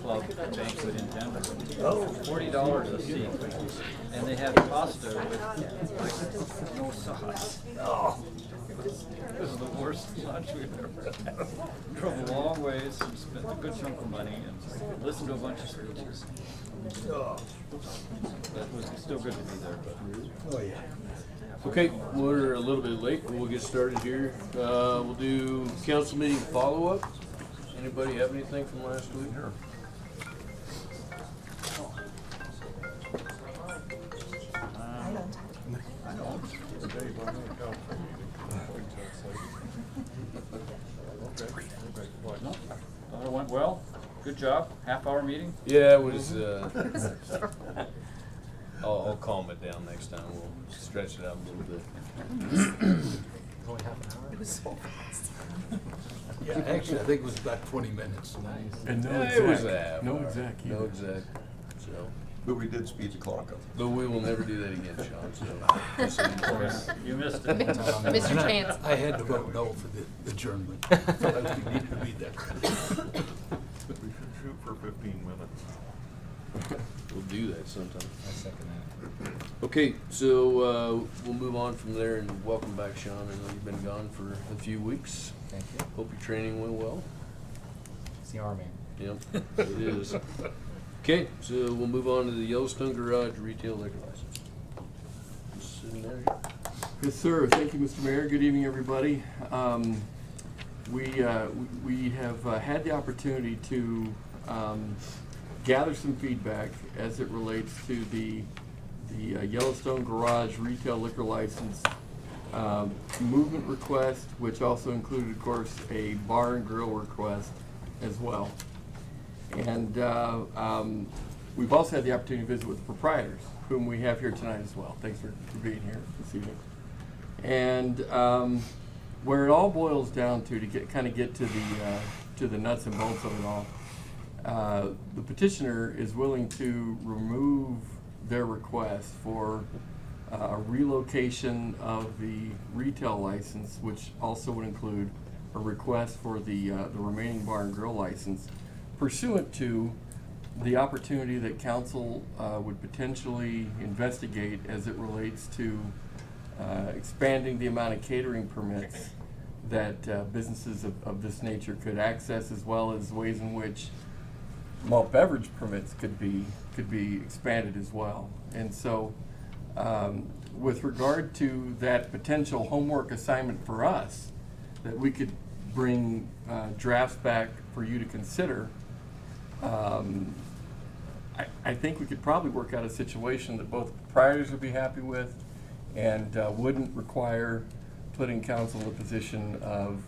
club banquet in Denver. Oh. $40 a seat. And they had pasta with like no sauce. Oh. This is the worst lunch we've ever had. Drove a long ways and spent a good chunk of money and listened to a bunch of speeches. Oh. But it was still good to be there. But Oh, yeah. Okay, we're a little bit late, but we'll get started here. We'll do council meeting follow-up. Anybody have anything from last week? I don't. No, thought it went well. Good job. Half-hour meeting. Yeah, it was, I'll calm it down next time. We'll stretch it out a little bit. Only half an hour? It was so fast. Yeah, actually, I think it was about 20 minutes. And no Yeah, exec. it was a half No hour. exec No either. exec. So, But we did speed the clock up. but we will never do that again, Sean. So, Of course, you missed it. Mr. And Chance. I had to vote no for the adjournment. Felt like we needed to be there. We should shoot for 15 minutes. we'll do that sometime. I second that. Okay, so we'll move on from there and welcome back, Sean. I know you've been gone for a few weeks. Thank you. Hope your training went well. It's the Army. Yep, it is. Okay, so we'll move on to the Yellowstone Garage retail liquor license. Just sitting there. Yes, sir. Thank you, Mr. Mayor. Good evening, everybody. We have had the opportunity to gather some feedback as it relates to the Yellowstone Garage retail liquor license movement request, which also included, of course, a bar and grill request as well. And we've also had the opportunity to visit with the proprietors, whom we have here tonight as well. Thanks for being here this evening. And where it all boils down to get to the nuts and bolts of it all, the petitioner is willing to remove their request for a relocation of the retail license, which also would include a request for the remaining bar and grill license, pursuant to the opportunity that council would potentially investigate as it relates to expanding the amount of catering permits that businesses of this nature could access, as well as ways in which malt beverage permits could be expanded as well. And so with regard to that potential homework assignment for us, that we could bring drafts back for you to consider, I think we could probably work out a situation that both proprietors would be happy with and wouldn't require putting council in a position of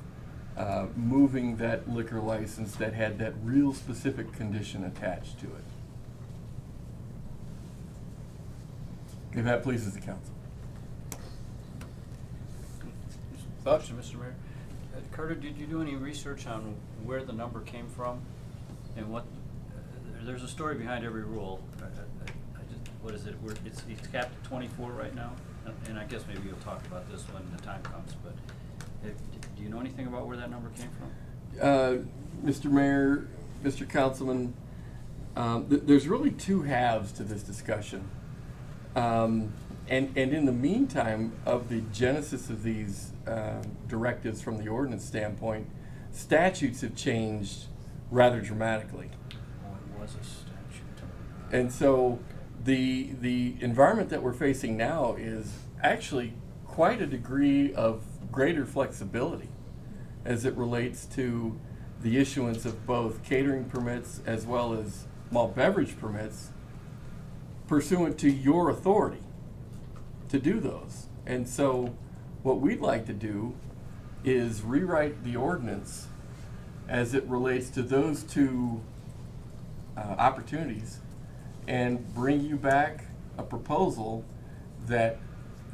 moving that liquor license that had that real specific condition attached to it. If that pleases the council. Thoughts, Mr. Mayor? Carter, did you do any research on where the number came from and what? There's a story behind every rule. What is it? It's capped at 24 right now, and I guess maybe you'll talk about this when the time comes. But do you know anything about where that number came from? Mr. Mayor, Mr. Councilman, there's really two halves to this discussion. And in the meantime of the genesis of these directives from the ordinance standpoint, statutes have changed rather dramatically. Oh, it was a statute. And so the environment that we're facing now is actually quite a degree of greater flexibility as it relates to the issuance of both catering permits as well as malt beverage permits pursuant to your authority to do those. And so what we'd like to do is rewrite the ordinance as it relates to those two opportunities and bring you back a proposal that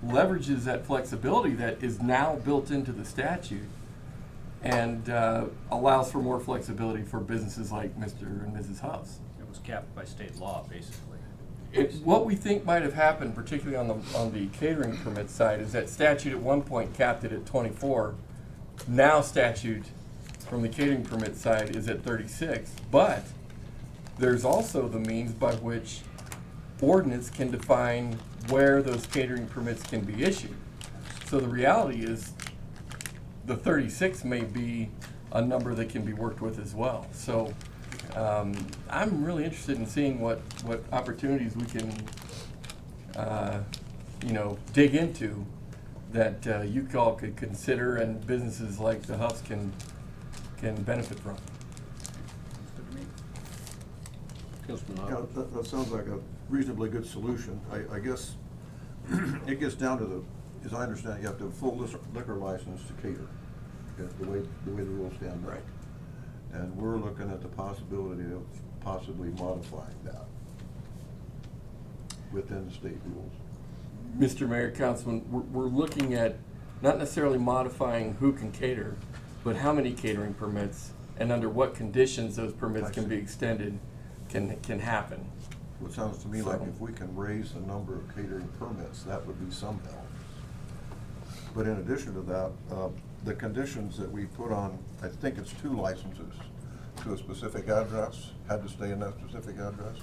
leverages that flexibility that is now built into the statute and allows for more flexibility for businesses like Mr. and Mrs. Huff's. It was capped by state law, basically. What we think might have happened, particularly on the catering permit side, is that statute at one point capped it at 24. Now statute from the catering permit side is at 36. But there's also the means by which ordinance can define where those catering permits can be issued. So the reality is, the 36 may be a number that can be worked with as well. So I'm really interested in seeing what opportunities we can, dig into that you all could consider and businesses like the Huffs can benefit from. Councilman Yeah, Hopkins. that sounds like a reasonably good solution. I guess it gets down to as I understand it, you have to have a full liquor license to cater, the way the rules stand now. Right. And we're looking at the possibility of possibly modifying that within the state rules. Mr. Mayor, Councilman, we're looking at not necessarily modifying who can cater, but how many catering permits and under what conditions those permits can be extended can happen. It sounds to me like So- if we can raise the number of catering permits, that would be some help. But in addition to that, the conditions that we put on, I think it's 2 licenses to a specific address, had to stay in that specific address.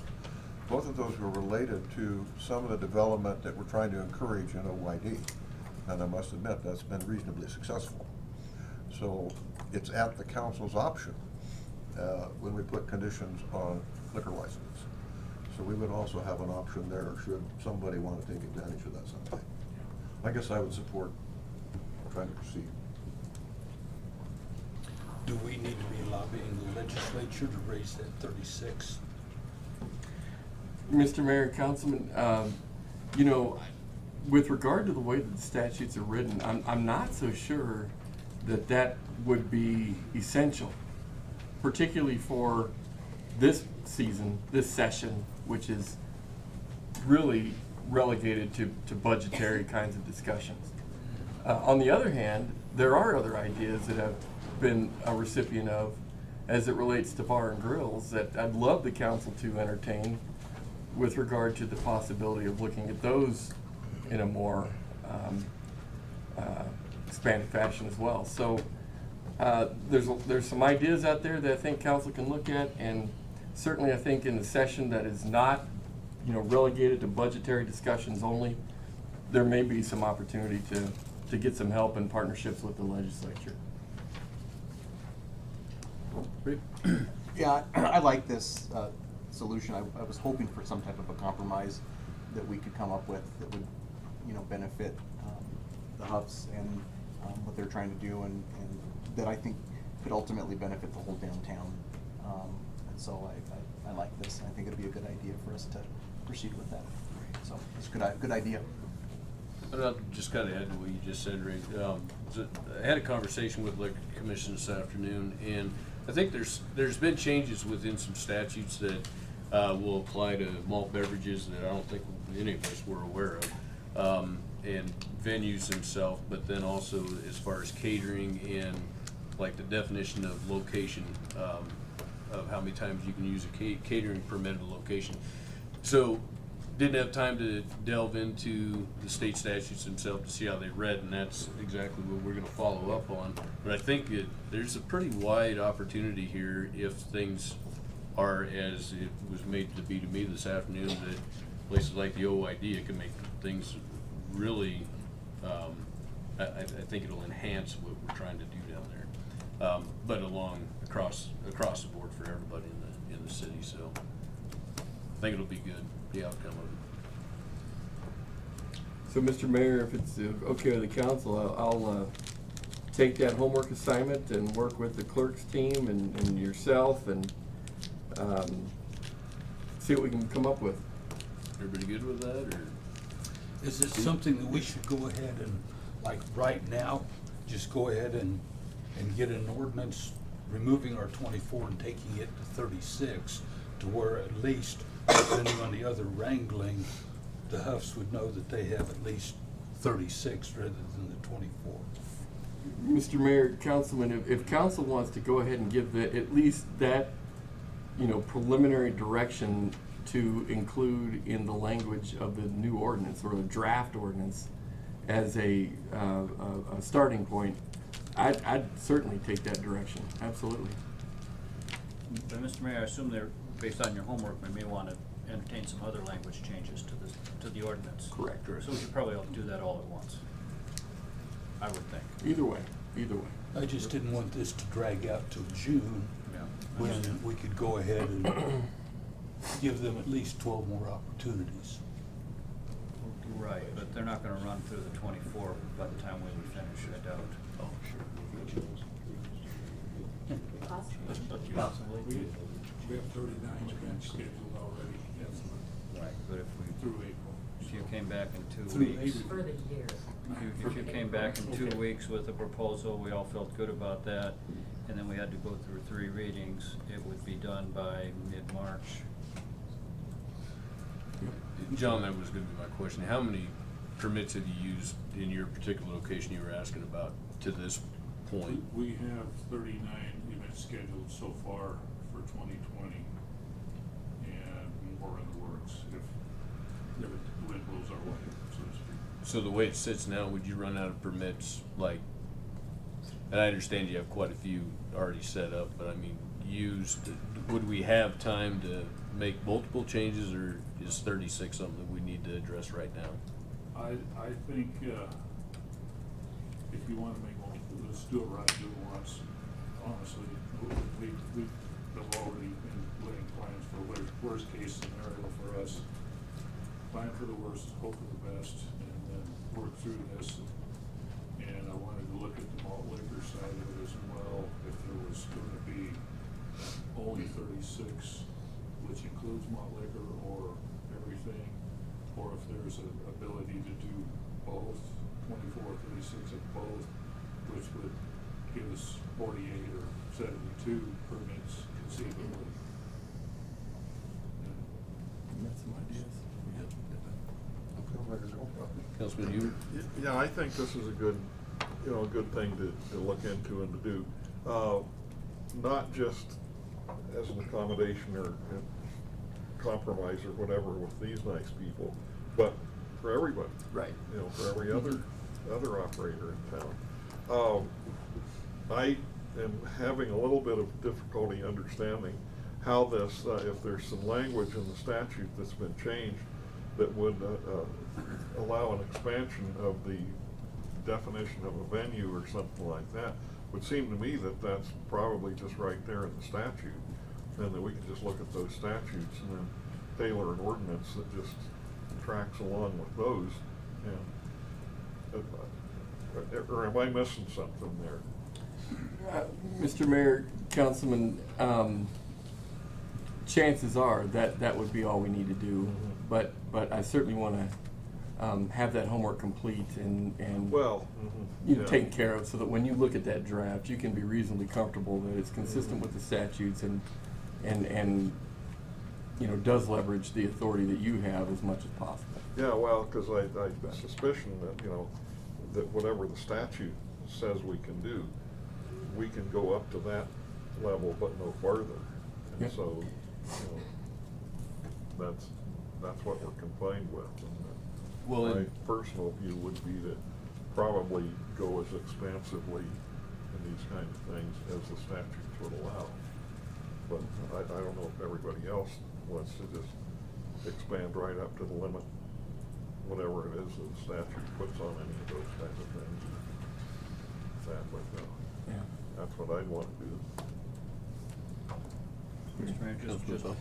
Both of those were related to some of the development that we're trying to encourage in OYD. And I must admit, that's been reasonably successful. So it's at the council's option when we put conditions on liquor licenses. So we would also have an option there should somebody want to take advantage of that sometime. I guess I would support trying to proceed. Do we need to be lobbying the legislature to raise that 36? Mr. Mayor, Councilman, with regard to the way that the statutes are written, I'm not so sure that would be essential, particularly for this season, this session, which is really relegated to budgetary kinds of discussions. On the other hand, there are other ideas that have been a recipient of as it relates to bar and grills that I'd love the council to entertain with regard to the possibility of looking at those in a more expanded fashion as well. So there's some ideas out there that I think council can look at, and certainly I think in the session that is not relegated to budgetary discussions only, there may be some opportunity to get some help and partnerships with the legislature. Yeah, I like this solution. I was hoping for some type of a compromise that we could come up with that would, benefit the Huffs and what they're trying to do, and that I think could ultimately benefit the whole downtown. And so I like this, and I think it'd be a good idea for us to proceed with that. So it's a good idea. I'll just kind of add to what you just said, Rick. I had a conversation with Liquor Commission this afternoon, and I think there's been changes within some statutes that will apply to malt beverages that I don't think any of us were aware of, and venues themselves, but then also as far as catering and like the definition of location, of how many times you can use a catering permitted location. So didn't have time to delve into the state statutes themselves to see how they read, and that's exactly what we're gonna follow up on. But I think there's a pretty wide opportunity here if things are as it was made to be to me this afternoon, that places like the OID, it can make things really, I think it'll enhance what we're trying to do down there. But across the board for everybody in the city, so I think it'll be good, the outcome of it. So, Mr. Mayor, if it's okay with the council, I'll take that homework assignment and work with the clerk's team and yourself and see what we can come up with. Everybody good with that, or? Is it something that we should go ahead and, like right now, just go ahead and get an ordinance removing our 24 and taking it to 36, to where at least, depending on the other wrangling, the Huffs would know that they have at least 36 rather than the 24? Mr. Mayor, Councilman, if council wants to go ahead and give at least that, preliminary direction to include in the language of the new ordinance or the draft ordinance as a starting point, I'd certainly take that direction, absolutely. But Mr. Mayor, I assume based on your homework, we may wanna entertain some other language changes to the ordinance. Correct. So we should probably all do that all at once, I would think. Either way, either way. I just didn't want this to drag out till June, Yeah. when we could go ahead and give them at least 12 more opportunities. Right, but they're not gonna run through the 24 by the time we finish, I doubt. Oh, sure. Possibly. We have 39 events scheduled already, yes, Right, but if through April. you came back in 2 Through weeks. April. For the year. If you came back in 2 Okay. weeks with a proposal, we all felt good about that, and then we had to go through 3 readings, it would be done by mid-March. John, that was gonna be my question. How many permits have you used in your particular location you were asking about to this point? We have 39 events scheduled so far for 2020, and more in the works if the wind blows our way, so to speak. So the way it sits now, would you run out of permits, like, and I understand you have quite a few already set up, but I mean, used, would we have time to make multiple changes, or is 36 something that we need to address right now? I think, if you wanna make multiple, let's do it right, do it once. Honestly, we have already been laying plans for worst case scenario for us. Plan for the worst, hope for the best, and then work through this. And I wanted to look at the malt liquor side of it as well, if there was gonna be only 36, which includes malt liquor or everything, or if there's an ability to do both, 24, 36 of both, which would give us 48 or 72 permits conceivably. Got some ideas? Councilman Huber? Yeah, I think this is a good, good thing to look into and to do. Not just as an accommodation or a compromise or whatever with these nice people, but for everybody. Right. For every other operator in town. I am having a little bit of difficulty understanding how this, if there's some language in the statute that's been changed that would allow an expansion of the definition of a venue or something like that, would seem to me that that's probably just right there in the statute, and that we can just look at those statutes and then tailor an ordinance that just tracks along with those. And or am I missing something there? Mr. Mayor, Councilman, chances are that would be all we need to do. Mhm. But I certainly want to have that homework complete and Well, yeah. taken care of, so that when you look at that draft, you can be reasonably comfortable that it's consistent with the statutes and does leverage the authority that you have as much as possible. Yeah, well, because I suspicion that, that whatever the statute says we can do, we can go up to that level but no farther. And Yeah. so, that's what we're confined with. Well, And my and- personal view would be to probably go as expansively in these kind of things as the statutes would allow. But I don't know if everybody else wants to just expand right up to the limit, whatever it is that the statute puts on any of those kinds of things. Yeah. That's what I'd want to do. Mr. Mayor, Councilman just, Bell.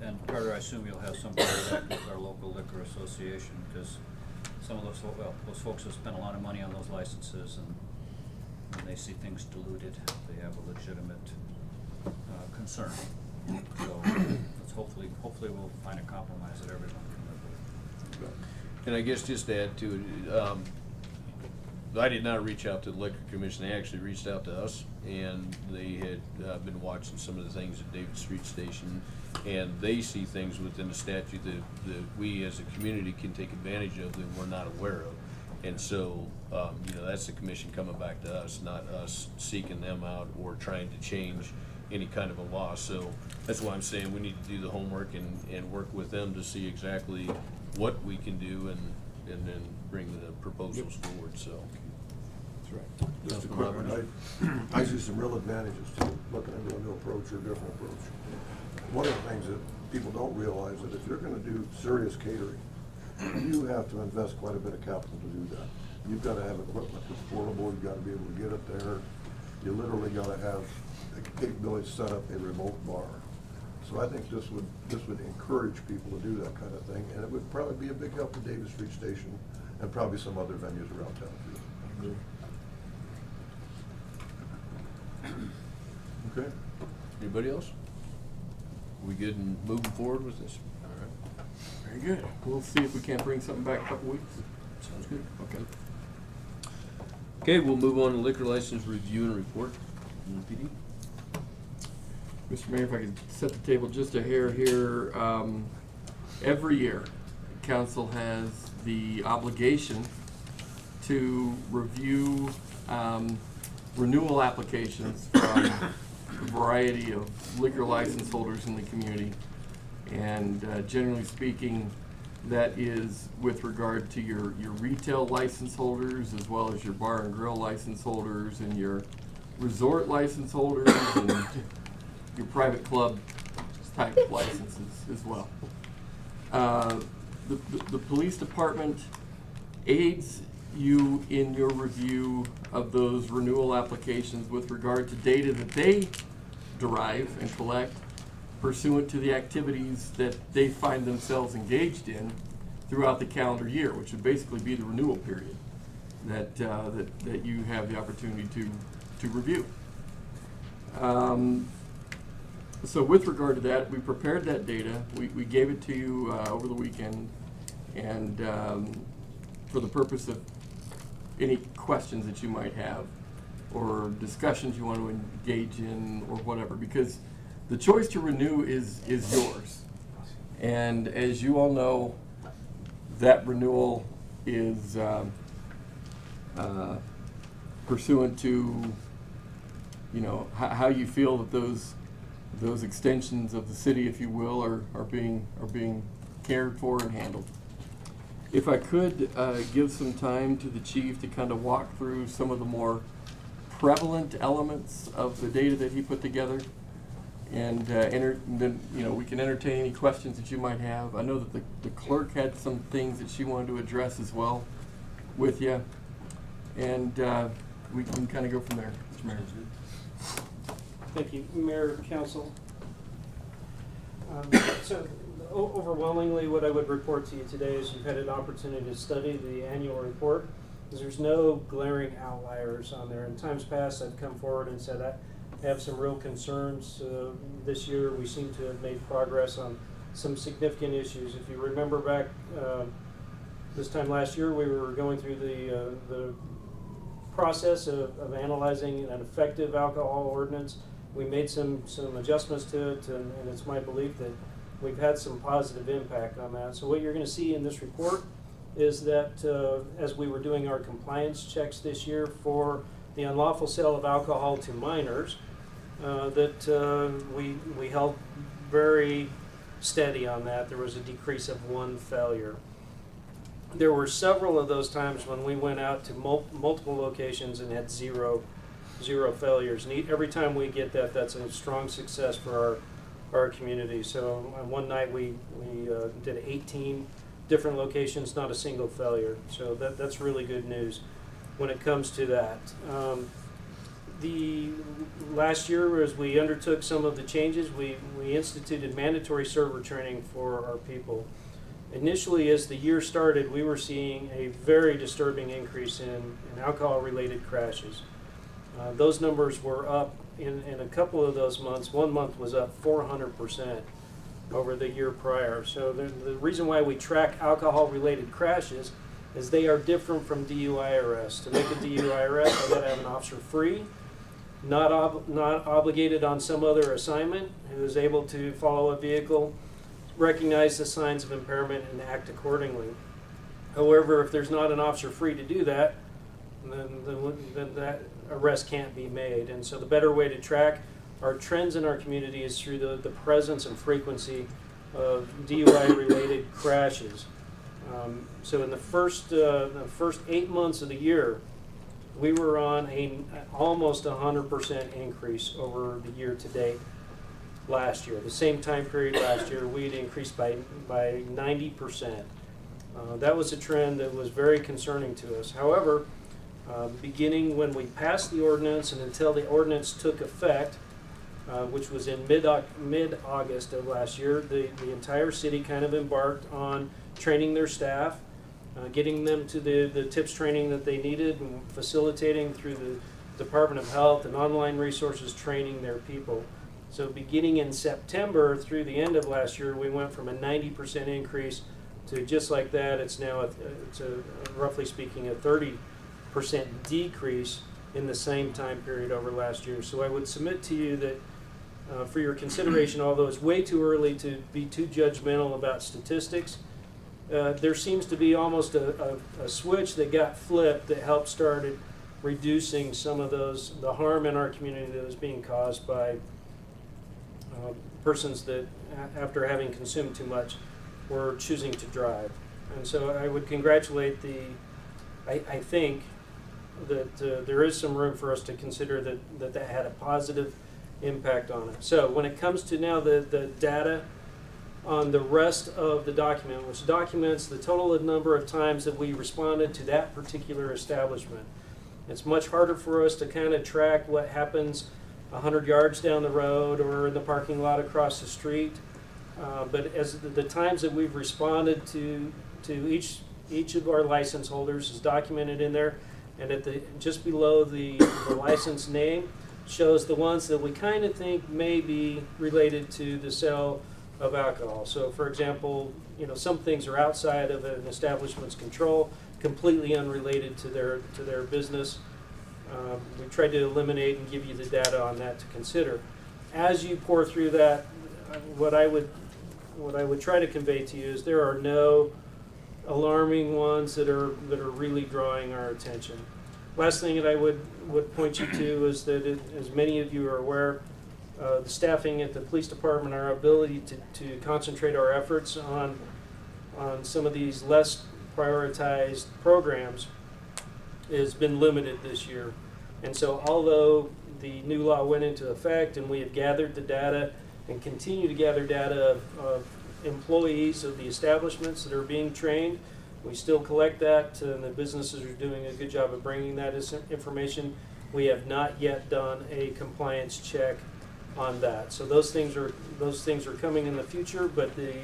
and Carter, I assume you'll have some contact with our local liquor association, because some of those folks have spent a lot of money on those licenses, and when they see things diluted, they have a legitimate concern. So let's hopefully we'll find a compromise that everyone can live with. And I guess just to add to it, I did not reach out to the Liquor Commission. They actually reached out to us, and they had been watching some of the things at David Street Station, and they see things within the statute that we as a community can take advantage of that we're not aware of. And so, that's the commission coming back to us, not us seeking them out or trying to change any kind of a law. So that's why I'm saying we need to do the homework and work with them to see exactly what we can do and then bring the proposals forward, so. That's right. Just a Councilman quick Robert? one, I see some real advantages to looking into a new approach or different approach. one of the things that people don't realize that if you're gonna do serious catering, you have to invest quite a bit of capital to do that. You've gotta have equipment that's portable, you've gotta be able to get it there. You literally gotta have the capability to set up a remote bar. So I think this would encourage people to do that kind of thing, and it would probably be a big help to Davis Street Station and probably some other venues around town too. Okay. Anybody else? We good in moving forward with this? All right. Very good. We'll see if we can't bring something back in a couple weeks. Sounds good. Okay. Okay, we'll move on to liquor license review and report from the PD. Mr. Mayor, if I could set the table just a hair here. Every year, council has the obligation to review renewal applications from a variety of liquor license holders in the community. And generally speaking, that is with regard to your retail license holders, as well as your bar and grill license holders, and your resort license holders, and your private club type licenses as well. The police department aids you in your review of those renewal applications with regard to data that they derive and collect pursuant to the activities that they find themselves engaged in throughout the calendar year, which would basically be the renewal period that you have the opportunity to review. So with regard to that, we prepared that data. We gave it to you over the weekend, and for the purpose of any questions that you might have or discussions you want to engage in or whatever, because the choice to renew is yours. And as you all know, that renewal is pursuant to, you know, how you feel that those extensions of the city, if you will, are being cared for and handled. If I could give some time to the chief to kind of walk through some of the more prevalent elements of the data that he put together, and then we can entertain any questions that you might have. I know that the clerk had some things that she wanted to address as well with you, and we can kind of go from there, Mr. Mayor. Thank you, Mayor, Council. So overwhelmingly, what I would report to you today is you've had an opportunity to study the annual report, because there's no glaring outliers on there. In times past, I've come forward and said I have some real concerns. This year, we seem to have made progress on some significant issues. If you remember back this time last year, we were going through the process of analyzing an effective alcohol ordinance. We made some adjustments to it, and it's my belief that we've had some positive impact on that. So what you're going to see in this report is that as we were doing our compliance checks this year for the unlawful sale of alcohol to minors, that we held very steady on that. There was a decrease of 1 failure. There were several of those times when we went out to multiple locations and had zero failures. And every time we get that, that's a strong success for our community. So one night we did 18 different locations, not a single failure. So that's really good news when it comes to that. The last year, as we undertook some of the changes, we instituted mandatory server training for our people. Initially, as the year started, we were seeing a very disturbing increase in alcohol-related crashes. Those numbers were up in a couple of those months. One month was up 400% over the year prior. So the reason why we track alcohol-related crashes is they are different from DUI arrests. To make a DUI arrest, I got to have an officer free, not obligated on some other assignment, who is able to follow a vehicle, recognize the signs of impairment, and act accordingly. However, if there's not an officer free to do that, then that arrest can't be made. And so the better way to track our trends in our community is through the presence and frequency of DUI-related crashes. So in the first 8 months of the year, we were on almost 100% increase over the year to date. last year. The same time period last year, we'd increased by 90%. That was a trend that was very concerning to us. However, beginning when we passed the ordinance and until the ordinance took effect, which was in mid-August of last year, the entire city kind of embarked on training their staff, getting them to the TIPS training that they needed, and facilitating through the Department of Health and online resources training their people. So beginning in September through the end of last year, we went from a 90% increase to just like that. It's now, roughly speaking, a 30% decrease in the same time period over last year. So I would submit to you that for your consideration, although it's way too early to be too judgmental about statistics, there seems to be almost a switch that got flipped that helped started reducing some of the harm in our community that was being caused by persons that, after having consumed too much, were choosing to drive. And so I would congratulate I think that there is some room for us to consider that had a positive impact on it. So when it comes to now the data on the rest of the document, which documents the total number of times that we responded to that particular establishment, it's much harder for us to kind of track what happens 100 yards down the road or in the parking lot across the street. But as the times that we've responded to each of our license holders is documented in there, and just below the license name shows the ones that we kind of think may be related to the sale of alcohol. So, for example, some things are outside of an establishment's control, completely unrelated to their business. We tried to eliminate and give you the data on that to consider. As you pour through that, what I would try to convey to you is there are no alarming ones that are really drawing our attention. Last thing that I would point you to is that, as many of you are aware, the staffing at the police department, our ability to concentrate our efforts on some of these less prioritized programs has been limited this year. And so although the new law went into effect and we have gathered the data and continue to gather data of employees of the establishments that are being trained, we still collect that, and the businesses are doing a good job of bringing that information. We have not yet done a compliance check on that. So those things are coming in the future, but the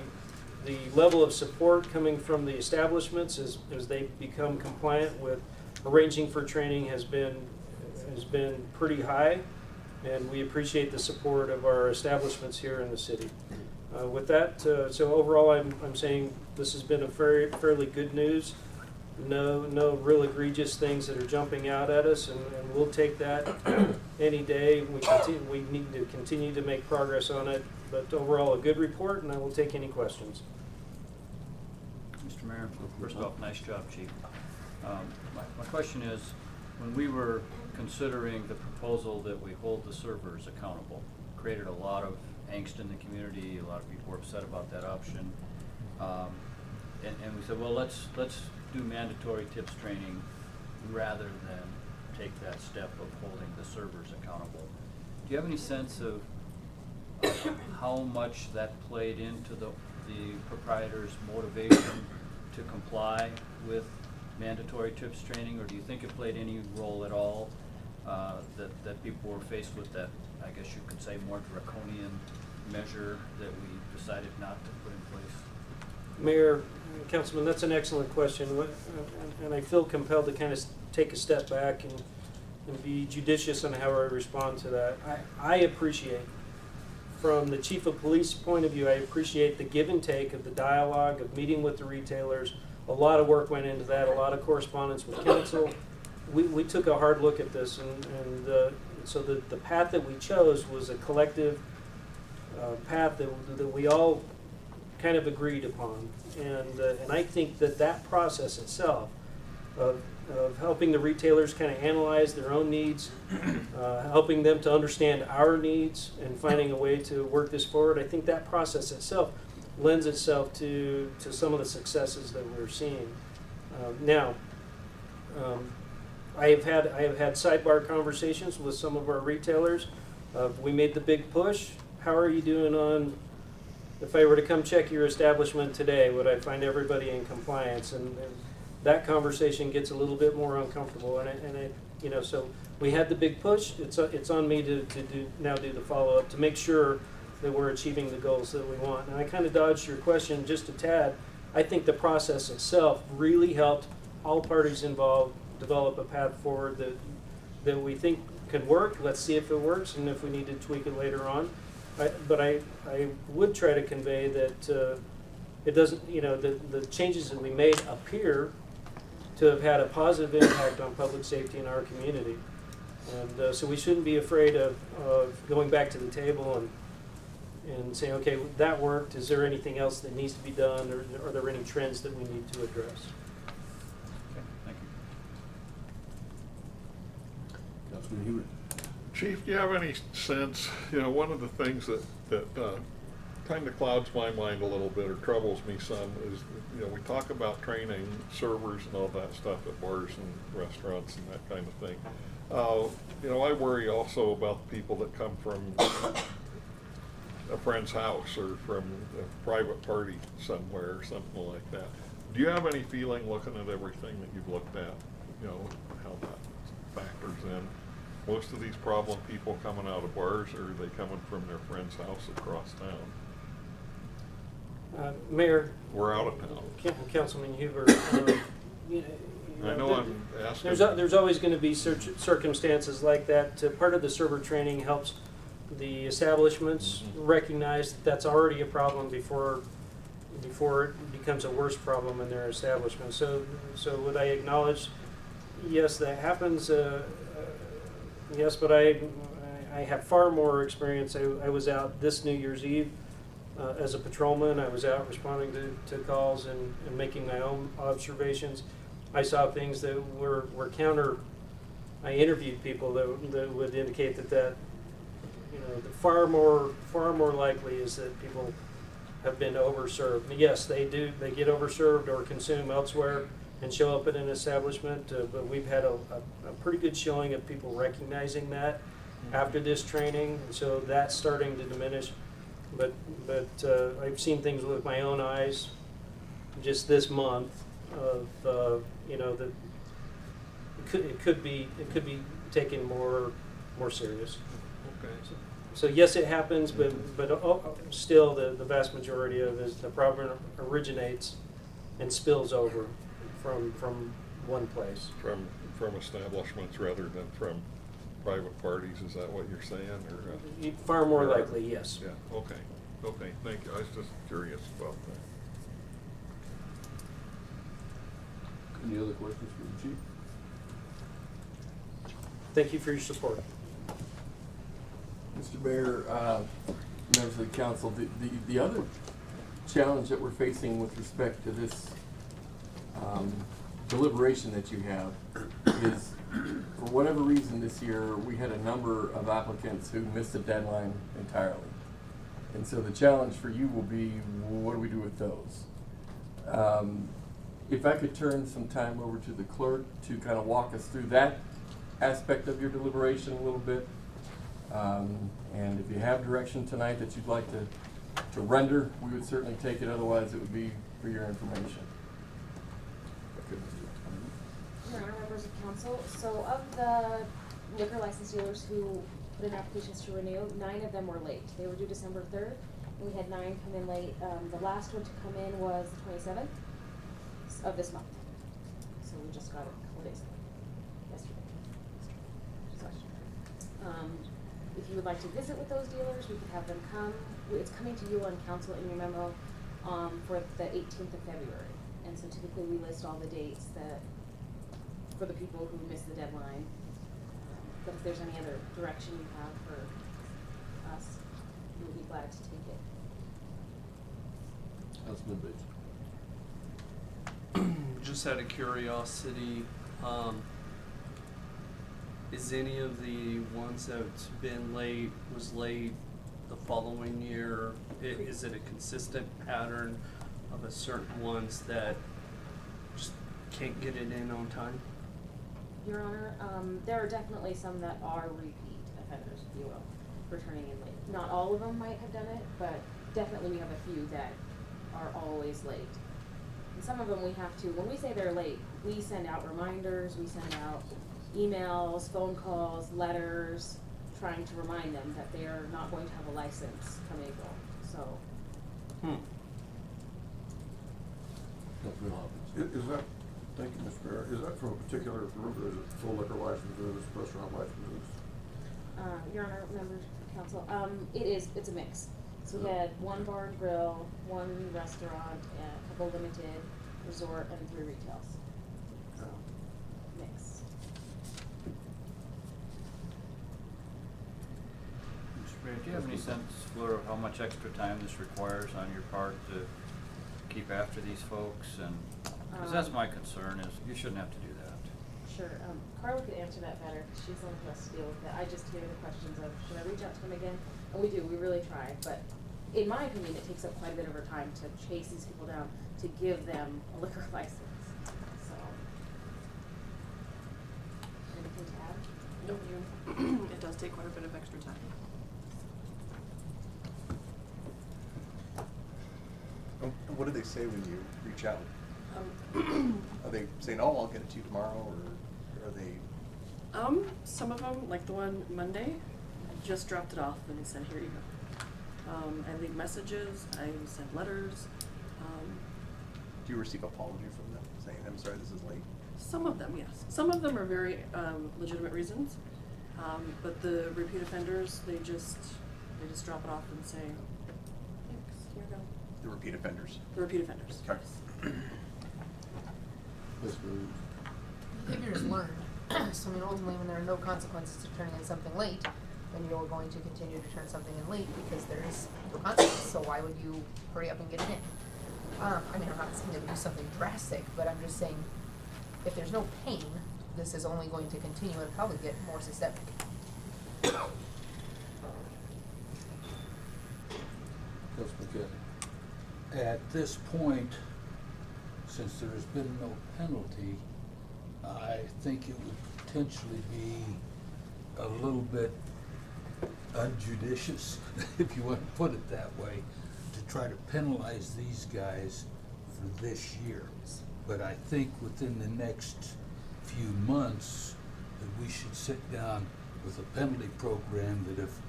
level of support coming from the establishments as they become compliant with arranging for training has been pretty high, and we appreciate the support of our establishments here in the city. With that, so overall, I'm saying this has been a fairly good news. No real egregious things that are jumping out at us, and we'll take that any day. We need to continue to make progress on it, but overall, a good report, and I will take any questions. Mr. Mayor, first off, nice job, Chief. My question is, when we were considering the proposal that we hold the servers accountable, created a lot of angst in the community. A lot of people were upset about that option, and we said, well, let's do mandatory TIPS training rather than take that step of holding the servers accountable. Do you have any sense of how much that played into the proprietor's motivation to comply with mandatory TIPS training, or do you think it played any role at all that people were faced with that, I guess you could say, more draconian measure that we decided not to put in place? Mayor, Councilman, that's an excellent question, and I feel compelled to kind of take a step back and be judicious on how I respond to that. I appreciate, from the Chief of Police point of view, I appreciate the give and take of the dialogue, of meeting with the retailers. A lot of work went into that, a lot of correspondence with council. We took a hard look at this, and so the path that we chose was a collective path that we all kind of agreed upon. And I think that process itself of helping the retailers kind of analyze their own needs, helping them to understand our needs, and finding a way to work this forward, I think that process itself lends itself to some of the successes that we're seeing. Now, I have had sidebar conversations with some of our retailers. We made the big push. how are you doing on, if I were to come check your establishment today, would I find everybody in compliance? And that conversation gets a little bit more uncomfortable, you know, so we had the big push. It's on me to now do the follow-up to make sure that we're achieving the goals that we want. And I kind of dodged your question just a tad. I think the process itself really helped all parties involved develop a path forward that we think can work. Let's see if it works, and if we need to tweak it later on. But I would try to convey that it doesn't, you know, the changes that we made appear to have had a positive impact on public safety in our community. And so we shouldn't be afraid of going back to the table and saying, okay, that worked. Is there anything else that needs to be done, or are there any trends that we need to address? Okay, thank you. Councilman Hewitt. Chief, do you have any sense, you know, one of the things that kind of clouds my mind a little bit or troubles me some is, you know, we talk about training servers and all that stuff at bars and restaurants and that kind of thing. You know, I worry also about the people that come from a friend's house or from a private party somewhere or something like that. Do you have any feeling, looking at everything that you've looked at, you know, how that factors in? Most of these problem people coming out of bars, or are they coming from their friend's house across town? Mayor. We're out of town. Councilman Huber. You I know I'm asking. There's always going to be circumstances like that. Part of the server training helps the establishments recognize that that's already a problem before it becomes a worse problem in their establishment. So would I acknowledge, yes, that happens. Yes, but I have far more experience. I was out this New Year's Eve as a patrolman. I was out responding to calls and making my own observations. I saw things that were counter. I interviewed people that would indicate that you know, far more likely is that people have been overserved. Yes, they do. They get overserved or consume elsewhere and show up at an establishment, but we've had a pretty good showing of people recognizing that after this training, and so that's starting to diminish. But I've seen things with my own eyes just this month of you know, that it could be taken more serious. Okay. So yes, it happens, but still the vast majority of it is the problem originates and spills over from one place. From establishments rather than from private parties, is that what you're saying? Or far more likely, yes. Yeah, okay, thank you. I was just curious about that. Any other questions for the chief? Thank you for your support. Mr. Mayor, members of the council, the other challenge that we're facing with respect to this deliberation that you have is, for whatever reason this year, we had a number of applicants who missed the deadline entirely. And so the challenge for you will be, what do we do with those? If I could turn some time over to the clerk to kind of walk us through that aspect of your deliberation a little bit. And if you have direction tonight that you'd like to render, we would certainly take it. Otherwise, it would be for your information. Your Honor, members of council, so of the liquor license dealers who put in applications to renew, 9 of them were late. They were due December 3rd, and we had 9 come in late. The last one to come in was the 27th of this month. So we just got it a couple days ago, yesterday. If you would like to visit with those dealers, we could have them come. It's coming to you on council in your memo for the 18th of February. And so typically we list all the dates that for the people who missed the deadline. But if there's any other direction you have for us, we would be glad to take it. Councilman Bates. Just out of curiosity, is any of the ones that's been late, was late the following year, is it a consistent pattern of a certain ones that just can't get it in on time? Your Honor, there are definitely some that are repeat offenders, if you will. for turning in late. Not all of them might have done it, but definitely we have a few that are always late. And some of them we have to, when we say they're late, we send out reminders, we send out emails, phone calls, letters, trying to remind them that they are not going to have a license come April, so. Is that, thank you, Mr. Mayor, is that from a particular group, or is it full liquor licenses, restaurant licenses? Your Honor, members of council, it's a mix. So we had one bar and grill, one restaurant, and a couple limited, resort, and 3 retails. So, mix. Mr. Mayor, do you have any sense, Fleur, of how much extra time this requires on your part to keep after these folks? And, because that's my concern, is you shouldn't have to do that. Sure, Carla could answer that better, because she's the one who has to deal with it. I just hear the questions of, should I reach out to them again? And we do, we really try, but in my opinion, it takes up quite a bit of our time to chase these people down, to give them a liquor license, so. Anything to add? Nope. It does take quite a bit of extra time. What do they say when you reach out? Are they saying, "Oh, I'll get it to you tomorrow," or are they? Some of them, like the one Monday, I just dropped it off and he said, "Here you go." I leave messages, I send letters. Do you receive apology from them saying, "I'm sorry, this is late"? Some of them, yes. Some of them are very legitimate reasons, but the repeat offenders, they just drop it off and say, "Thanks, here you go." The repeat offenders. The repeat offenders. Okay. Behavior is learned. So, I mean, ultimately, when there are no consequences to turning in something late, then you're going to continue to turn something in late because there's no consequence. So why would you hurry up and get it in? I mean, I'm not saying that we do something drastic, but I'm just saying if there's no pain, this is only going to continue and probably get more systemic. At this point, since there has been no penalty, I think it would potentially be a little bit unjudicious, if you want to put it that way, to try to penalize these guys for this year. But I think within the next few months that we should sit down with a penalty program that if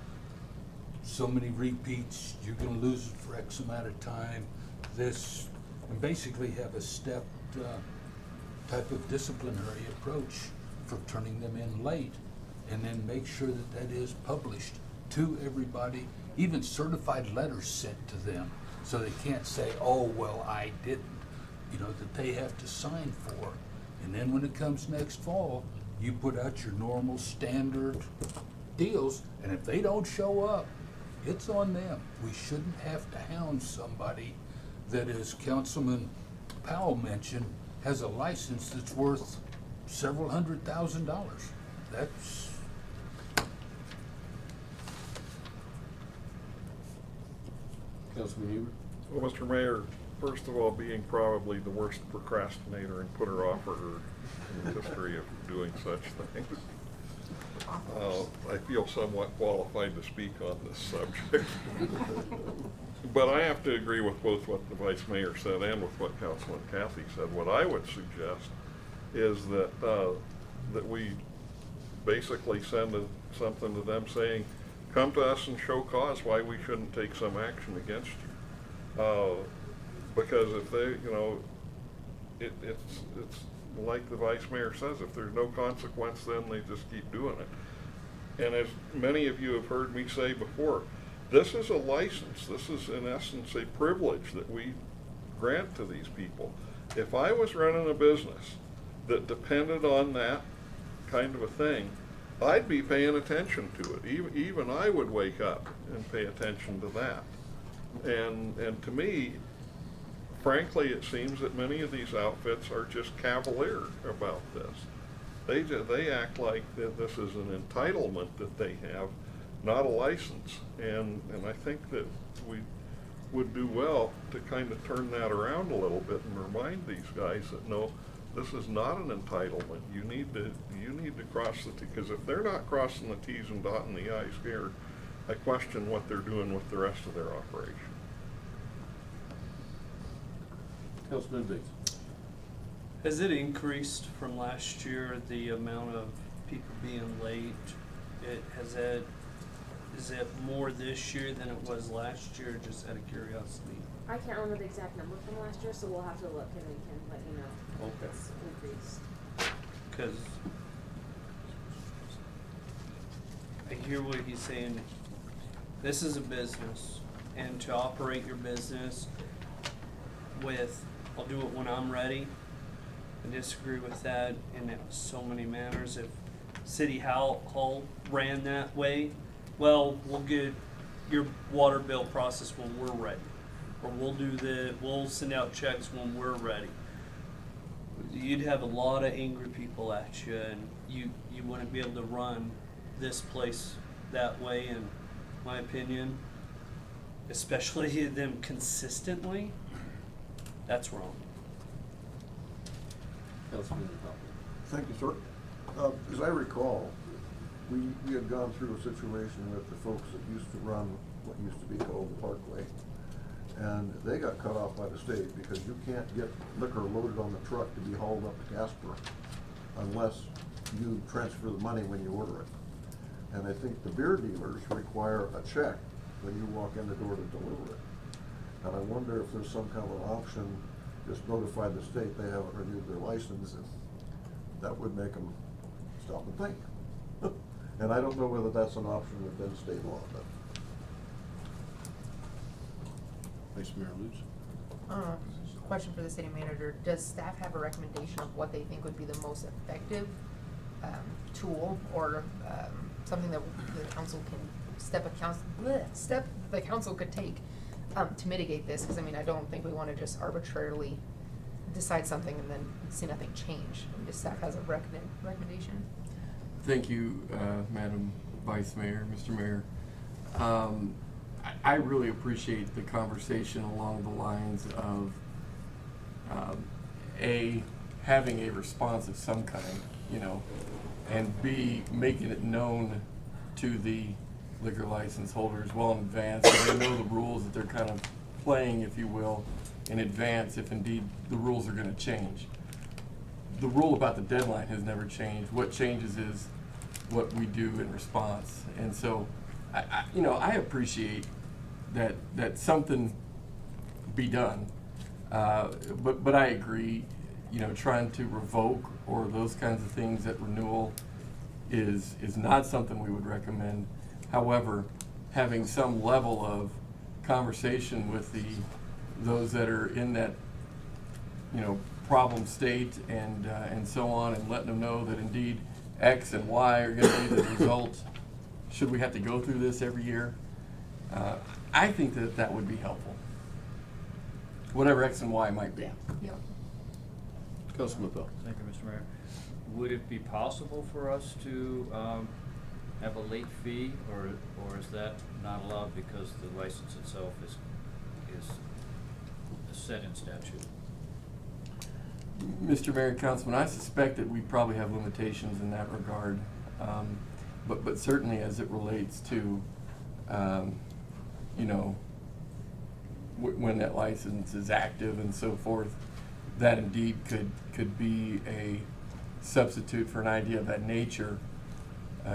so many repeats, you're gonna lose it for X amount of time, this, and basically have a stepped type of disciplinary approach for turning them in late, and then make sure that that is published to everybody, even certified letters sent to them, so they can't say, "Oh, well, I didn't," you know, that they have to sign for. And then when it comes next fall, you put out your normal standard deals, and if they don't show up, it's on them. We shouldn't have to hound somebody that, as Councilman Powell mentioned, has a license that's worth several $100,000. That's... Councilman Huber? Well, Mr. Mayor, first of all, being probably the worst procrastinator and putter-offer in the history of doing such things, I feel somewhat qualified to speak on this subject. But I have to agree with both what the Vice Mayor said and with what Councilman Cathy said. What I would suggest is that that we basically send something to them saying, come to us and show cause why we shouldn't take some action against you. Because if they, you know, it's like the Vice Mayor says, if there's no consequence, then they just keep doing it. And as many of you have heard me say before, this is a license. This is in essence a privilege that we grant to these people. If I was running a business that depended on that kind of a thing, I'd be paying attention to it. Even I would wake up and pay attention to that. And to me, frankly, it seems that many of these outfits are just cavalier about this. They act like that this is an entitlement that they have, not a license. And I think that we would do well to kind of turn that around a little bit and remind these guys that no, this is not an entitlement. You need to cross the T, because if they're not crossing the T's and dotting the I's here, I question what they're doing with the rest of their operation. Councilman Biggs. Has it increased from last year, the amount of people being late? Is it more this year than it was last year, just out of curiosity? I can't remember the exact number from last year, so we'll have to look and we can let you know if Okay. it's increased. Because I hear what he's saying. This is a business, and to operate your business with, I'll do it when I'm ready. I disagree with that in so many manners. If City Hall ran that way, well, we'll get your water bill processed when we're ready. Or we'll send out checks when we're ready. You'd have a lot of angry people at you, and you wouldn't be able to run this place that way, in my opinion. Especially them consistently. That's wrong. Councilman Hopper. Thank you, sir. As I recall, we had gone through a situation with the folks that used to run what used to be called the Parkway. And they got cut off by the state because you can't get liquor loaded on the truck to be hauled up to Casper unless you transfer the money when you order it. And I think the beer dealers require a check when you walk in the door to deliver it. And I wonder if there's some kind of an option, just notify the state they haven't renewed their license, and that would make them stop and think. And I don't know whether that's an option within state law, but. Vice Mayor Lutz. Question for the city manager, does staff have a recommendation of what they think would be the most effective tool or something that the council can step the council could take to mitigate this? Because I mean, I don't think we want to just arbitrarily decide something and then see nothing change. I mean, does staff has a recommendation? Thank you, Madam Vice Mayor, Mr. Mayor. I really appreciate the conversation along the lines of A, having a response of some kind, you know, and B, making it known to the liquor license holders well in advance, so they know the rules that they're kind of playing, if you will, in advance if indeed the rules are going to change. The rule about the deadline has never changed. What changes is what we do in response. And so, I appreciate that something be done. But I agree, trying to revoke or those kinds of things at renewal is not something we would recommend. However, having some level of conversation with those that are in that, problem state and so on, and letting them know that indeed X and Y are going to be the result. Should we have to go through this every year? I think that would be helpful. Whatever X and Y might be. Yeah. Councilman Bell. Thank you, Mr. Mayor. Would it be possible for us to have a late fee, or is that not allowed because the license itself is set in statute? Mr. Mayor, Councilman, I suspect that we probably have limitations in that regard. But certainly as it relates to, when that license is active and so forth, that indeed could be a substitute for an idea of that nature,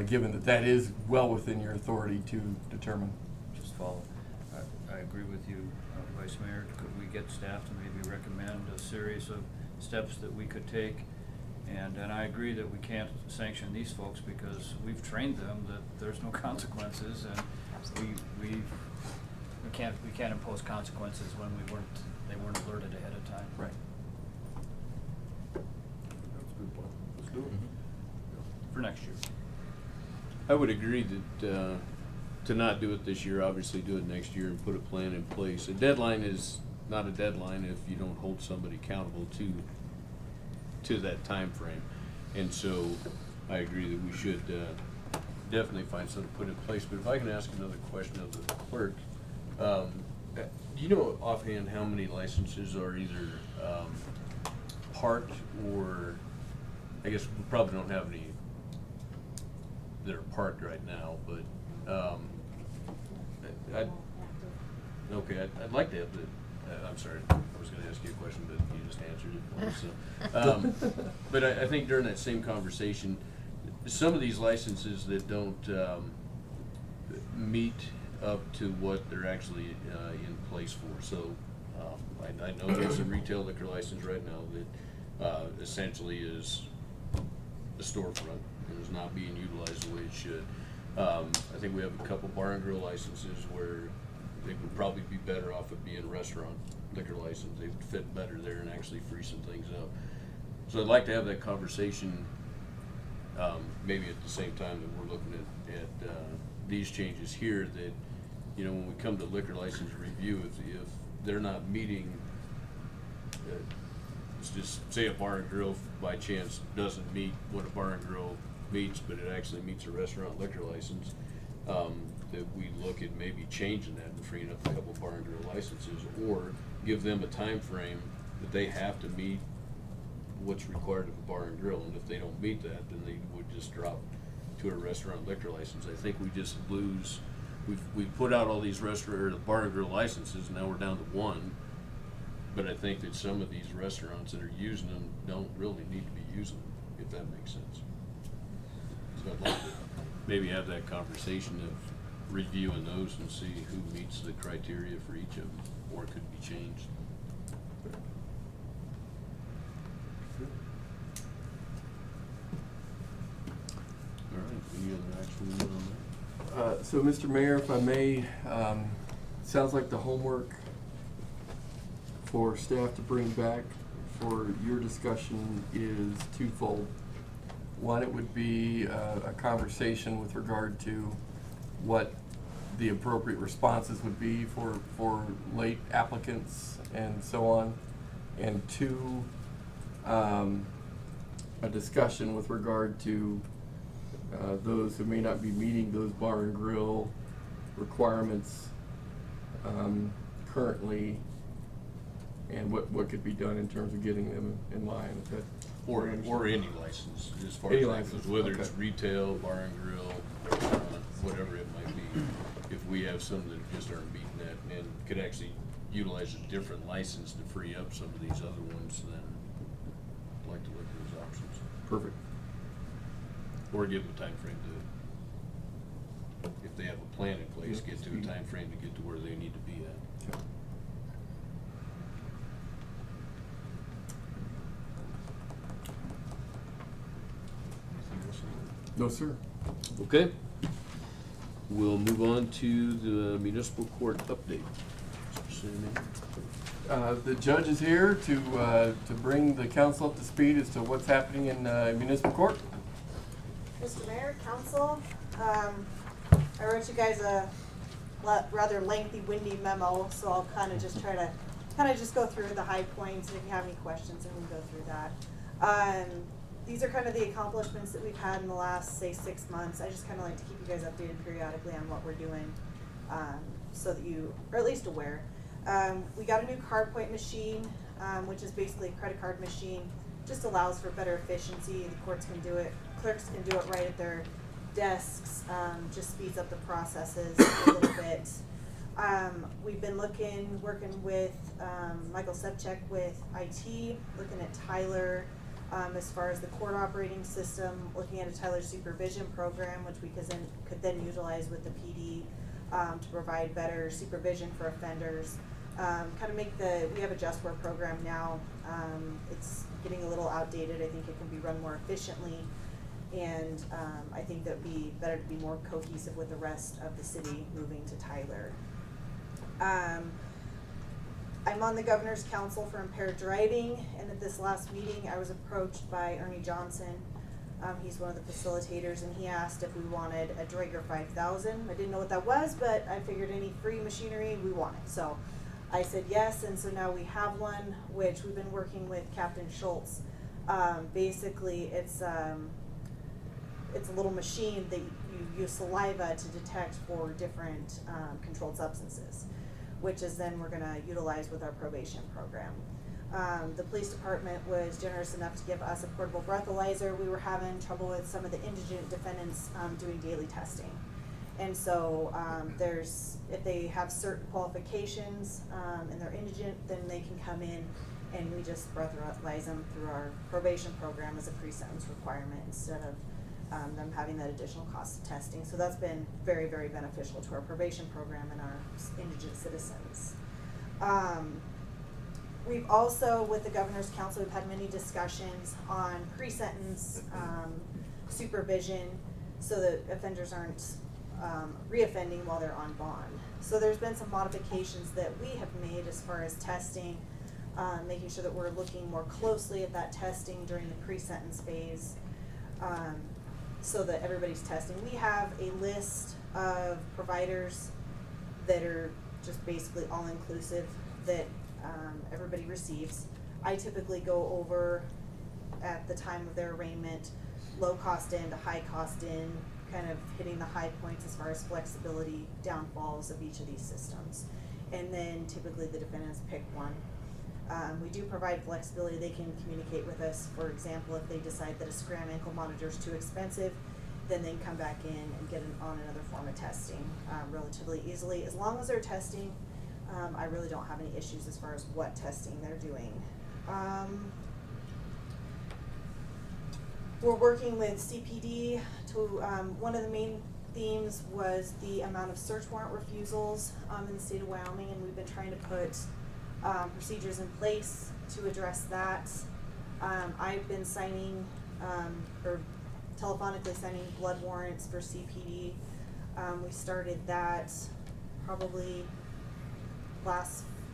given that is well within your authority to determine. Just follow. I agree with you, Vice Mayor. Could we get staff to maybe recommend a series of steps that we could take? And I agree that we can't sanction these folks because we've trained them that there's no consequences, and we can't impose consequences when they weren't alerted ahead of time. Right. That's a good point. Let's do it. For next year. I would agree that to not do it this year, obviously do it next year and put a plan in place. A deadline is not a deadline if you don't hold somebody accountable to that time frame. And so I agree that we should definitely find something to put in place. But if I can ask another question of the clerk, do you know offhand how many licenses are either parked or, I guess we probably don't have any that are parked right now, but I'd, okay, I'd like to have the, I'm sorry, I was gonna ask you a question, but you just answered it for me, so. But I think during that same conversation, some of these licenses that don't, meet up to what they're actually, in place for, so, I know there's a retail liquor license right now that, essentially is a storefront and is not being utilized the way it should. I think we have a couple bar and grill licenses where they would probably be better off of being a restaurant liquor license. They would fit better there and actually free some things up. So I'd like to have that conversation, maybe at the same time that we're looking at these changes here, that, you know, when we come to liquor license review, if they're not meeting, let's just say a bar and grill by chance doesn't meet what a bar and grill meets, but it actually meets a restaurant liquor license, that we look at maybe changing that and freeing up a couple bar and grill licenses, or give them a time frame that they have to meet what's required of a bar and grill, and if they don't meet that, then they would just drop to a restaurant liquor license. I think we just lose, we've put out all these restaurant, or the bar and grill licenses, and now we're down to one, but I think that some of these restaurants that are using them don't really need to be using them, if that makes sense. So I'd like to maybe have that conversation of reviewing those and see who meets the criteria for each of them, or it could be changed. All right, any other action on that? So, Mr. Mayor, if I may, sounds like the homework for staff to bring back for your discussion is twofold. One, it would be a conversation with regard to what the appropriate responses would be for late applicants and so on. And two, a discussion with regard to those who may not be meeting those bar and grill requirements currently, and what could be done in terms of getting them in line. Is that Or any license, as far Any as that license, goes, whether okay. it's retail, bar and grill, restaurant, whatever it might be. If we have some that just aren't meeting that and could actually utilize a different license to free up some of these other ones, then I'd like to look at those options. perfect? Or give them a time frame to, if they have a plan in place, Yeah, get to speed. a time frame to get to where they need to be at. Okay. Anything else? No, sir. Okay. We'll move on to the municipal court update. Mr. Cinnamon. The judge is here to bring the council up to speed as to what's happening in municipal court. Mr. Mayor, Council, I wrote you guys a rather lengthy, windy memo, so I'll kind of just try to just go through the high points, and if you have any questions, then we can go through that. These are kind of the accomplishments that we've had in the last, say, 6 months. I just kind of like to keep you guys updated periodically on what we're doing, so that you are at least aware. We got a new card point machine, which is basically a credit card machine. Just allows for better efficiency. The courts can do it, clerks can do it right at their desks. Just speeds up the processes a little bit. We've been working with Michael Sepchek with IT, looking at Tyler as far as the court operating system, looking at a Tyler supervision program, which we could then utilize with the PD to provide better supervision for offenders. We have a just work program now. It's getting a little outdated. I think it can be run more efficiently, and I think that would be better to be more cohesive with the rest of the city moving to Tyler. I'm on the Governor's Council for Impaired Driving, and at this last meeting I was approached by Ernie Johnson. He's one of the facilitators, and he asked if we wanted a Draeger 5000. I didn't know what that was, but I figured any free machinery we wanted. So I said yes, and so now we have one, which we've been working with Captain Schultz. Basically, it's a little machine that you use saliva to detect for different controlled substances, which is then we're going to utilize with our probation program. The police department was generous enough to give us a portable breathalyzer. We were having trouble with some of the indigent defendants doing daily testing. And so if they have certain qualifications and they're indigent, then they can come in and we just breathalyze them through our probation program as a pre-sentence requirement instead of them having that additional cost of testing. So that's been very, very beneficial to our probation program and our indigent citizens. We've also, with the Governor's Council, we've had many discussions on pre-sentence supervision so that offenders aren't reoffending while they're on bond. So there's been some modifications that we have made as far as testing, making sure that we're looking more closely at that testing during the pre-sentence phase, so that everybody's testing. We have a list of providers that are just basically all-inclusive that everybody receives. I typically go over at the time of their arraignment, low cost in to high cost in, kind of hitting the high points as far as flexibility, downfalls of each of these systems. And then typically the defendants pick one. We do provide flexibility. They can communicate with us. For example, if they decide that a scram ankle monitor is too expensive, then they can come back in and get on another form of testing relatively easily. As long as they're testing, I really don't have any issues as far as what testing they're doing. We're working with CPD to, one of the main themes was the amount of search warrant refusals in the state of Wyoming, and we've been trying to put procedures in place to address that. I've been signing, or telephonically signing blood warrants for CPD. We started that probably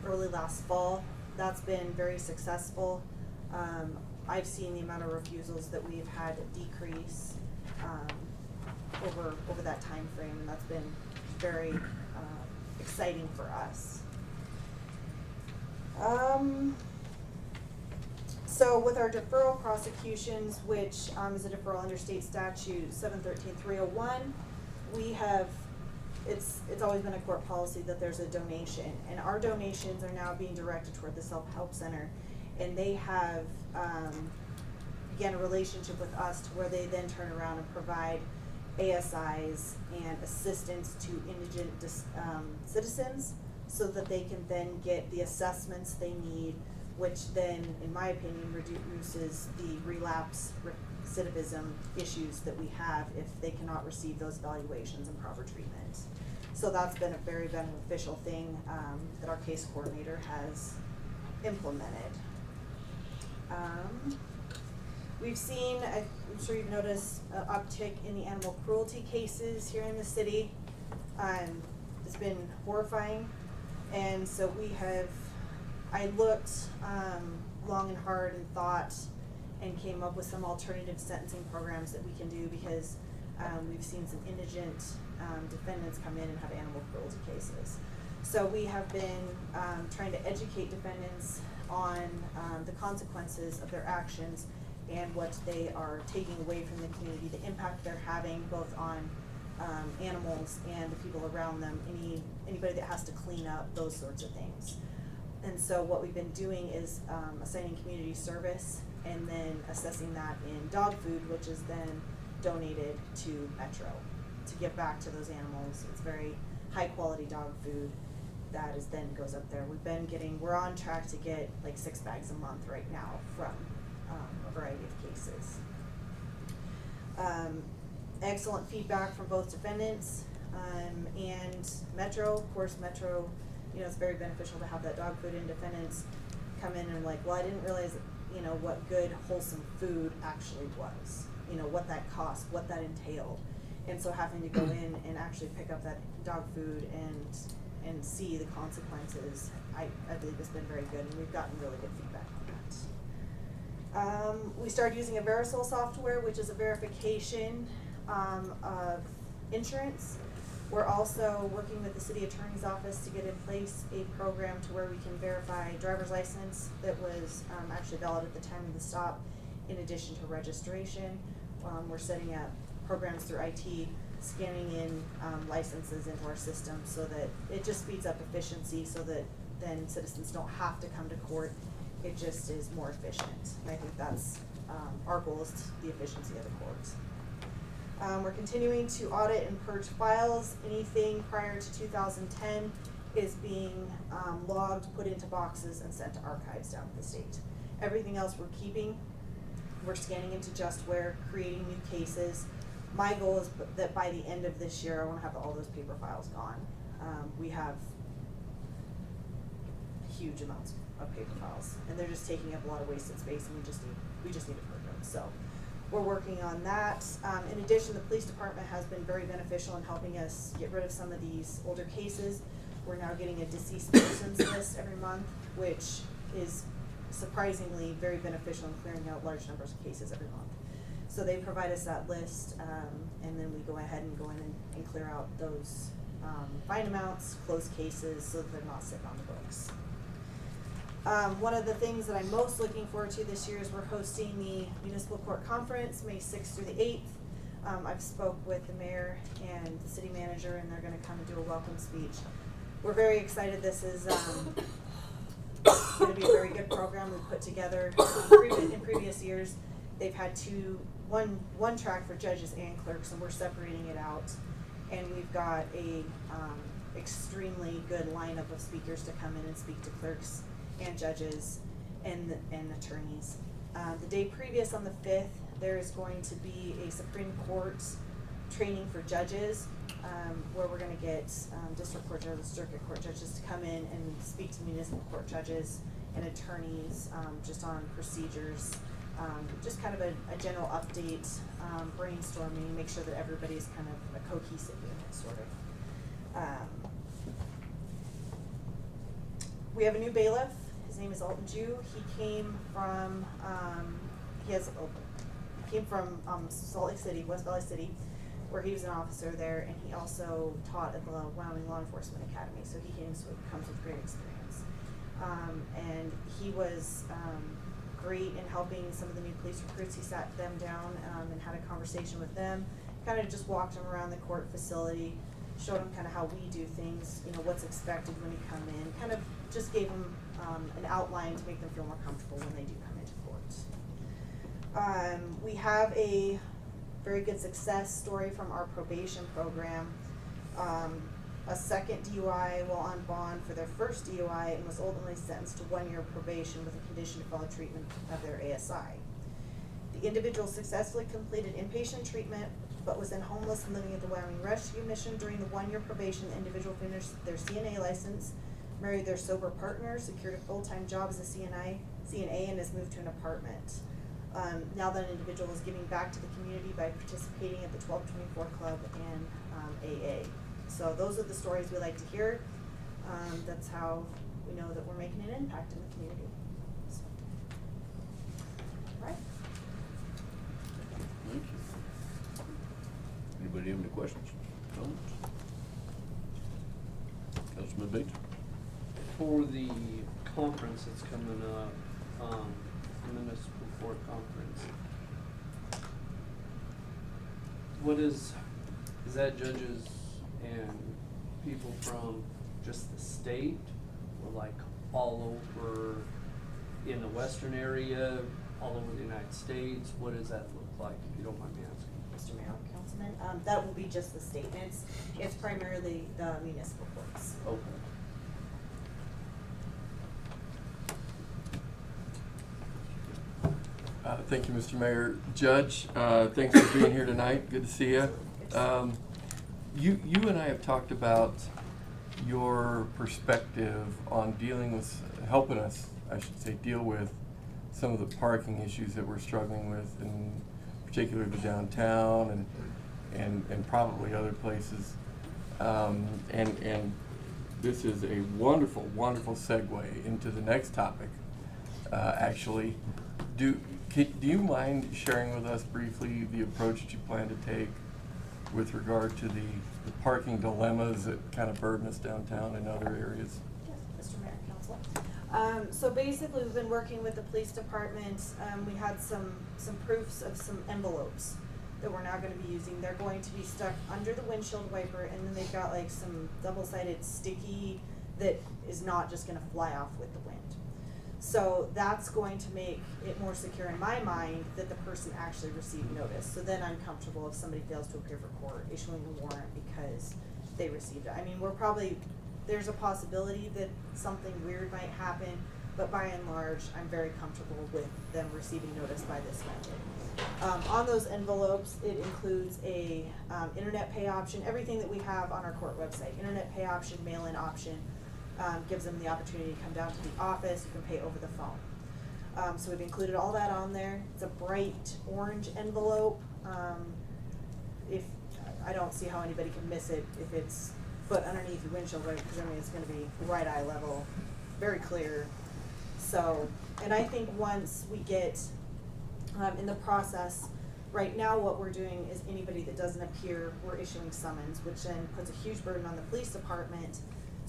early last fall. That's been very successful. I've seen the amount of refusals that we've had decrease over that time frame, and that's been very exciting for us. So with our deferral prosecutions, which is a deferral under state statute 713-301, we have, it's always been a court policy that there's a donation, and our donations are now being directed toward the Self-Help Center, and they have began a relationship with us to where they then turn around and provide ASIs and assistance to indigent citizens so that they can then get the assessments they need, which then, in my opinion, reduces the relapse recidivism issues that we have if they cannot receive those evaluations and proper treatment. So that's been a very beneficial thing that our case coordinator has implemented. We've seen, I'm sure you've noticed, an uptick in the animal cruelty cases here in the city. It's been horrifying, and so I looked long and hard and thought and came up with some alternative sentencing programs that we can do, because we've seen some indigent defendants come in and have animal cruelty cases. So we have been trying to educate defendants on the consequences of their actions and what they are taking away from the community, the impact they're having both on animals and the people around them, anybody that has to clean up, those sorts of things. And so what we've been doing is assigning community service and then assessing that in dog food, which is then donated to Metro to give back to those animals. It's very high quality dog food that is then goes up there. We're on track to get like 6 bags a month right now from a variety of cases. Excellent feedback from both defendants and Metro. Of course, Metro, it's very beneficial to have that dog food, and defendants come in and like, well, I didn't realize, what good, wholesome food actually was, what that cost, what that entailed. And so having to go in and actually pick up that dog food and see the consequences, I believe has been very good, and we've gotten really good feedback on that. We started using a Verisol software, which is a verification of insurance. We're also working with the city attorney's office to get in place a program to where we can verify driver's license that was actually valid at the time of the stop, in addition to registration. We're setting up programs through IT, scanning in licenses into our system so that it just speeds up efficiency, so that then citizens don't have to come to court. It just is more efficient. And I think that's our goal, is the efficiency of the courts. We're continuing to audit and purge files. Anything prior to 2010 is being logged, put into boxes, and sent to archives down at the state. Everything else we're keeping. We're scanning into JustWare, creating new cases. My goal is that by the end of this year, I want to have all those paper files gone. We have huge amounts of paper files, and they're just taking up a lot of wasted space, and we just need to purge them. So we're working on that. In addition, the police department has been very beneficial in helping us get rid of some of these older cases. We're now getting a deceased persons list every month, which is surprisingly very beneficial in clearing out large numbers of cases every month. So they provide us that list, and then we go ahead and go in and clear out those fine amounts, close cases, so that they're not sitting on the books. One of the things that I'm most looking forward to this year is we're hosting the Municipal Court Conference, May 6th through the 8th. I've spoke with the mayor and the city manager, and they're going to kind of do a welcome speech. We're very excited. This is going to be a very good program we put together. In previous years, they've had one track for judges and clerks, and we're separating it out. And we've got a extremely good lineup of speakers to come in and speak to clerks and judges and attorneys. The day previous, on the 5th, there is going to be a Supreme Court training for judges, where we're going to get district court judges, circuit court judges to come in and speak to municipal court judges and attorneys, just on procedures, just kind of a general update, brainstorming, make sure that everybody's kind of a cohesive unit, sort of. We have a new bailiff. His name is Alton Jew. He came from Salt Lake City, West Valley City, where he was an officer there, and he also taught at the Wyoming Law Enforcement Academy, so he comes with great experience. And he was great in helping some of the new police recruits. He sat them down and had a conversation with them, kind of just walked them around the court facility, showed them kind of how we do things, what's expected when you come in, kind of just gave them an outline to make them feel more comfortable when they do come into court. We have a very good success story from our probation program. A second DUI while on bond for their first DUI and was ultimately sentenced to 1 year probation with a condition to follow treatment of their ASI. The individual successfully completed inpatient treatment, but was then homeless and living at the Wyoming Rescue Mission. During the 1 year probation, the individual finished their CNA license, married their sober partner, secured a full-time job as a CNA, and has moved to an apartment. Now that individual is giving back to the community by participating at the 1224 Club and AA. So those are the stories we like to hear. That's how we know that we're making an impact in the community. So. All right. Thank you. Anybody have any questions? Comments? Councilman Bates? For the conference that's coming up, the Municipal Court Conference, what is that judges and people from just the state, or like all over in the western area, all over the United States? What does that look like, if you don't mind me asking? Mr. Mayor, Councilman, that will be just the state, and it's primarily the municipal courts. Okay. Thank you, Mr. Mayor. Judge, thanks for being here tonight. Good to see you. You and I have talked about your perspective on dealing with, helping us, I should say, deal with some of the parking issues that we're struggling with, in particular the downtown and probably other places. And this is a wonderful, wonderful segue into the next topic. Actually, do you mind sharing with us briefly the approach that you plan to take with regard to the parking dilemmas that kind of burden us downtown and other areas? Yes, Mr. Mayor, Council. So basically, we've been working with the police department. We had some proofs of some envelopes that we're now going to be using. They're going to be stuck under the windshield wiper, and then they've got like some double-sided sticky that is not just going to fly off with the wind. So that's going to make it more secure in my mind that the person actually received notice. So then I'm comfortable if somebody fails to appear for court, issuing a warrant because they received it. I mean, there's a possibility that something weird might happen, but by and large, I'm very comfortable with them receiving notice by this method. On those envelopes, it includes a internet pay option, everything that we have on our court website. Internet pay option, mail-in option, gives them the opportunity to come down to the office. You can pay over the phone. So we've included all that on there. It's a bright orange envelope. If I don't see how anybody can miss it if it's put underneath your windshield, right? Because I mean it's going to be right eye level, very clear. So, and I think once we get in the process, right now what we're doing is anybody that doesn't appear, we're issuing summons, which then puts a huge burden on the police department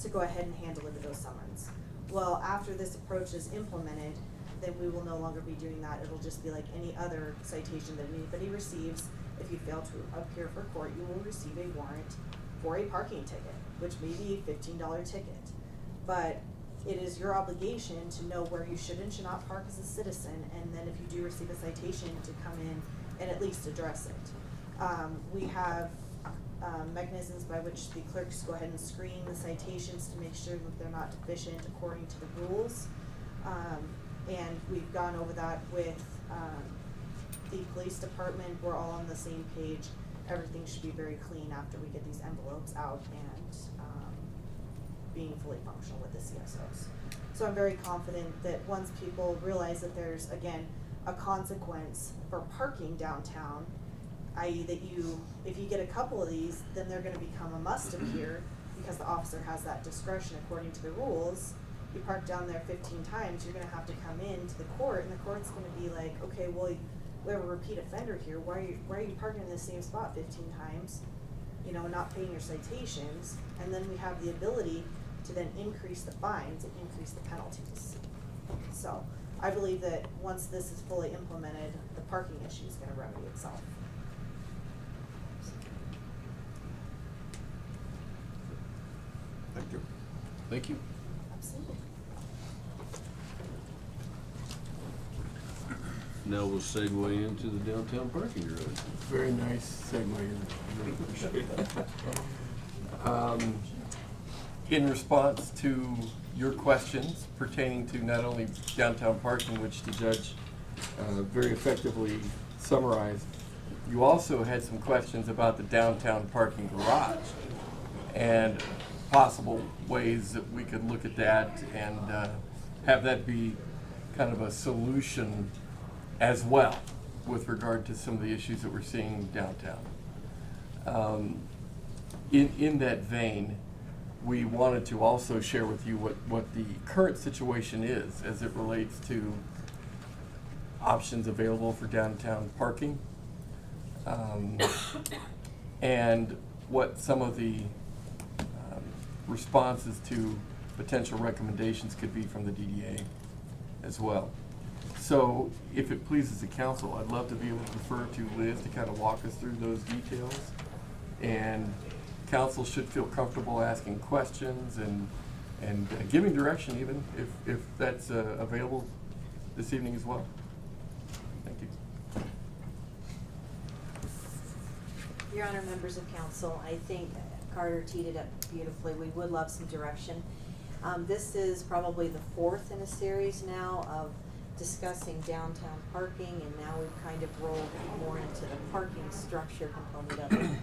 to go ahead and hand deliver those summons. Well, after this approach is implemented, then we will no longer be doing that. It'll just be like any other citation that anybody receives. If you fail to appear for court, you will receive a warrant for a parking ticket, which may be a $15 ticket. But it is your obligation to know where you should and should not park as a citizen, and then if you do receive a citation, to come in and at least address it. We have mechanisms by which the clerks go ahead and screen the citations to make sure that they're not deficient according to the rules. And we've gone over that with the police department. We're all on the same page. Everything should be very clean after we get these envelopes out and being fully functional with the CSOs. So I'm very confident that once people realize that there's, again, a consequence for parking downtown, i.e. that if you get a couple of these, then they're gonna become a must appear because the officer has that discretion according to the rules. You park down there 15 times, you're gonna have to come in to the court, and the court's gonna be like, okay, well, we have a repeat offender here, why are you parking in the same spot 15 times, you know, not paying your citations? And then we have the ability to then increase the fines and increase the penalties. So I believe that once this is fully implemented, the parking issue is gonna remedy itself. Thank you. Thank you. Absolutely. Now we'll segue into the downtown parking garage. Very nice segue. Really appreciate that. In response to your questions pertaining to not only downtown parking, which the judge very effectively summarized, you also had some questions about the downtown parking garage and possible ways that we could look at that and have that be kind of a solution as well with regard to some of the issues that we're seeing downtown. In that vein, we wanted to also share with you what the current situation is as it relates to options available for downtown parking, and what some of the responses to potential recommendations could be from the DDA as well. So if it pleases the council, I'd love to be able to defer to Liz to kind of walk us through those details. And council should feel comfortable asking questions and giving direction even if that's available this evening as well. Thank you. Your Honor, members of council, I think Carter teed it up beautifully. We would love some direction. This is probably the fourth in a series now of discussing downtown parking, and now we've kind of rolled more into the parking structure component of it.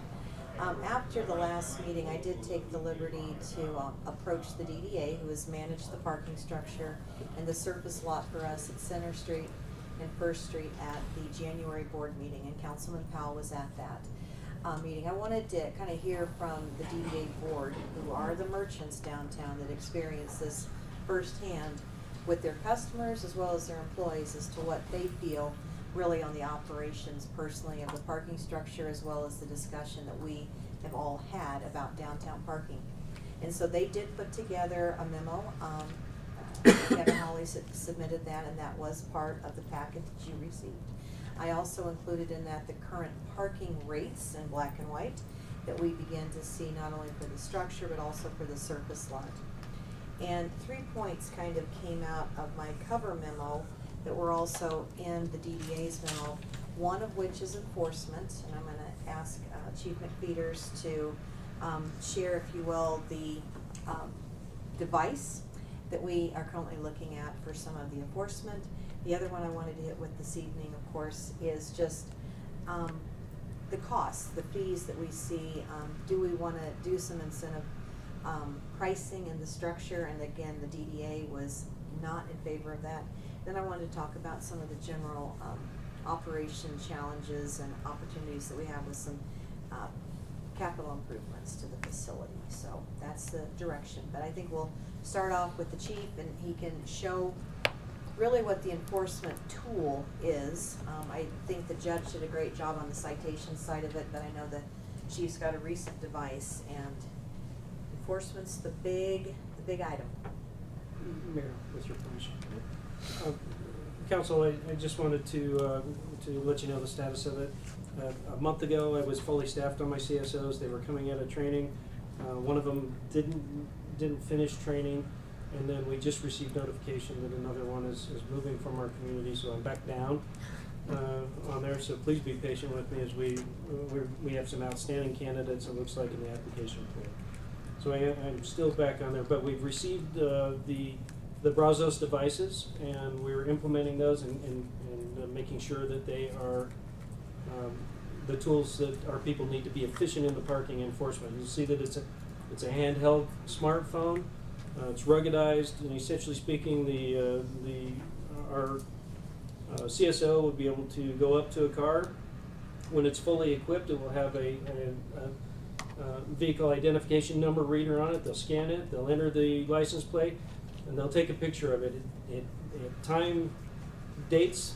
After the last meeting, I did take the liberty to approach the DDA, who has managed the parking structure and the surface lot for us at Center Street and First Street at the January board meeting, and Councilman Powell was at that meeting. I wanted to kind of hear from the DDA board, who are the merchants downtown that experience this firsthand with their customers as well as their employees, as to what they feel really on the operations personally of the parking structure, as well as the discussion that we have all had about downtown parking. And so they did put together a memo. Kevin Hawley submitted that, and that was part of the packet that you received. I also included in that the current parking rates in black and white that we begin to see not only for the structure but also for the surface lot. And 3 points kind of came out of my cover memo that were also in the DDA's memo, one of which is enforcement, and I'm gonna ask Chief McFeeters to share, if you will, the device that we are currently looking at for some of the enforcement. The other one I wanted to hit with this evening, of course, is just the costs, the fees that we see. Do we want to do some incentive pricing in the structure? And again, the DDA was not in favor of that. Then I wanted to talk about some of the general operation challenges and opportunities that we have with some capital improvements to the facility. So that's the direction. But I think we'll start off with the chief, and he can show really what the enforcement tool is. I think the judge did a great job on the citation side of it, but I know the chief's got a recent device, and enforcement's the big item. Mayor, with your permission. Council, I just wanted to let you know the status of it. A month ago, I was fully staffed on my CSOs. They were coming out of training. One of them didn't finish training, and then we just received notification that another one is moving from our community, so I'm back down on there. So please be patient with me as we have some outstanding candidates, it looks like, in the application pool. So I'm still back on there, but we've received the Brazos devices, and we're implementing those and making sure that they are the tools that our people need to be efficient in the parking enforcement. You'll see that it's a handheld smartphone. It's ruggedized, and essentially speaking, our CSO would be able to go up to a car. When it's fully equipped, it will have a vehicle identification number reader on it. They'll scan it, they'll enter the license plate, and they'll take a picture of it. It time dates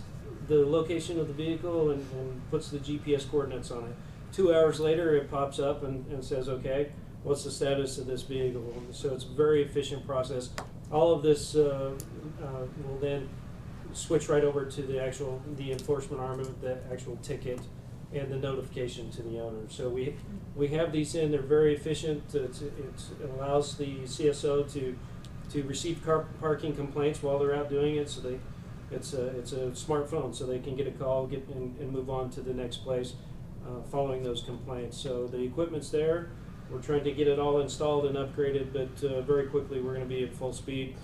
the location of the vehicle and puts the GPS coordinates on it. 2 hours later, it pops up and says, okay, what's the status of this vehicle? So it's a very efficient process. All of this will then switch right over to the enforcement arm of the actual ticket and the notification to the owner. So we have these in. They're very efficient. It allows the CSO to receive car parking complaints while they're out doing it. So it's a smartphone, so they can get a call, and move on to the next place following those complaints. So the equipment's there. We're trying to get it all installed and upgraded, but very quickly we're going to be at full speed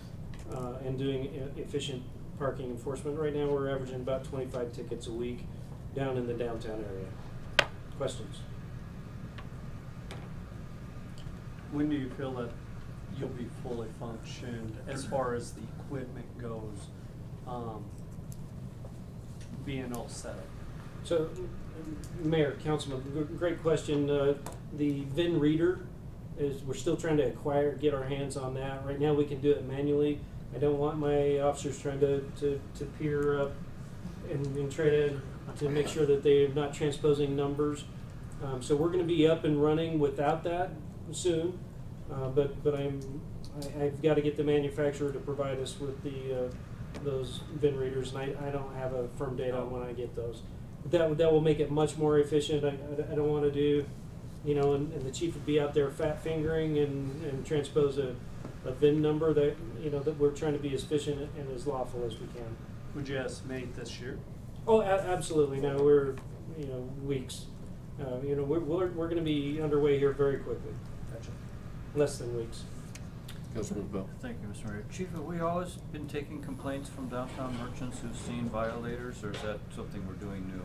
and doing efficient parking enforcement. Right now we're averaging about 25 tickets a week down in the downtown area. Questions? When do you feel that you'll be fully functioned as far as the equipment goes, being all set up? So, Mayor, Councilman, great question. The VIN reader we're still trying to get our hands on that. Right now we can do it manually. I don't want my officers trying to peer up and try to make sure that they're not transposing numbers. So we're going to be up and running without that soon. But I've got to get the manufacturer to provide us with those VIN readers, and I don't have a firm date on when I get those. But that will make it much more efficient. I don't want to do, and the chief would be out there fat fingering and transpose a VIN number that we're trying to be as efficient and as lawful as we can. Would you estimate this year? Oh, absolutely. No, we're weeks. We're going to be underway here very quickly. Gotcha. Less than weeks. Councilman Bell. Thank you, Mr. Mayor. Chief, have we always been taking complaints from downtown merchants who've seen violators, or is that something we're doing new?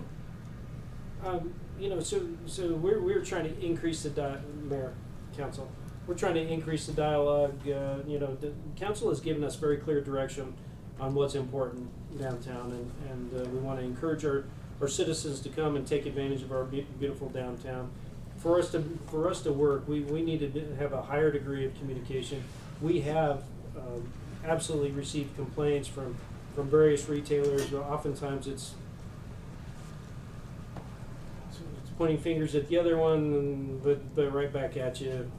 So we're trying to increase the Mayor, Council. We're trying to increase the dialogue. The council has given us very clear direction on what's important downtown, and we want to encourage our citizens to come and take advantage of our beautiful downtown. For us to work, we need to have a higher degree of communication. We have absolutely received complaints from various retailers. Oftentimes it's pointing fingers at the other one, but right back at you.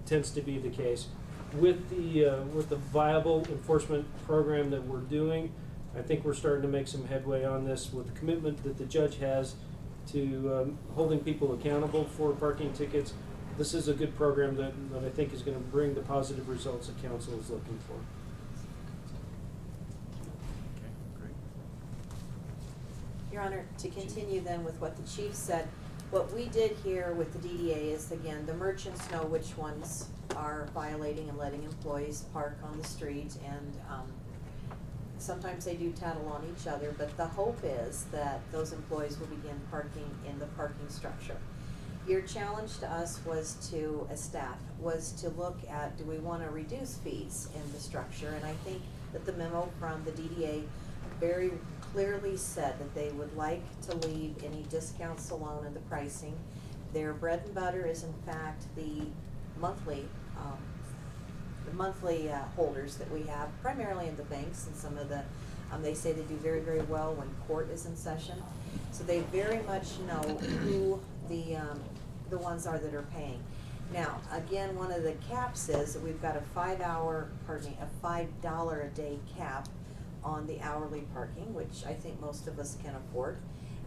Tends to be the case. With the viable enforcement program that we're doing, I think we're starting to make some headway on this with the commitment that the judge has to holding people accountable for parking tickets. this is a good program that I think is gonna bring the positive results that council is looking for. Okay, great. Your Honor, to continue then with what the chief said, what we did here with the DDA is, again, the merchants know which ones are violating and letting employees park on the street, and sometimes they do tattle on each other, but the hope is that those employees will begin parking in the parking structure. Your challenge to us was to, as staff, was to look at, do we wanna reduce fees in the structure? And I think that the memo from the DDA very clearly said that they would like to leave any discounts alone in the pricing. Their bread and butter is in fact the monthly holders that we have, primarily in the banks, and some of the, they say they do very, very well when court is in session. So they very much know who the ones are that are paying. Now, again, one of the caps is that we've got a $5 a day cap on the hourly parking, which I think most of us can afford.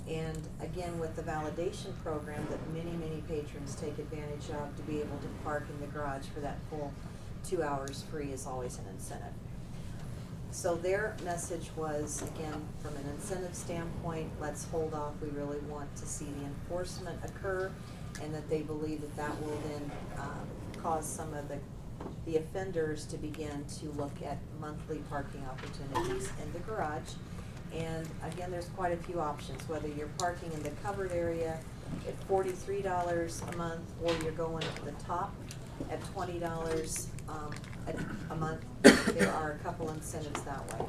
And again, with the validation program that many, many patrons take advantage of, to be able to park in the garage for that full 2 hours free is always an incentive. So their message was, again, from an incentive standpoint, let's hold off. We really want to see the enforcement occur, and that they believe that that will then cause some of the offenders to begin to look at monthly parking opportunities in the garage. And again, there's quite a few options, whether you're parking in the covered area at $43 a month, or you're going to the top at $20 a month. There are a couple incentives that way.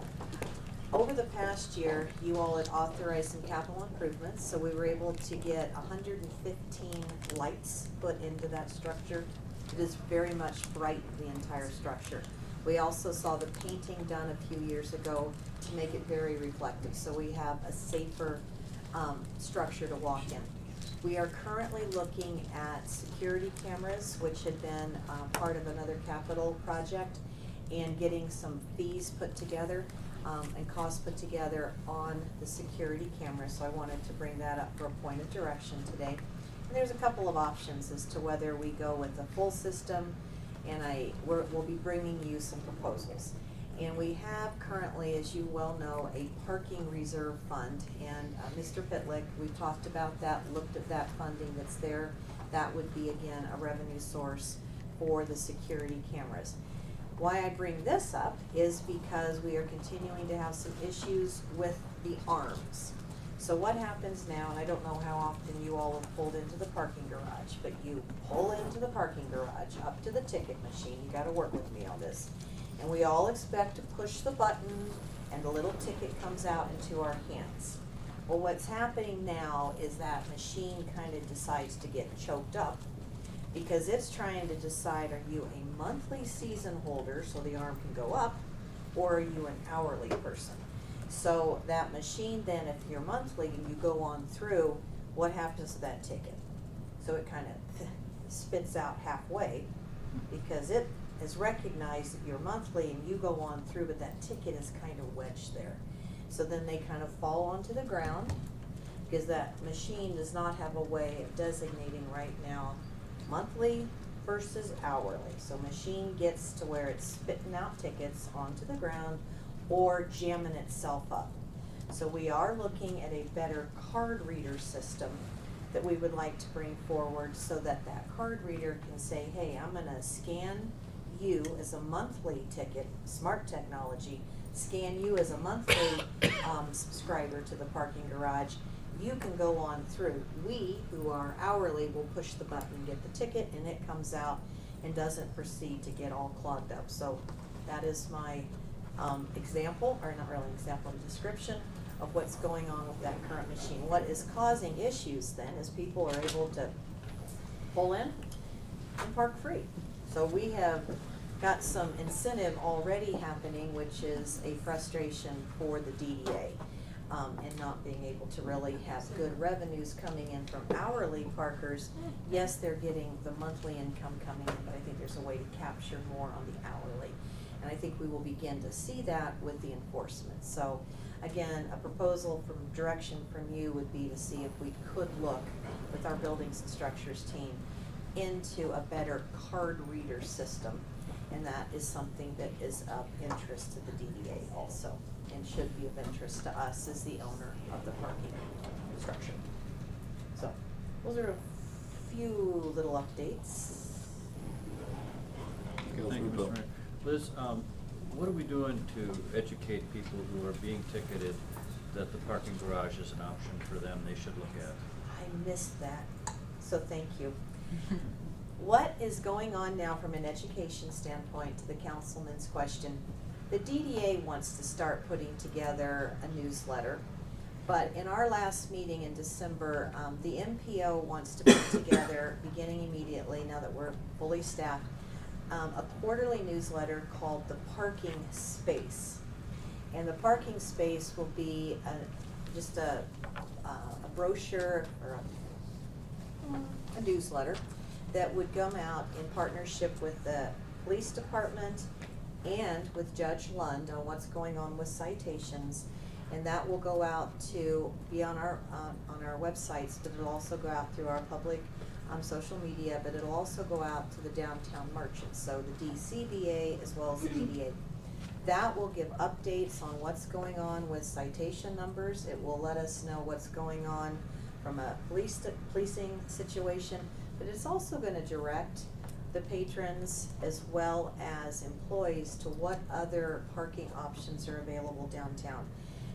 Over the past year, you all had authorized some capital improvements, so we were able to get 115 lights put into that structure. It is very much bright, the entire structure. We also saw the painting done a few years ago to make it very reflective, so we have a safer structure to walk in. We are currently looking at security cameras, which had been part of another capital project, and getting some fees put together and costs put together on the security cameras. So I wanted to bring that up for a point of direction today. And there's a couple of options as to whether we go with the full system, and we'll be bringing you some proposals. And we have currently, as you well know, a parking reserve fund, and Mr. Pitlick, we've talked about that, looked at that funding that's there. That would be, again, a revenue source for the security cameras. Why I bring this up is because we are continuing to have some issues with the arms. So what happens now, and I don't know how often you all have pulled into the parking garage, but you pull into the parking garage up to the ticket machine. You gotta work with me on this. And we all expect to push the button and the little ticket comes out into our hands. Well, what's happening now is that machine kind of decides to get choked up, because it's trying to decide, are you a monthly season holder, so the arm can go up, or are you an hourly person? So that machine then, if you're monthly and you go on through, what happens to that ticket? So it kind of spits out halfway, because it has recognized that you're monthly and you go on through, but that ticket is kind of wedged there. So then they kind of fall onto the ground, because that machine does not have a way of designating right now monthly versus hourly. So machine gets to where it's spitting out tickets onto the ground or jamming itself up. So we are looking at a better card reader system that we would like to bring forward, so that that card reader can say, hey, I'm gonna scan you as a monthly ticket, smart technology, scan you as a monthly subscriber to the parking garage. You can go on through. We, who are hourly, will push the button, get the ticket, and it comes out and doesn't proceed to get all clogged up. So that is my example, or not really an example, a description of what's going on with that current machine. What is causing issues then is people are able to pull in and park free. So we have got some incentive already happening, which is a frustration for the DDA. And not being able to really have good revenues coming in from hourly parkers. Yes, they're getting the monthly income coming in, but I think there's a way to capture more on the hourly. And I think we will begin to see that with the enforcement. So again, a proposal from direction from you would be to see if we could look with our buildings and structures team into a better card reader system. And that is something that is of interest to the DDA also, and should be of interest to us as the owner of the parking structure. So, those are a few little updates. Thank you, Mr. Mayor. Liz, what are we doing to educate people who are being ticketed that the parking garage is an option for them they should look at? I missed that, so thank you. What is going on now from an education standpoint to the councilman's question? The DDA wants to start putting together a newsletter, but in our last meeting in December, the MPO wants to put together, beginning immediately, now that we're fully staffed, a quarterly newsletter called The Parking Space. And the parking space will be just a brochure or a newsletter that would come out in partnership with the police department and with Judge Lund on what's going on with citations. And that will go out to be on our websites, but it'll also go out through our public social media, but it'll also go out to the downtown merchants, so the DCBA as well as the DDA. That will give updates on what's going on with citation numbers. It will let us know what's going on from a policing situation, but it's also going to direct the patrons as well as employees to what other parking options are available downtown.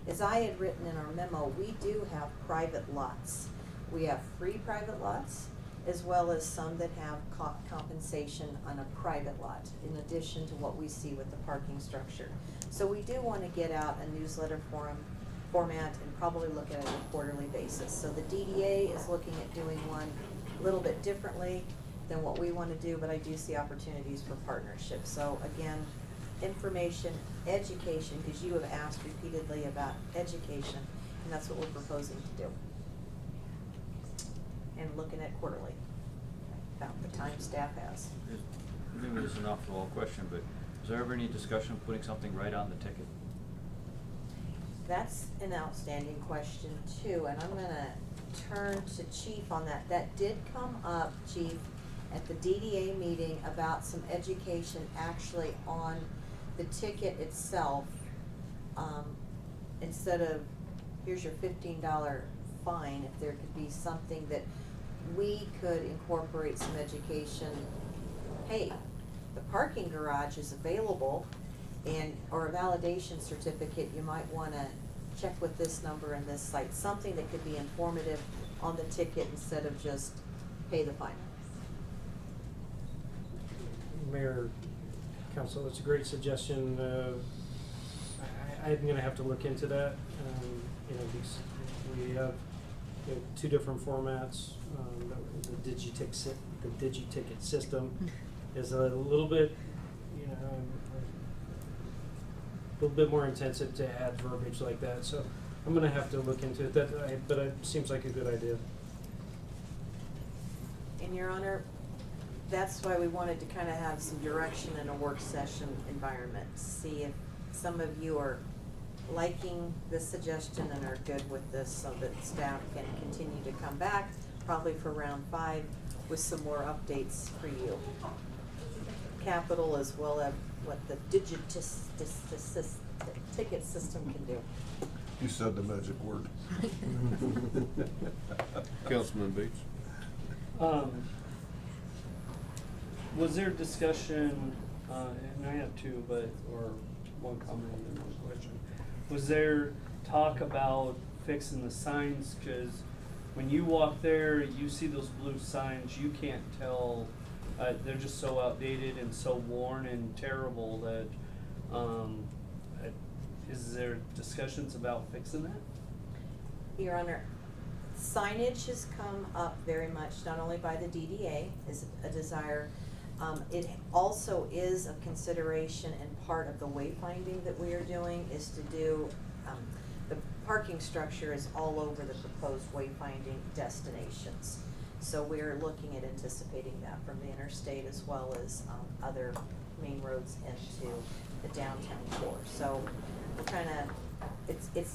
As I had written in our memo, we do have private lots. We have free private lots, as well as some that have compensation on a private lot, in addition to what we see with the parking structure. So we do want to get out a newsletter format and probably look at it on a quarterly basis. So the DDA is looking at doing one a little bit differently than what we want to do, but I do see opportunities for partnership. So again, information, education, because you have asked repeatedly about education, and that's what we're proposing to do. And looking at quarterly, about the time staff has. Maybe this is an off-the-wall question, but is there ever any discussion of putting something right on the ticket? That's an outstanding question too, and I'm gonna turn to Chief on that. That did come up, Chief, at the DDA meeting about some education actually on the ticket itself. Instead of, here's your $15 fine, if there could be something that we could incorporate some education. Hey, the parking garage is available, and or a validation certificate, you might want to check with this number and this site. Something that could be informative on the ticket instead of just pay the fine. Mayor, Council, it's a great suggestion. I'm going to have to look into that. Because we have two different formats. The DigiTicket system is a little bit, a little bit more intensive to add verbiage like that. So I'm going to have to look into it. But it seems like a good idea. And Your Honor, that's why we wanted to kind of have some direction in a work session environment. See if some of you are liking this suggestion and are good with this, so that staff can continue to come back, probably for round 5, with some more updates for you. Capital as well as what the ticket system can do. You said the magic word. Councilman Bates. Was there discussion, and I have two, or one comment and then one question. Was there talk about fixing the signs? Because when you walk there, you see those blue signs, you can't tell, they're just so outdated and so worn and terrible that, is there discussions about fixing that? Your Honor, signage has come up very much, not only by the DDA, is a desire. It also is a consideration and part of the wayfinding that we are doing is to do, the parking structure is all over the proposed wayfinding destinations. So we're looking at anticipating that from the interstate as well as other main roads into the downtown core. So we're kind of,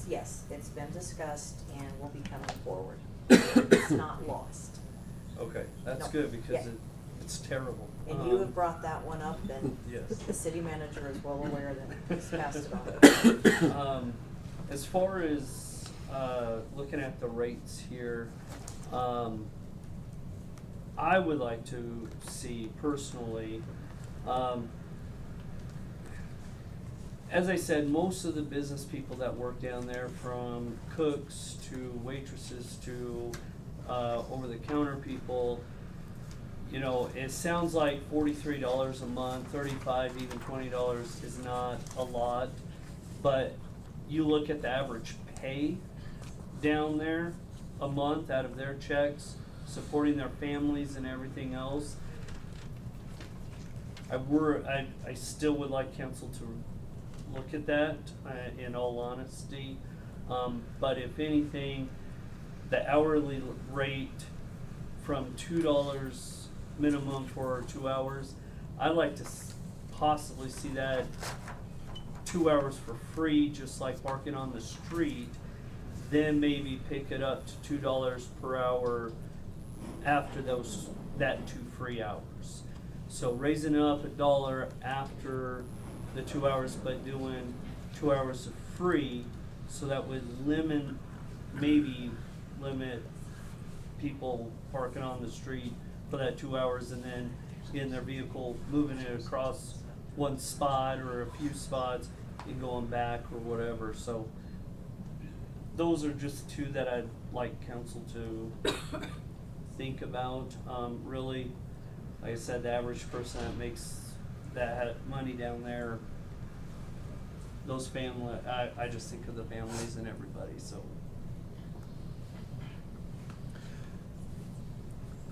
yes, it's been discussed and will be coming forward. It's not lost. Okay, that's No. good, because Yeah. It's terrible. And you have brought that one up, and Yes. the city manager is well aware that he's passed it on. As far as, looking at the rates here, I would like to see personally, as I said, most of the business people that work down there, from cooks to waitresses to over-the-counter people, you know, it sounds like $43 a month, $35, even $20 is not a lot, but you look at the average pay down there a month out of their checks, supporting their families and everything else. I still would like council to look at that, in all honesty. But if anything, the hourly rate from $2 minimum for 2 hours, I'd like to possibly see that 2 hours for free, just like parking on the street, then maybe pick it up to $2 per hour after that 2 free hours. So raising it up $1 after the 2 hours, but doing 2 hours of free, so that would maybe limit people parking on the street for that 2 hours and then in their vehicle, moving it across one spot or a few spots and going back or whatever. So those are just two that I'd like council to think about. Really, like I said, the average person that makes that money down there, those I just think of the families and everybody, so.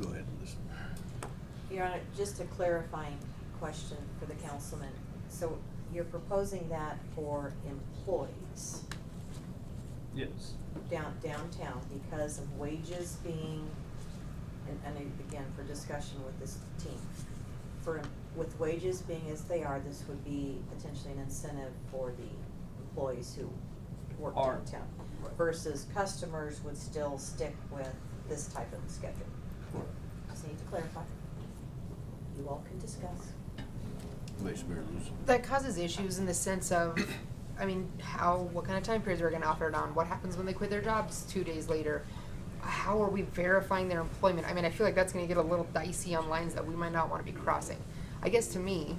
Go ahead, listen. Your Honor, just a clarifying question for the councilman. So you're proposing that for employees Yes. downtown because of wages being, and again, for discussion with this team, with wages being as they are, this would be potentially an incentive for the employees who work downtown. Right. Versus customers would still stick with this type of schedule. Correct. Just need to clarify. You all can discuss. Vice Mayor Lewis. That causes issues in the sense of, I mean, what kind of time periods are we gonna offer it on? What happens when they quit their jobs 2 days later? How are we verifying their employment? I mean, I feel like that's gonna get a little dicey on lines that we might not wanna be crossing. I guess to me,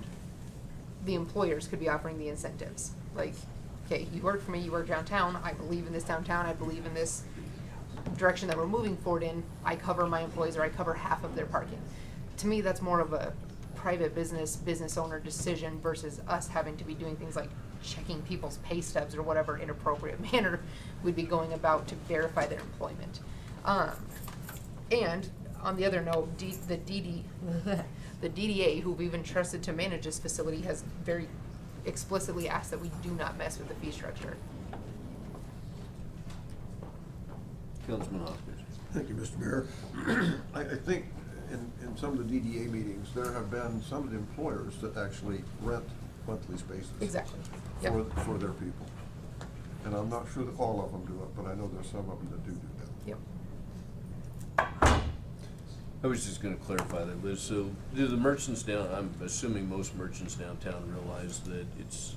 the employers could be offering the incentives. Like, okay, you work for me, you work downtown, I believe in this downtown, I believe in this direction that we're moving forward in, I cover my employees or I cover half of their parking. To me, that's more of a private business owner decision versus us having to be doing things like checking people's pay stubs or whatever inappropriate manner we'd be going about to verify their employment. And on the other note, the DDA, who we've entrusted to manage this facility, has very explicitly asked that we do not mess with the fee structure. Councilman Hopkins. Thank you, Mr. Mayor. I think in some of the DDA meetings, there have been some of the employers that actually rent monthly spaces. Exactly. Yep. For their people. And I'm not sure that all of them do it, but I know there's some of them that do that. Yep. I was just gonna clarify that, Liz. So do the merchants I'm assuming most merchants downtown realize that it's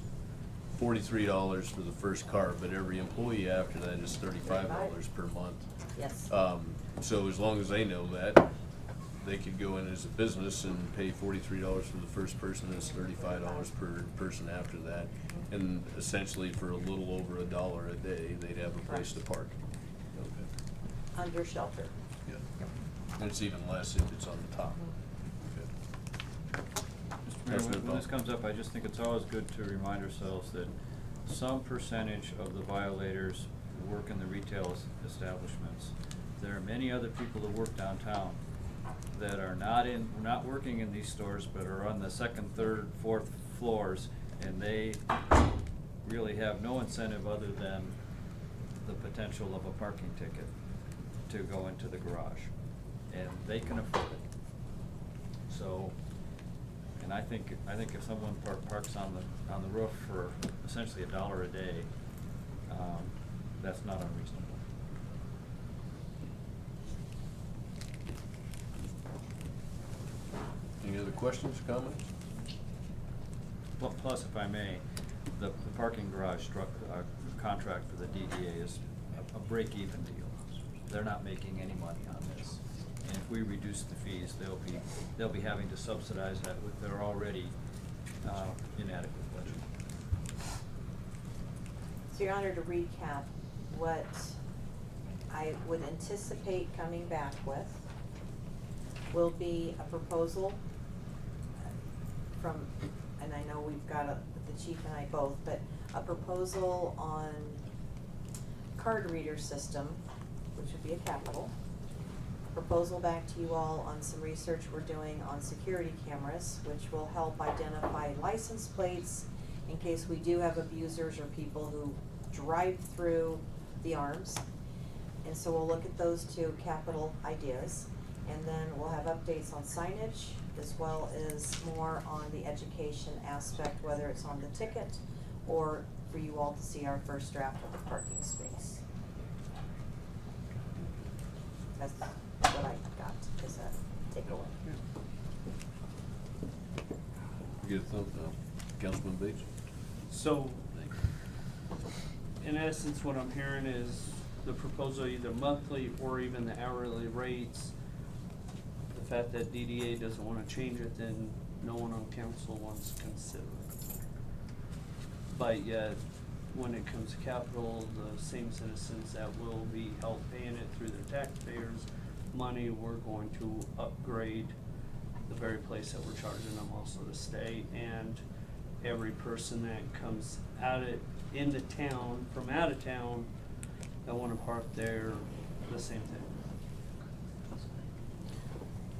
$43 for the first car, but every employee after that is $35 per month. Yes. So as long as they know that, they could go in as a business and pay $43 for the first person, that's $35 per person after that. And essentially for a little over $1 a day, they'd have a place to park. Okay. Under shelter. Yeah. And it's even less if it's on the top. Okay. Mr. Mayor, when this comes up, I just think it's always good to remind ourselves that some percentage of the violators work in the retail establishments. There are many other people that work downtown that are not working in these stores, but are on the second, third, fourth floors, and they really have no incentive other than the potential of a parking ticket to go into the garage, and they can afford it. So, and I think if someone parks on the roof for essentially $1 a day, that's not unreasonable. questions, comments? Well, plus, if I may, the parking garage contract for the DDA is a break-even deal. They're not making any money on this. And if we reduce the fees, they'll be having to subsidize that with their already inadequate budget. So, Your Honor, to recap, what I would anticipate coming back with will be a proposal from, and I know we've got the chief and I both, but a proposal on card reader system, which would be a capital. Proposal back to you all on some research we're doing on security cameras, which will help identify license plates in case we do have abusers or people who drive through the arms. And so we'll look at those two capital ideas, and then we'll have updates on signage as well as more on the education aspect, whether it's on the ticket or for you all to see our first draft of the parking space. That's what I got as a takeaway. You get a thumbs up. Councilman Bates? So, in essence, what I'm hearing is the proposal either monthly or even the hourly rates. The fact that DDA doesn't wanna change it, then no one on council wants to consider it. But yet, when it comes to capital, the same citizens that will be held paying it through their taxpayers' money, we're going to upgrade the very place that we're charging them also to stay, and every person that comes into town, from out of town, that wanna park there, the same thing.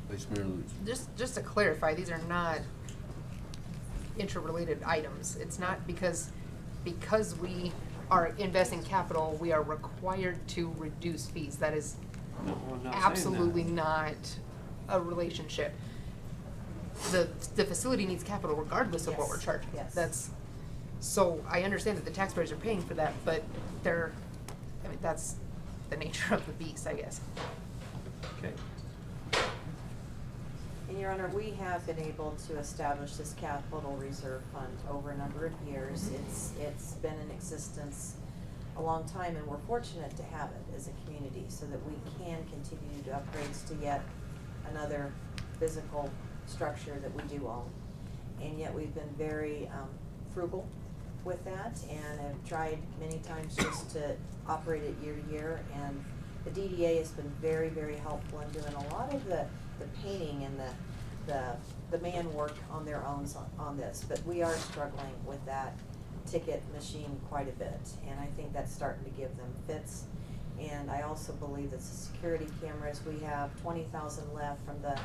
Vice Mayor Lutz? Just to clarify, these are not interrelated items. It's not because we are investing capital, we are required to reduce fees. That is No, I'm not saying absolutely that. not a relationship. The facility needs capital regardless of what Yes, we're charging. yes. So I understand that the taxpayers are paying for that, but that's the nature of the beast, I guess. Okay. And Your Honor, we have been able to establish this capital reserve fund over a number of years. It's been in existence a long time, and we're fortunate to have it as a community so that we can continue to do upgrades to yet another physical structure that we do own. And yet we've been very frugal with that and have tried many times just to operate it year to year. And the DDA has been very, very helpful in doing a lot of the painting and the man work on their own on this. But we are struggling with that ticket machine quite a bit, and I think that's starting to give them fits. And I also believe that the security cameras, we have 20,000 left from the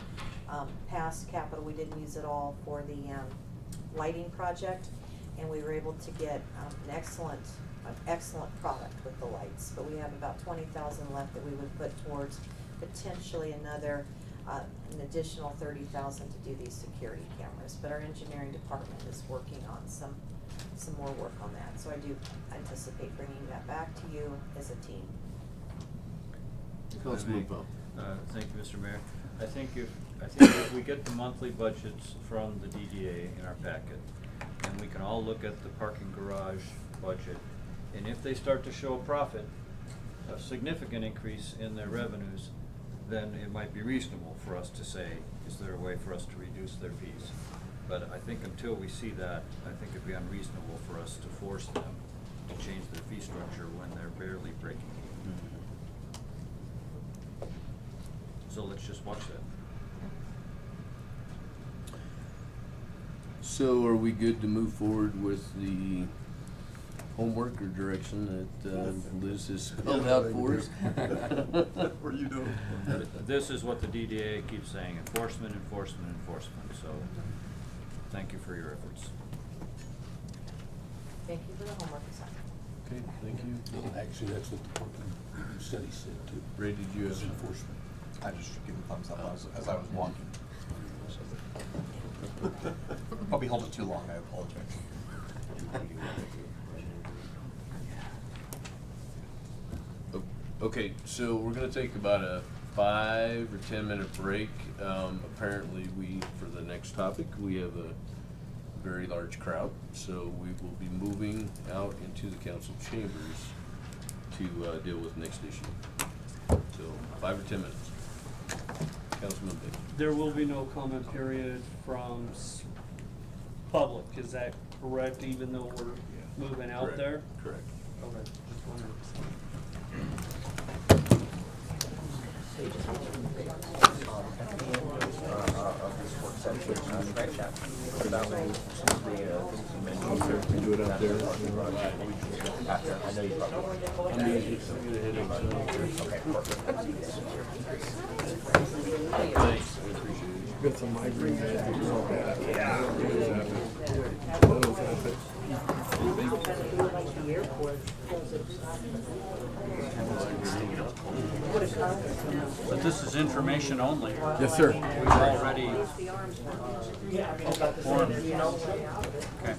past capital. We didn't use it all for the lighting project, and we were able to get an excellent product with the lights. But we have about 20,000 left that we would put towards potentially another an additional 30,000 to do these security cameras. But our engineering department is working on some more work on that. So I do anticipate bringing that back to you as a team. Councilman Pump? Thank you, Mr. Mayor. I think if we get the monthly budgets from the DDA in our packet, and we can all look at the parking garage budget, and if they start to show a profit, a significant increase in their revenues, then it might be reasonable for us to say, is there a way for us to reduce their fees? But I think until we see that, I think it'd be unreasonable for us to force them to change their fee structure when they're barely breaking even. So let's just watch that. So are we good to move forward with the homework or direction that Liz has spelled out for us? What are you doing? This is what the DDA keeps saying, enforcement, enforcement, enforcement, so thank you for your efforts. Thank you for the homework assignment. Okay, thank you. Actually, that's what the Portland study said too. Ray, did you have It's something? enforcement. I just give a thumbs up as I was walking. Probably held it too long, I apologize. Okay, so we're gonna take about a 5 or 10 minute break. Apparently for the next topic, we have a very large crowd, so we will be moving out into the council chambers to deal with next issue. So 5 or 10 minutes. Councilman Big. There will be no comment period from public, is that correct, even though we're moving out Correct. there? Correct. Okay, just wondering. Do it out there. Got some migraine headaches all bad. But this is information only. Yes, sir. We've already formed. Okay.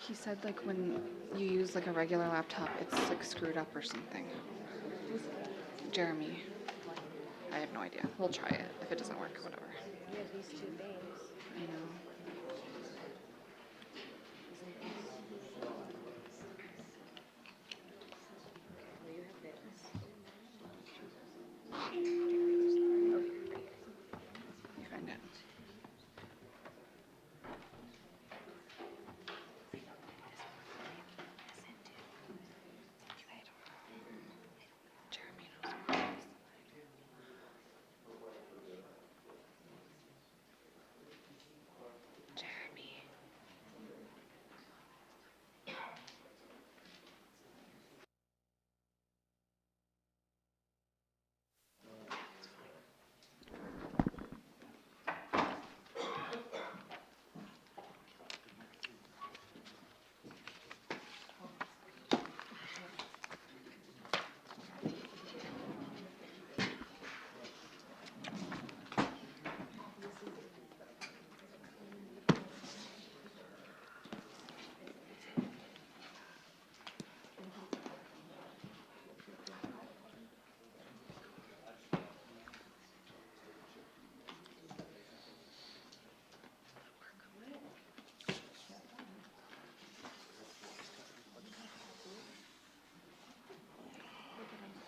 He said like when you use like a regular laptop, it's like screwed up or something. Jeremy. I have no idea. We'll try it. If it doesn't work, whatever. You have these two things. I know. Well, you have this. You find it. Jeremy knows where it is. Jeremy.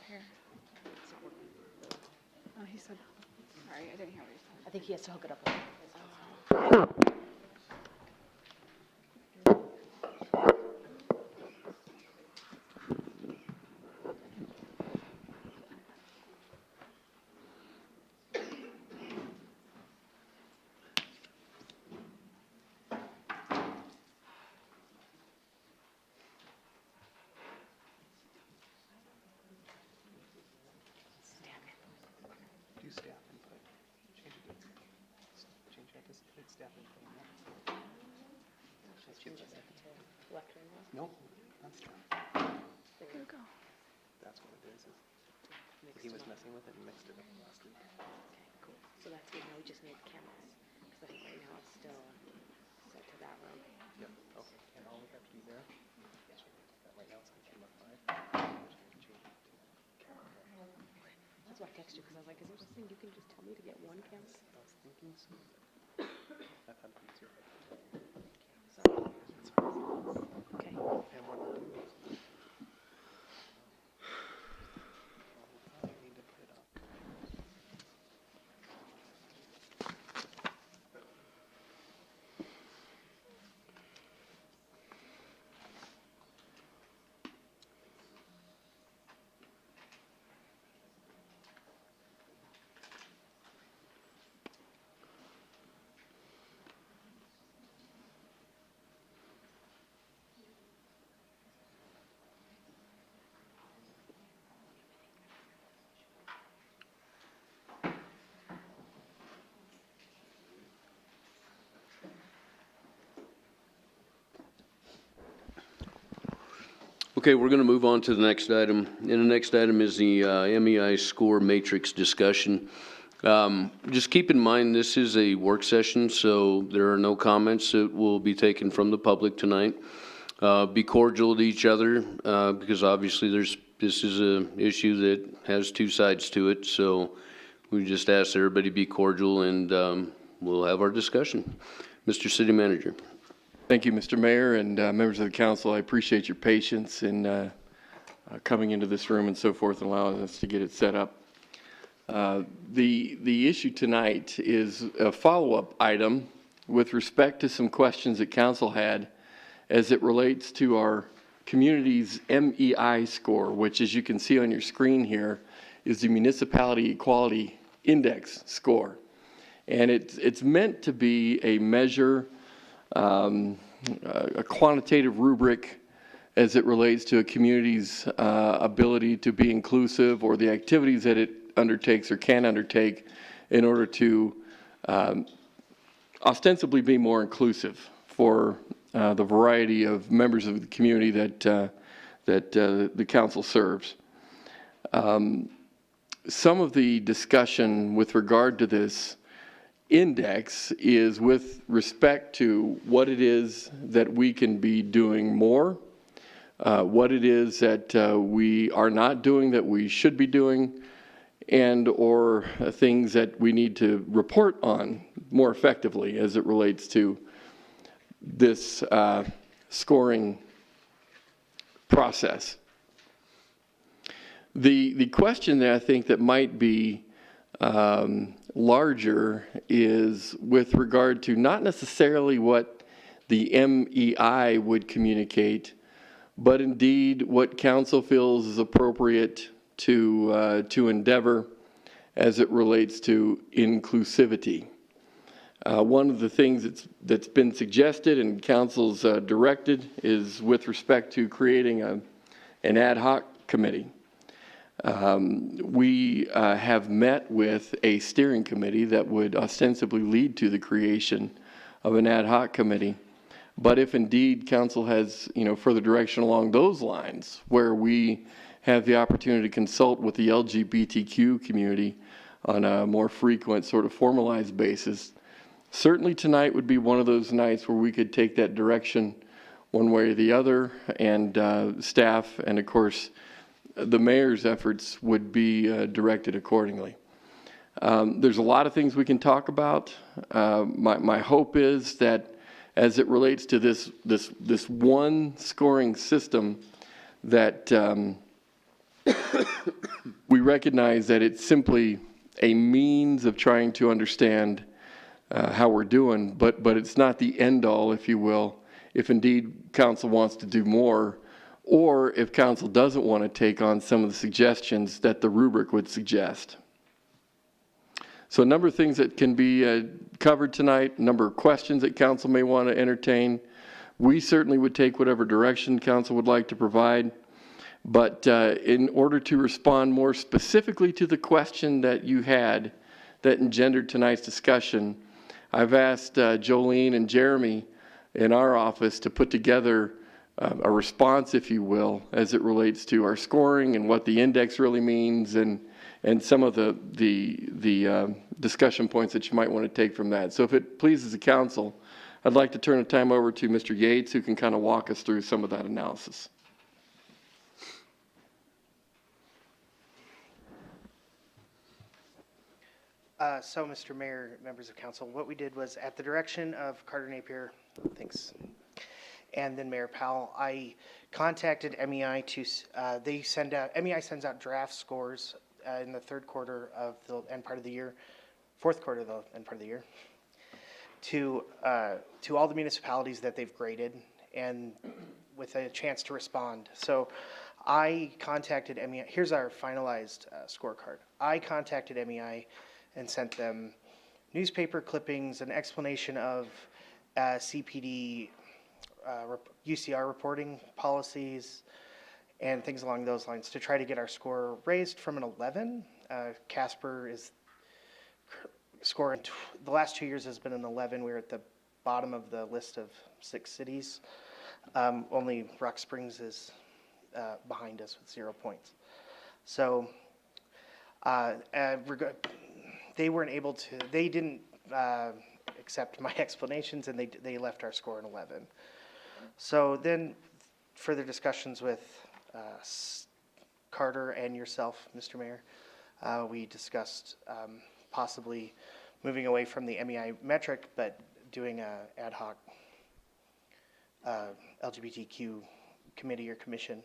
Here. It's not working. Oh, he said, sorry, I didn't hear what he said. I think he has to hook it up. Do staff input. Change it to, change that to staff input. No, that's staff. There you go. That's what it is. He was messing with it and mixed it up last week. Okay, cool. So that's good. Now we just need the cameras. Because I think right now it's still set to that room. Yep. Okay. And all we have to do there. Yes. Right now it's on camera 5. That's why I texted you because I was like, is there something you can just tell me to get one camera? I was thinking so. I've had to use your head. Okay. And what we'll do is I need to put it up. Okay, we're going to move on to the next item. And the next item is the MEI score matrix discussion. Just keep in mind, this is a work session, so there are no comments that will be taken from the public tonight. Be cordial to each other, because obviously this is an issue that has two sides to it. So we just ask everybody be cordial, and we'll have our discussion. Mr. City Manager. Thank you, Mr. Mayor, and members of the council. I appreciate your patience in coming into this room and so forth and allowing us to get it set up. The issue tonight is a follow-up item with respect to some questions that council had as it relates to our community's MEI score, which, as you can see on your screen here, is the Municipality Equality Index score. And it's meant to be a measure, a quantitative rubric as it relates to a community's ability to be inclusive, or the activities that it undertakes or can undertake in order to ostensibly be more inclusive for the variety of members of the community that the council serves. Some of the discussion with regard to this index is with respect to what it is that we can be doing more, what it is that we are not doing that we should be doing, and or things that we need to report on more effectively as it relates to this scoring process. The question that I think that might be larger is with regard to not necessarily what the MEI would communicate, but indeed what council feels is appropriate to endeavor as it relates to inclusivity. One of the things that's been suggested and council's directed is with respect to creating an ad hoc committee. We have met with a steering committee that would ostensibly lead to the creation of an ad hoc committee. But if indeed council has, further direction along those lines, where we have the opportunity to consult with the LGBTQ community on a more frequent sort of formalized basis, certainly tonight would be one of those nights where we could take that direction one way or the other, and staff and of course the mayor's efforts would be directed accordingly. There's a lot of things we can talk about. My hope is that as it relates to this one scoring system, that we recognize that it's simply a means of trying to understand how we're doing, but it's not the end all, if you will, if indeed council wants to do more, or if council doesn't want to take on some of the suggestions that the rubric would suggest. So a number of things that can be covered tonight, a number of questions that council may want to entertain. We certainly would take whatever direction council would like to provide. But in order to respond more specifically to the question that you had that engendered tonight's discussion, I've asked Jolene and Jeremy in our office to put together a response, if you will, as it relates to our scoring and what the index really means, and some of the discussion points that you might want to take from that. So if it pleases the council, I'd like to turn the time over to Mr. Yates, who can kind of walk us through some of that analysis. So, Mr. Mayor, members of council, what we did was, at the direction of Carter Napier, thanks, and then Mayor Powell, I contacted MEI to, MEI sends out draft scores in the third quarter of the end part of the year, fourth quarter of the end part of the year, to all the municipalities that they've graded, and with a chance to respond. So I contacted MEI, here's our finalized scorecard. I contacted MEI and sent them newspaper clippings, an explanation of CPD UCR reporting policies, and things along those lines to try to get our score raised from an 11. Casper is scoring, the last 2 years has been an 11. We're at the bottom of the list of 6 cities. Only Rock Springs is behind us with 0 points. So they weren't able to, they didn't accept my explanations, and they left our score in 11. So then further discussions with Carter and yourself, Mr. Mayor, we discussed possibly moving away from the MEI metric, but doing a ad hoc LGBTQ committee or commission,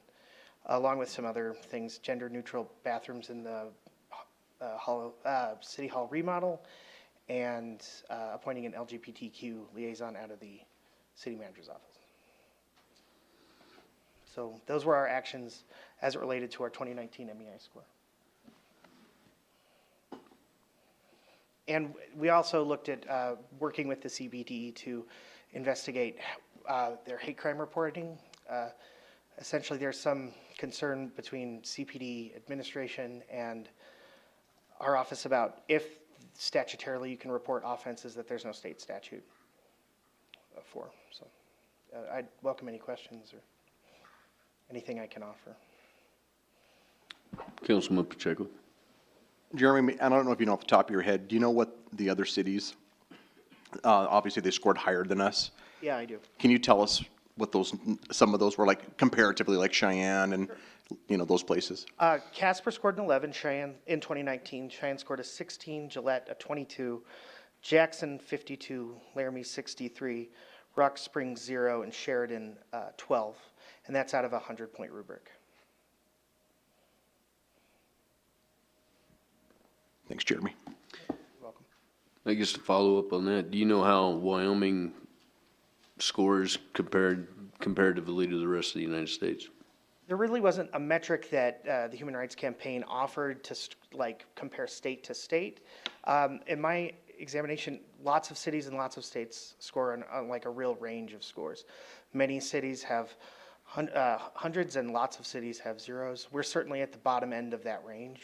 along with some other things, gender neutral bathrooms in the City Hall remodel, and appointing an LGBTQ liaison out of the city manager's office. So those were our actions as it related to our 2019 MEI score. And we also looked at working with the CBDE to investigate their hate crime reporting. Essentially, there's some concern between CPD administration and our office about if statutorily you can report offenses that there's no state statute for. So I'd welcome any questions or anything I can offer. Councilman Pacheco. Jeremy, I don't know if you know off the top of your head, do you know what the other cities Obviously, they scored higher than us. Yeah, I do. Can you tell us what some of those were like comparatively, like Cheyenne and, those places? Casper scored an 11, Cheyenne in 2019. Cheyenne scored a 16, Gillette a 22, Jackson 52, Laramie 63, Rock Springs 0, and Sheridan 12. And that's out of a 100-point rubric. Thanks, Jeremy. You're welcome. I guess to follow up on that, do you know how Wyoming scores comparatively to the rest of the United States? There really wasn't a metric that the Human Rights Campaign offered to compare state to state. In my examination, lots of cities and lots of states score on like a real range of scores. Many cities have hundreds and lots of cities have zeros. We're certainly at the bottom end of that range,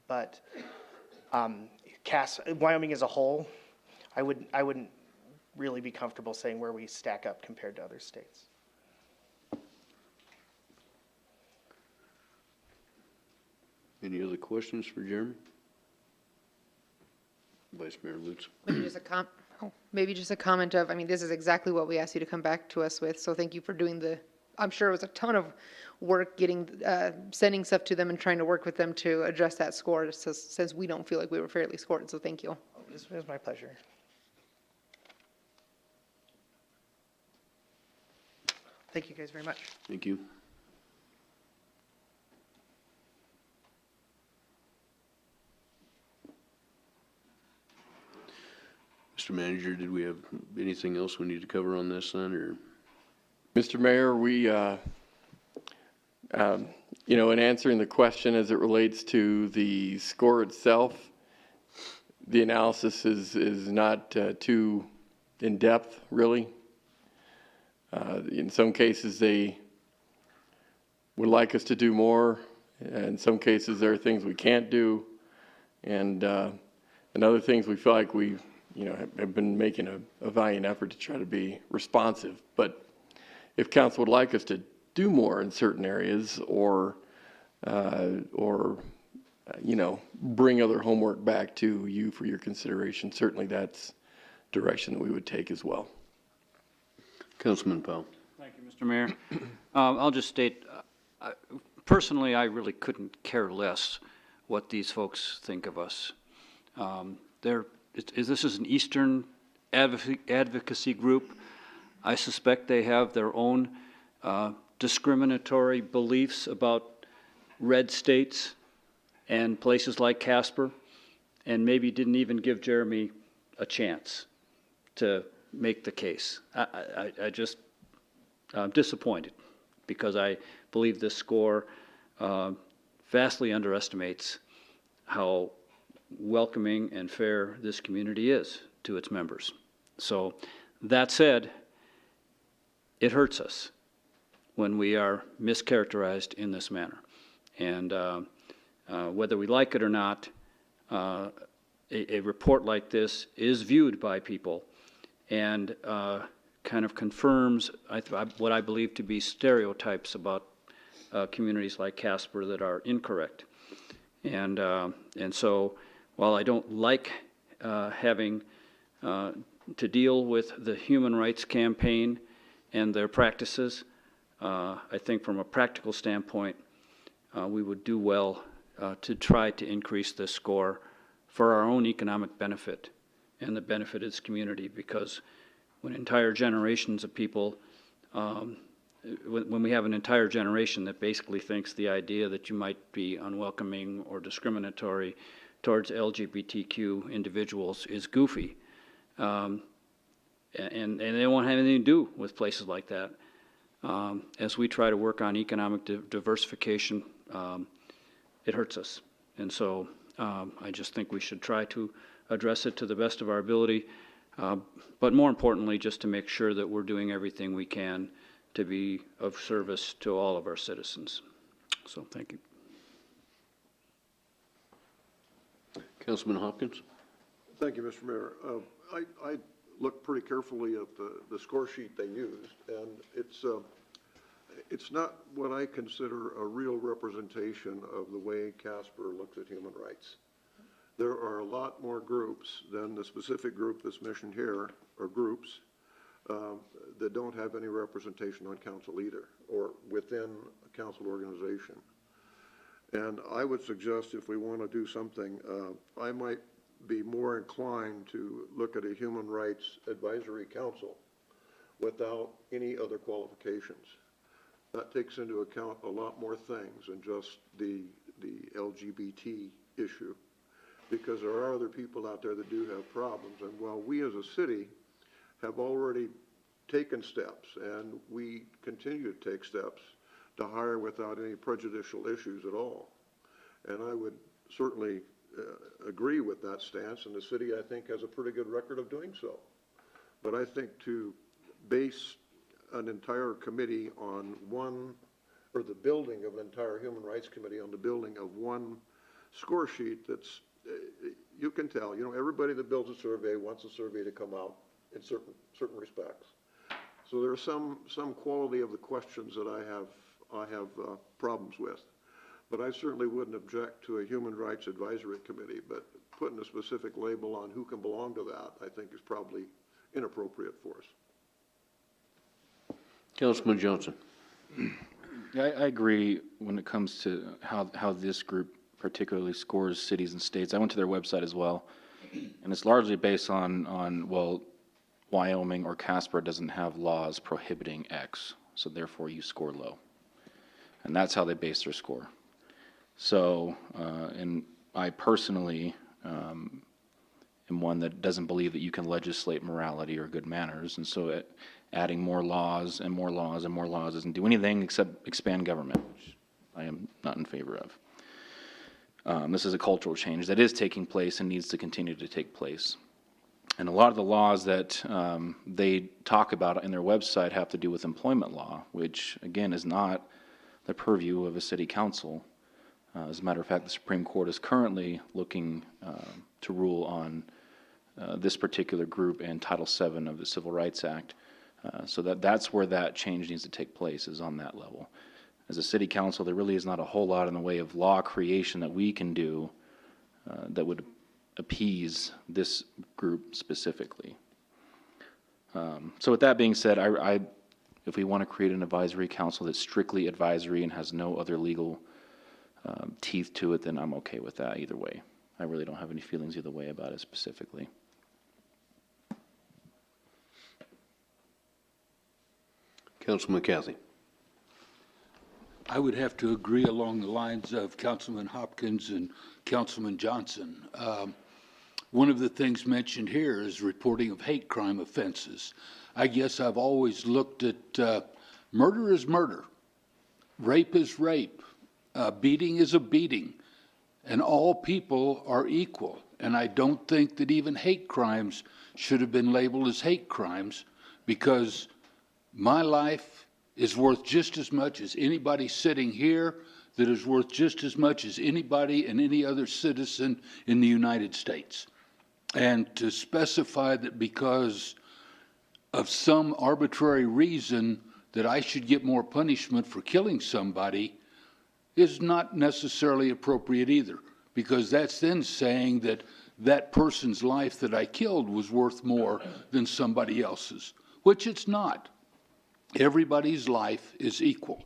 but Wyoming as a whole, I wouldn't really be comfortable saying where we stack up compared to other states. Any other questions for Jeremy? Vice Mayor Lutz. Maybe just a comment of, this is exactly what we asked you to come back to us with, so thank you for doing I'm sure it was a ton of work sending stuff to them and trying to work with them to adjust that score since we don't feel like we were fairly scored, so thank you. It was my pleasure. Thank you guys very much. Thank you. Mr. Manager, did we have anything else we need to cover on this then, or? Mr. Mayor, we, in answering the question as it relates to the score itself, the analysis is not too in-depth, really. In some cases, they would like us to do more. In some cases, there are things we can't do. And other things we feel like we, have been making a valiant effort to try to be responsive. But if council would like us to do more in certain areas or bring other homework back to you for your consideration, certainly that's direction that we would take as well. Councilman Powell. Thank you, Mr. Mayor. I'll just state, personally, I really couldn't care less what these folks think of us. This is an Eastern advocacy group. I suspect they have their own discriminatory beliefs about red states and places like Casper, and maybe didn't even give Jeremy a chance to make the case. I'm disappointed because I believe this score vastly underestimates how welcoming and fair this community is to its members. So that said, it hurts us when we are mischaracterized in this manner. And whether we like it or not, a report like this is viewed by people and kind of confirms what I believe to be stereotypes about communities like Casper that are incorrect. And so while I don't like having to deal with the Human Rights Campaign and their practices, I think from a practical standpoint, we would do well to try to increase this score for our own economic benefit and the benefit of this community, because when entire generations of people, when we have an entire generation that basically thinks the idea that you might be unwelcoming or discriminatory towards LGBTQ individuals is goofy, and they won't have anything to do with places like that. As we try to work on economic diversification, it hurts us. And so I just think we should try to address it to the best of our ability, but more importantly, just to make sure that we're doing everything we can to be of service to all of our citizens. So thank you. Councilman Hopkins. Thank you, Mr. Mayor. I looked pretty carefully at the score sheet they used, and it's not what I consider a real representation of the way Casper looks at human rights. there are a lot more groups than the specific group that's mentioned here, or groups, that don't have any representation on council either, or within a council organization. And I would suggest if we want to do something, I might be more inclined to look at a human rights advisory council without any other qualifications. That takes into account a lot more things than just the LGBT issue, because there are other people out there that do have problems. And while we as a city have already taken steps, and we continue to take steps to hire without any prejudicial issues at all. And I would certainly agree with that stance, and the city, I think, has a pretty good record of doing so. But I think to base an entire committee on one, or the building of an entire human rights committee on the building of one score sheet that's, you can tell, you know, everybody that builds a survey wants a survey to come out in certain respects. So there's some quality of the questions that I have problems with. But I certainly wouldn't object to a human rights advisory committee, but putting a specific label on who can belong to that, I think, is probably inappropriate for us. Councilman Johnson. Yeah, I agree when it comes to how this group particularly scores cities and states. I went to their website as well, and it's largely based on well, Wyoming or Casper doesn't have laws prohibiting X, so therefore you score low. And that's how they base their score. So, and I personally am one that doesn't believe that you can legislate morality or good manners, and so adding more laws and more laws and more laws doesn't do anything except expand government, which I am not in favor of. This is a cultural change that is taking place and needs to continue to take place. And a lot of the laws that they talk about in their website have to do with employment law, which, again, is not the purview of a city council. As a matter of fact, the Supreme Court is currently looking to rule on this particular group and Title VII of the Civil Rights Act. So that's where that change needs to take place, is on that level. As a city council, there really is not a whole lot in the way of law creation that we can do that would appease this group specifically. So with that being said, if we want to create an advisory council that's strictly advisory and has no other legal teeth to it, then I'm okay with that either way. I really don't have any feelings either way about it specifically. Councilman McCarthy. I would have to agree along the lines of Councilman Hopkins and Councilman Johnson. One of the things mentioned here is reporting of hate crime offenses. I guess I've always looked at murder is murder, rape is rape, beating is a beating, and all people are equal. And I don't think that even hate crimes should have been labeled as hate crimes, because my life is worth just as much as anybody sitting here, that is worth just as much as anybody and any other citizen in the United States. And to specify that because of some arbitrary reason that I should get more punishment for killing somebody is not necessarily appropriate either, because that's then saying that that person's life that I killed was worth more than somebody else's, which it's not. Everybody's life is equal.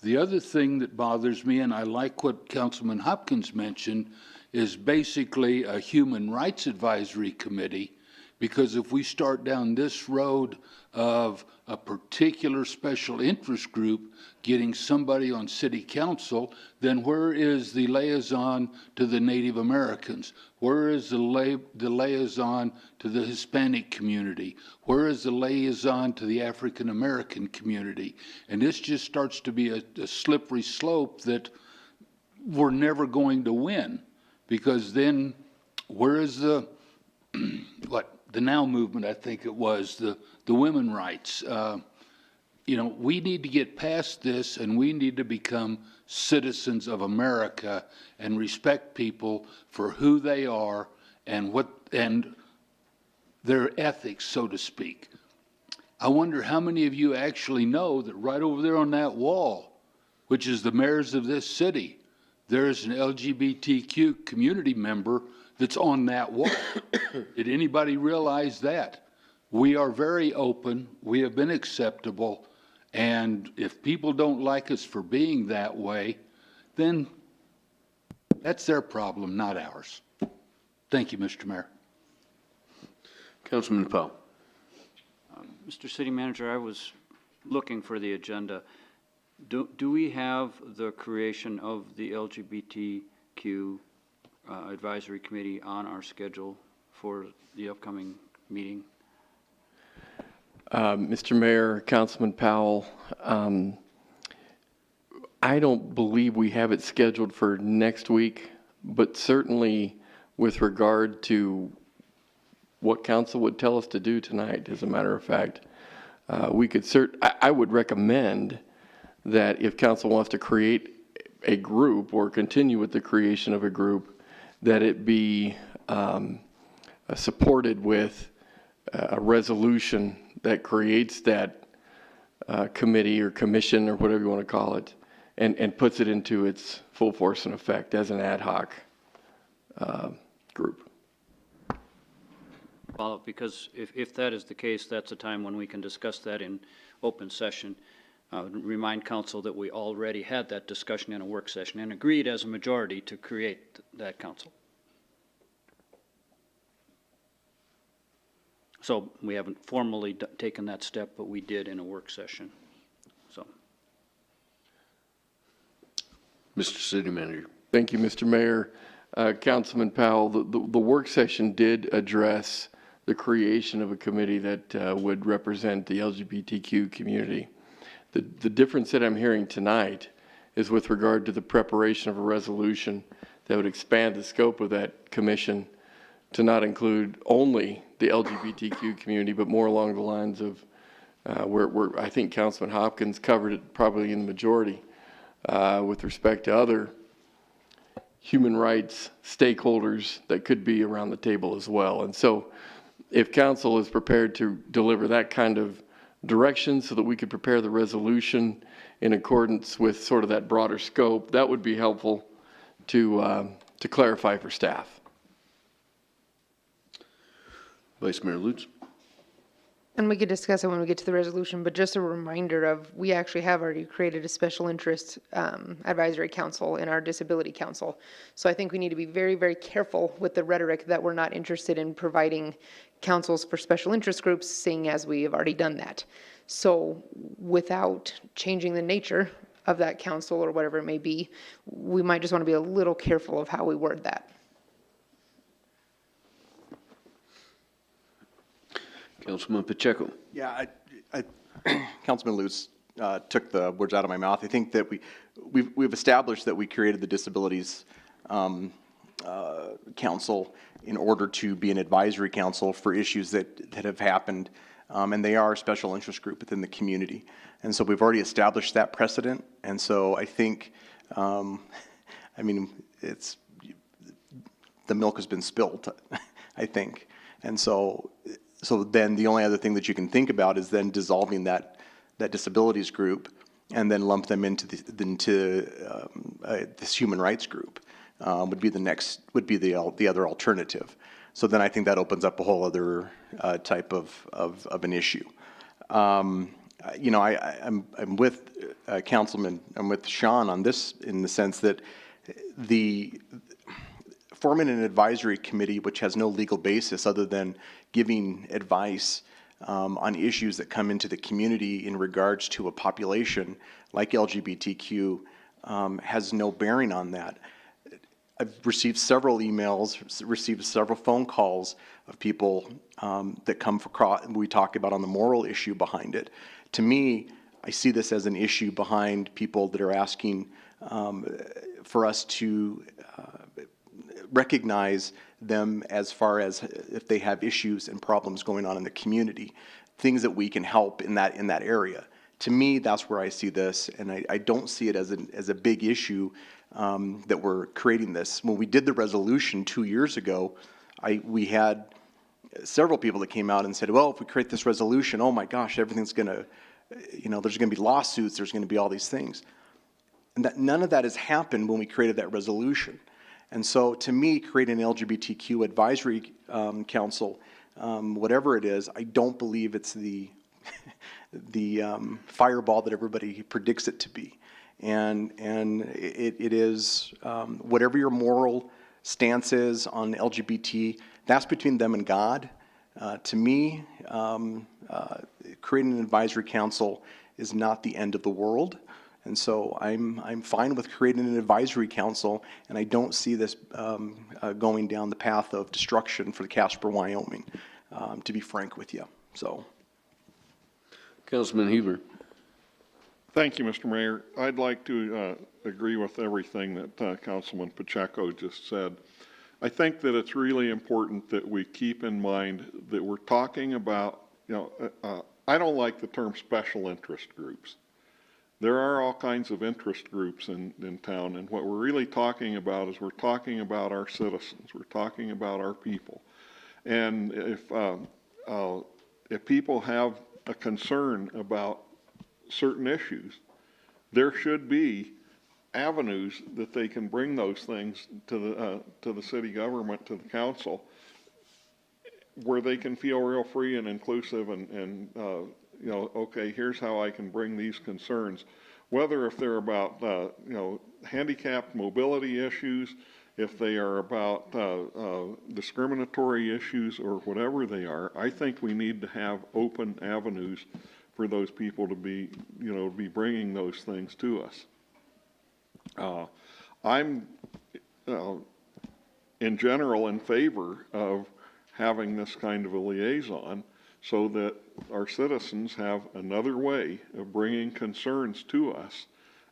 The other thing that bothers me, and I like what Councilman Hopkins mentioned, is basically a human rights advisory committee, because if we start down this road of a particular special interest group getting somebody on city council, then where is the liaison to the Native Americans? Where is the liaison to the Hispanic community? Where is the liaison to the African American community? And this just starts to be a slippery slope that we're never going to win, because then where is the the NOW movement, I think it was, the women rights. You know, we need to get past this, and we need to become citizens of America and respect people for who they are and their ethics, so to speak. I wonder how many of you actually know that right over there on that wall, which is the mayors of this city, there is an LGBTQ community member that's on that wall. Did anybody realize that? We are very open, we have been acceptable, and if people don't like us for being that way, then that's their problem, not ours. Thank you, Mr. Mayor. Councilman Powell. Mr. City Manager, I was looking for the agenda. Do we have the creation of the LGBTQ advisory committee on our schedule for the upcoming meeting? Mr. Mayor, Councilman Powell, I don't believe we have it scheduled for next week, but certainly with regard to what council would tell us to do tonight, as a matter of fact, we could I would recommend that if council wants to create a group or continue with the creation of a group, that it be supported with a resolution that creates that committee or commission or whatever you want to call it, and puts it into its full force and effect as an ad hoc group. Well, because if that is the case, that's a time when we can discuss that in open session. Remind council that we already had that discussion in a work session and agreed as a majority to create that council. So we haven't formally taken that step, but we did in a work session. So, Mr. City Manager. Thank you, Mr. Mayor. Councilman Powell, the work session did address the creation of a committee that would represent the LGBTQ community. The difference that I'm hearing tonight is with regard to the preparation of a resolution that would expand the scope of that commission to not include only the LGBTQ community, but more along the lines of where I think Councilman Hopkins covered it probably in the majority with respect to other human rights stakeholders that could be around the table as well. And so if council is prepared to deliver that kind of direction so that we could prepare the resolution in accordance with sort of that broader scope, that would be helpful to clarify for staff. Vice Mayor Lutz. And we could discuss it when we get to the resolution, but just a reminder of, we actually have already created a special interest advisory council in our disability council. So I think we need to be very, very careful with the rhetoric that we're not interested in providing councils for special interest groups, seeing as we have already done that. So without changing the nature of that council or whatever it may be, we might just want to be a little careful of how we word that. Councilman Pacheco. Yeah, Councilman Lutz took the words out of my mouth. I think that we've established that we created the Disabilities Council in order to be an advisory council for issues that have happened, and they are a special interest group within the community. And so we've already established that precedent, and so I think, I mean, the milk has been spilled, I think. And so then the only other thing that you can think about is then dissolving that disabilities group and then lump them into this human rights group would be the other alternative. So then I think that opens up a whole other type of an issue. You know, I'm with Councilman, I'm with Sean on this in the sense that forming an advisory committee which has no legal basis other than giving advice on issues that come into the community in regards to a population like LGBTQ has no bearing on that. I've received several emails, received several phone calls of people that come across, we talk about on the moral issue behind it. To me, I see this as an issue behind people that are asking for us to recognize them as far as if they have issues and problems going on in the community, things that we can help in that area. To me, that's where I see this, and I don't see it as a big issue that we're creating this. When we did the resolution 2 years ago, we had several people that came out and said, well, if we create this resolution, oh my gosh, everything's going to, you know, there's going to be lawsuits, there's going to be all these things. And that none of that has happened when we created that resolution. And so to me, creating an LGBTQ advisory council, whatever it is, I don't believe it's the fireball that everybody predicts it to be. And it is, whatever your moral stance is on LGBT, that's between them and God. To me, creating an advisory council is not the end of the world. And so I'm fine with creating an advisory council, and I don't see this going down the path of destruction for Casper, Wyoming, to be frank with you. So, Councilman Huber. Thank you, Mr. Mayor. I'd like to agree with everything that Councilman Pacheco just said. I think that it's really important that we keep in mind that we're talking about, I don't like the term special interest groups. There are all kinds of interest groups in town, and what we're really talking about is we're talking about our citizens. We're talking about our people. And if people have a concern about certain issues, there should be avenues that they can bring those things to the city government, to the council, where they can feel real free and inclusive and okay, here's how I can bring these concerns, whether if they're about, handicapped mobility issues, if they are about discriminatory issues or whatever they are. I think we need to have open avenues for those people to be, be bringing those things to us. I'm, in general, in favor of having this kind of a liaison so that our citizens have another way of bringing concerns to us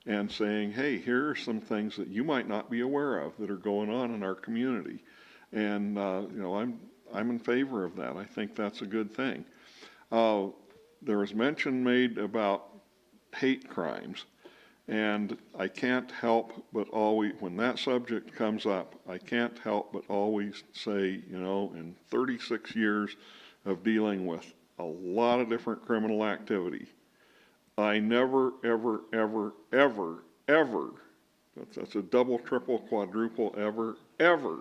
and saying, hey, here are some things that you might not be aware of that are going on in our community. And, I'm in favor of that. I think that's a good thing. There was mention made about hate crimes. And I can't help but always, when that subject comes up, I can't help but always say, in 36 years of dealing with a lot of different criminal activity, I never, ever, ever, ever, ever, that's a double, triple, quadruple, ever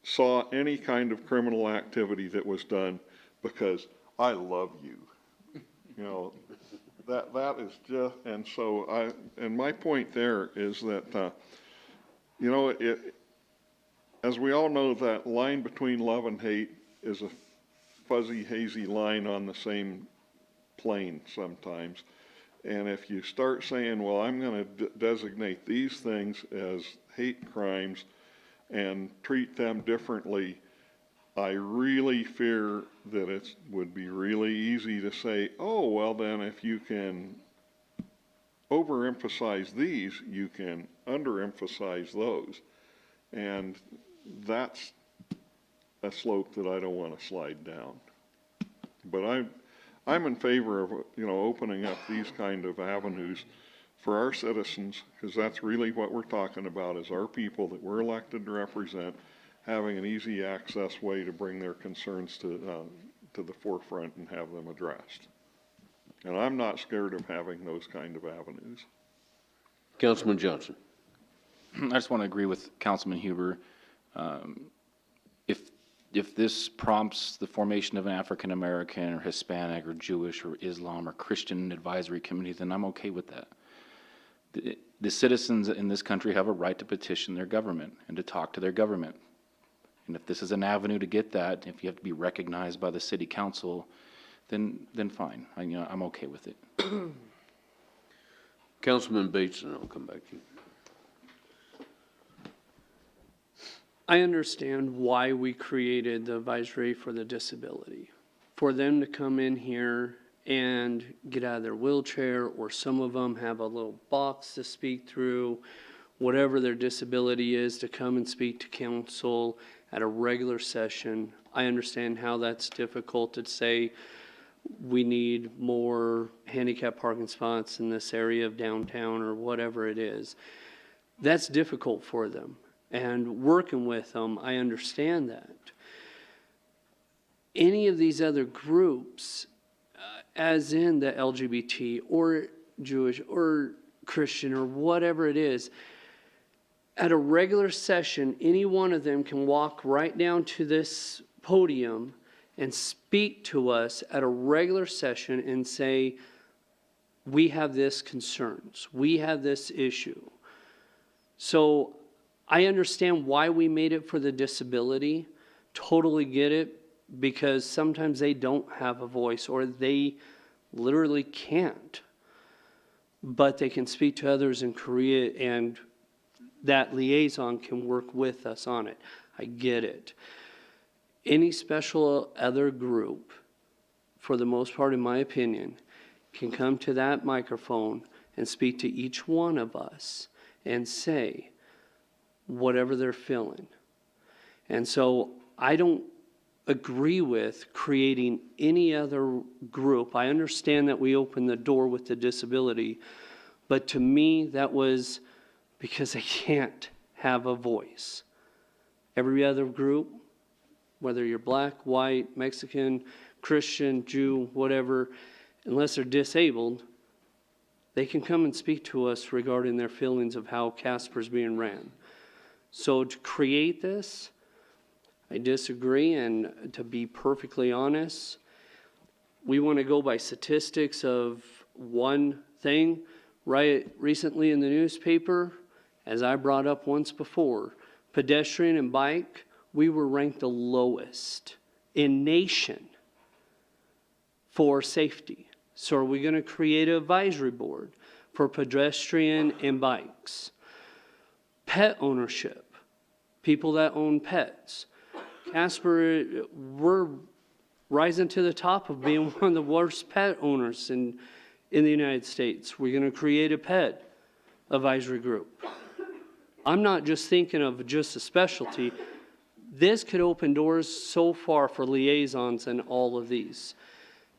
saw any kind of criminal activity that was done because I love you. That is just, and so and my point there is that, as we all know, that line between love and hate is a fuzzy, hazy line on the same plane sometimes. And if you start saying, well, I'm going to designate these things as hate crimes and treat them differently, I really fear that it would be really easy to say, oh, well then if you can overemphasize these, you can underemphasize those. And that's a slope that I don't want to slide down. But I'm in favor of, opening up these kind of avenues for our citizens, because that's really what we're talking about, is our people that we're elected to represent having an easy access way to bring their concerns to the forefront and have them addressed. And I'm not scared of having those kind of avenues. Councilman Johnson. I just want to agree with Councilman Huber. If this prompts the formation of an African American or Hispanic or Jewish or Islam or Christian advisory committee, then I'm okay with that. The citizens in this country have a right to petition their government and to talk to their government. And if this is an avenue to get that, if you have to be recognized by the city council, then fine. I'm okay with it. Councilman Bates, and I'll come back to you. I understand why we created the advisory for the disability. For them to come in here and get out of their wheelchair, or some of them have a little box to speak through, whatever their disability is, to come and speak to council at a regular session. I understand how that's difficult to say we need more handicap parking spots in this area of downtown or whatever it is. That's difficult for them. And working with them, I understand that. Any of these other groups, as in the LGBT or Jewish or Christian, or whatever it is, at a regular session, any one of them can walk right down to this podium and speak to us at a regular session and say, we have this concerns, we have this issue. So I understand why we made it for the disability, totally get it, because sometimes they don't have a voice or they literally can't. But they can speak to others in Korea, and that liaison can work with us on it. I get it. Any special other group, for the most part, in my opinion, can come to that microphone and speak to each one of us and say whatever they're feeling. And so I don't agree with creating any other group. I understand that we opened the door with the disability, but to me that was because they can't have a voice. Every other group, whether you're black, white, Mexican, Christian, Jew, whatever, unless they're disabled, they can come and speak to us regarding their feelings of how Casper's being ran. So to create this, I disagree, and to be perfectly honest, we want to go by statistics of one thing. Right recently in the newspaper, as I brought up once before, pedestrian and bike, we were ranked the lowest in nation for safety. So are we going to create an advisory board for pedestrian and bikes? Pet ownership, people that own pets. Casper, we're rising to the top of being one of the worst pet owners in the United States. We're going to create a pet advisory group. I'm not just thinking of just a specialty. This could open doors so far for liaisons and all of these.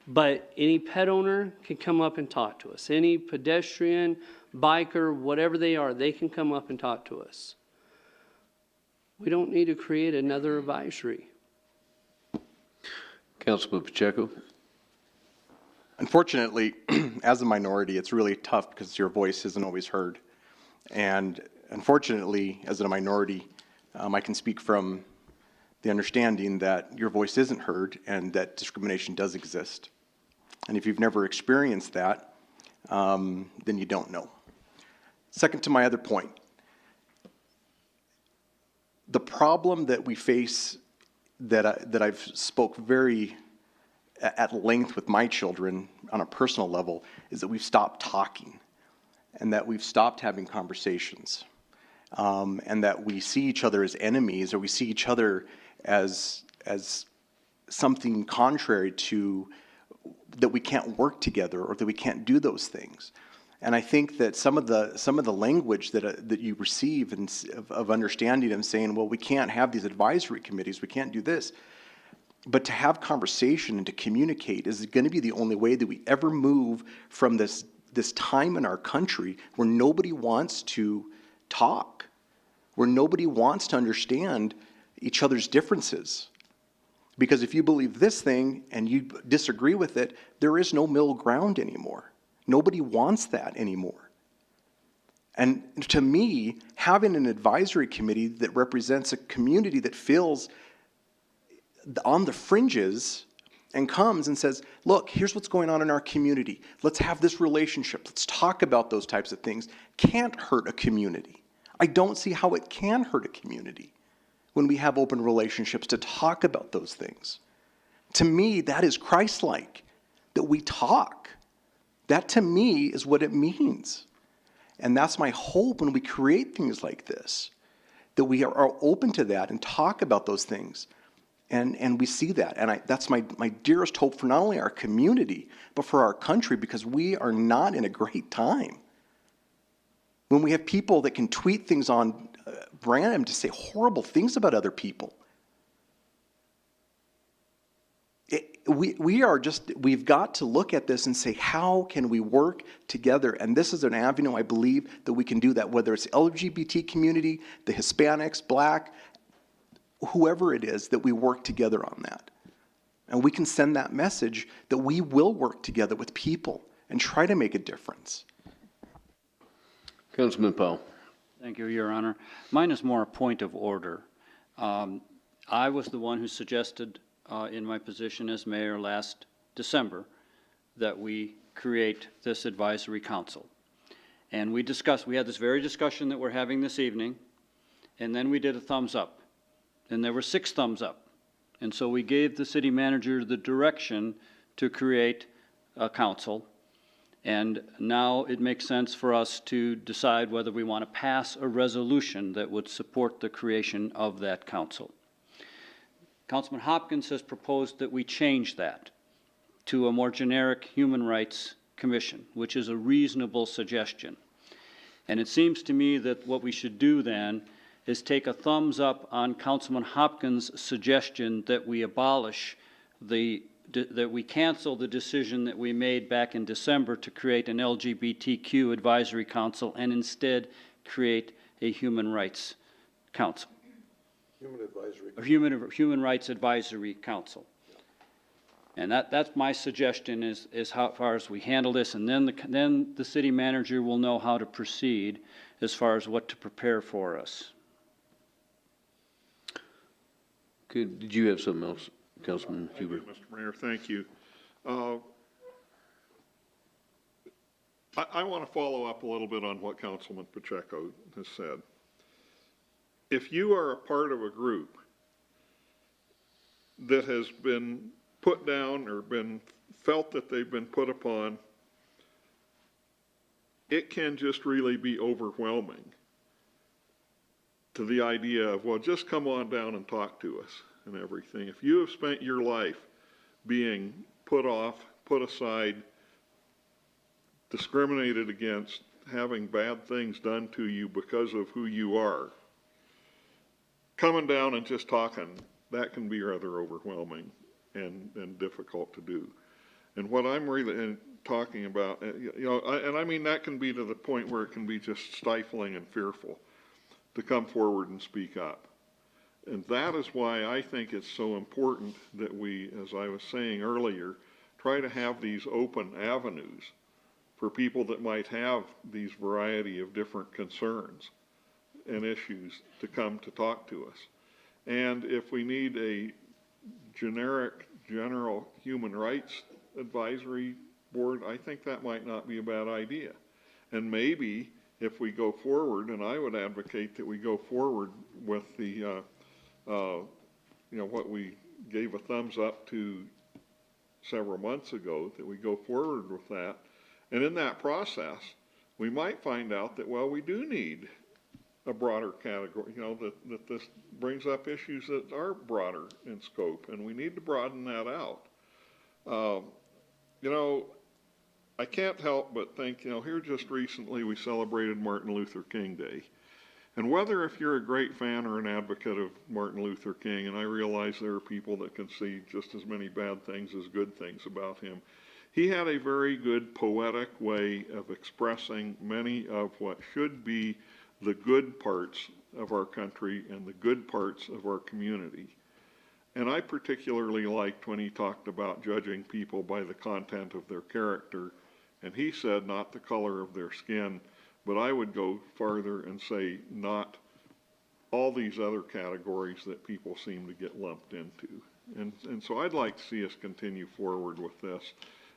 But any pet owner can come up and talk to us. Any pedestrian, biker, whatever they are, they can come up and talk to us. We don't need to create another advisory. Councilman Pacheco. Unfortunately, as a minority, it's really tough because your voice isn't always heard. And unfortunately, as a minority, I can speak from the understanding that your voice isn't heard and that discrimination does exist. And if you've never experienced that, then you don't know. Second to my other point, the problem that we face that I've spoke very at length with my children on a personal level is that we've stopped talking and that we've stopped having conversations, and that we see each other as enemies, or we see each other as something contrary to that we can't work together or that we can't do those things. And I think that some of the language that you receive and of understanding and saying, well, we can't have these advisory committees, we can't do this. But to have conversation and to communicate is going to be the only way that we ever move from this time in our country where nobody wants to talk, where nobody wants to understand each other's differences. Because if you believe this thing and you disagree with it, there is no middle ground anymore. Nobody wants that anymore. And to me, having an advisory committee that represents a community that feels on the fringes and comes and says, look, here's what's going on in our community. Let's have this relationship. Let's talk about those types of things. Can't hurt a community. I don't see how it can hurt a community when we have open relationships to talk about those things. To me, that is Christ-like, that we talk. That to me is what it means. And that's my hope when we create things like this, that we are open to that and talk about those things. And we see that. And that's my dearest hope for not only our community, but for our country, because we are not in a great time. When we have people that can tweet things on random to say horrible things about other people. We've got to look at this and say, how can we work together? And this is an avenue, I believe, that we can do that, whether it's LGBT community, the Hispanics, Black, whoever it is, that we work together on that. And we can send that message that we will work together with people and try to make a difference. Councilman Powell. Thank you, Your Honor. Mine is more a point of order. I was the one who suggested in my position as mayor last December that we create this advisory council. And we had this very discussion that we're having this evening, and then we did a thumbs up. And there were 6 thumbs up. And so we gave the city manager the direction to create a council. And now it makes sense for us to decide whether we want to pass a resolution that would support the creation of that council. Councilman Hopkins has proposed that we change that to a more generic human rights commission, which is a reasonable suggestion. And it seems to me that what we should do then is take a thumbs up on Councilman Hopkins' suggestion that we abolish that we cancel the decision that we made back in December to create an LGBTQ advisory council and instead create a human rights council. Human Rights Advisory Council. And that's my suggestion is how far as we handle this, and then the city manager will know how to proceed as far as what to prepare for us. Good. Did you have something else, Councilman Huber? Mr. Mayor, thank you. I want to follow up a little bit on what Councilman Pacheco has said. If you are a part of a group that has been put down or felt that they've been put upon, it can just really be overwhelming to the idea of, well, just come on down and talk to us and everything. If you have spent your life being put off, put aside, discriminated against, having bad things done to you because of who you are, coming down and just talking, that can be rather overwhelming and difficult to do. And what I'm really talking about, and I mean that can be to the point where it can be just stifling and fearful to come forward and speak up. And that is why I think it's so important that we, as I was saying earlier, try to have these open avenues for people that might have these variety of different concerns and issues to come to talk to us. And if we need a general human rights advisory board, I think that might not be a bad idea. And maybe if we go forward, and I would advocate that we go forward with the, what we gave a thumbs up to several months ago, that we go forward with that. And in that process, we might find out that, well, we do need a broader category, that this brings up issues that are broader in scope, and we need to broaden that out. I can't help but think, here just recently we celebrated Martin Luther King Day. And whether if you're a great fan or an advocate of Martin Luther King, and I realize there are people that can see just as many bad things as good things about him, he had a very good poetic way of expressing many of what should be the good parts of our country and the good parts of our community. And I particularly liked when he talked about judging people by the content of their character. And he said not the color of their skin, but I would go farther and say not all these other categories that people seem to get lumped into. And so I'd like to see us continue forward with this.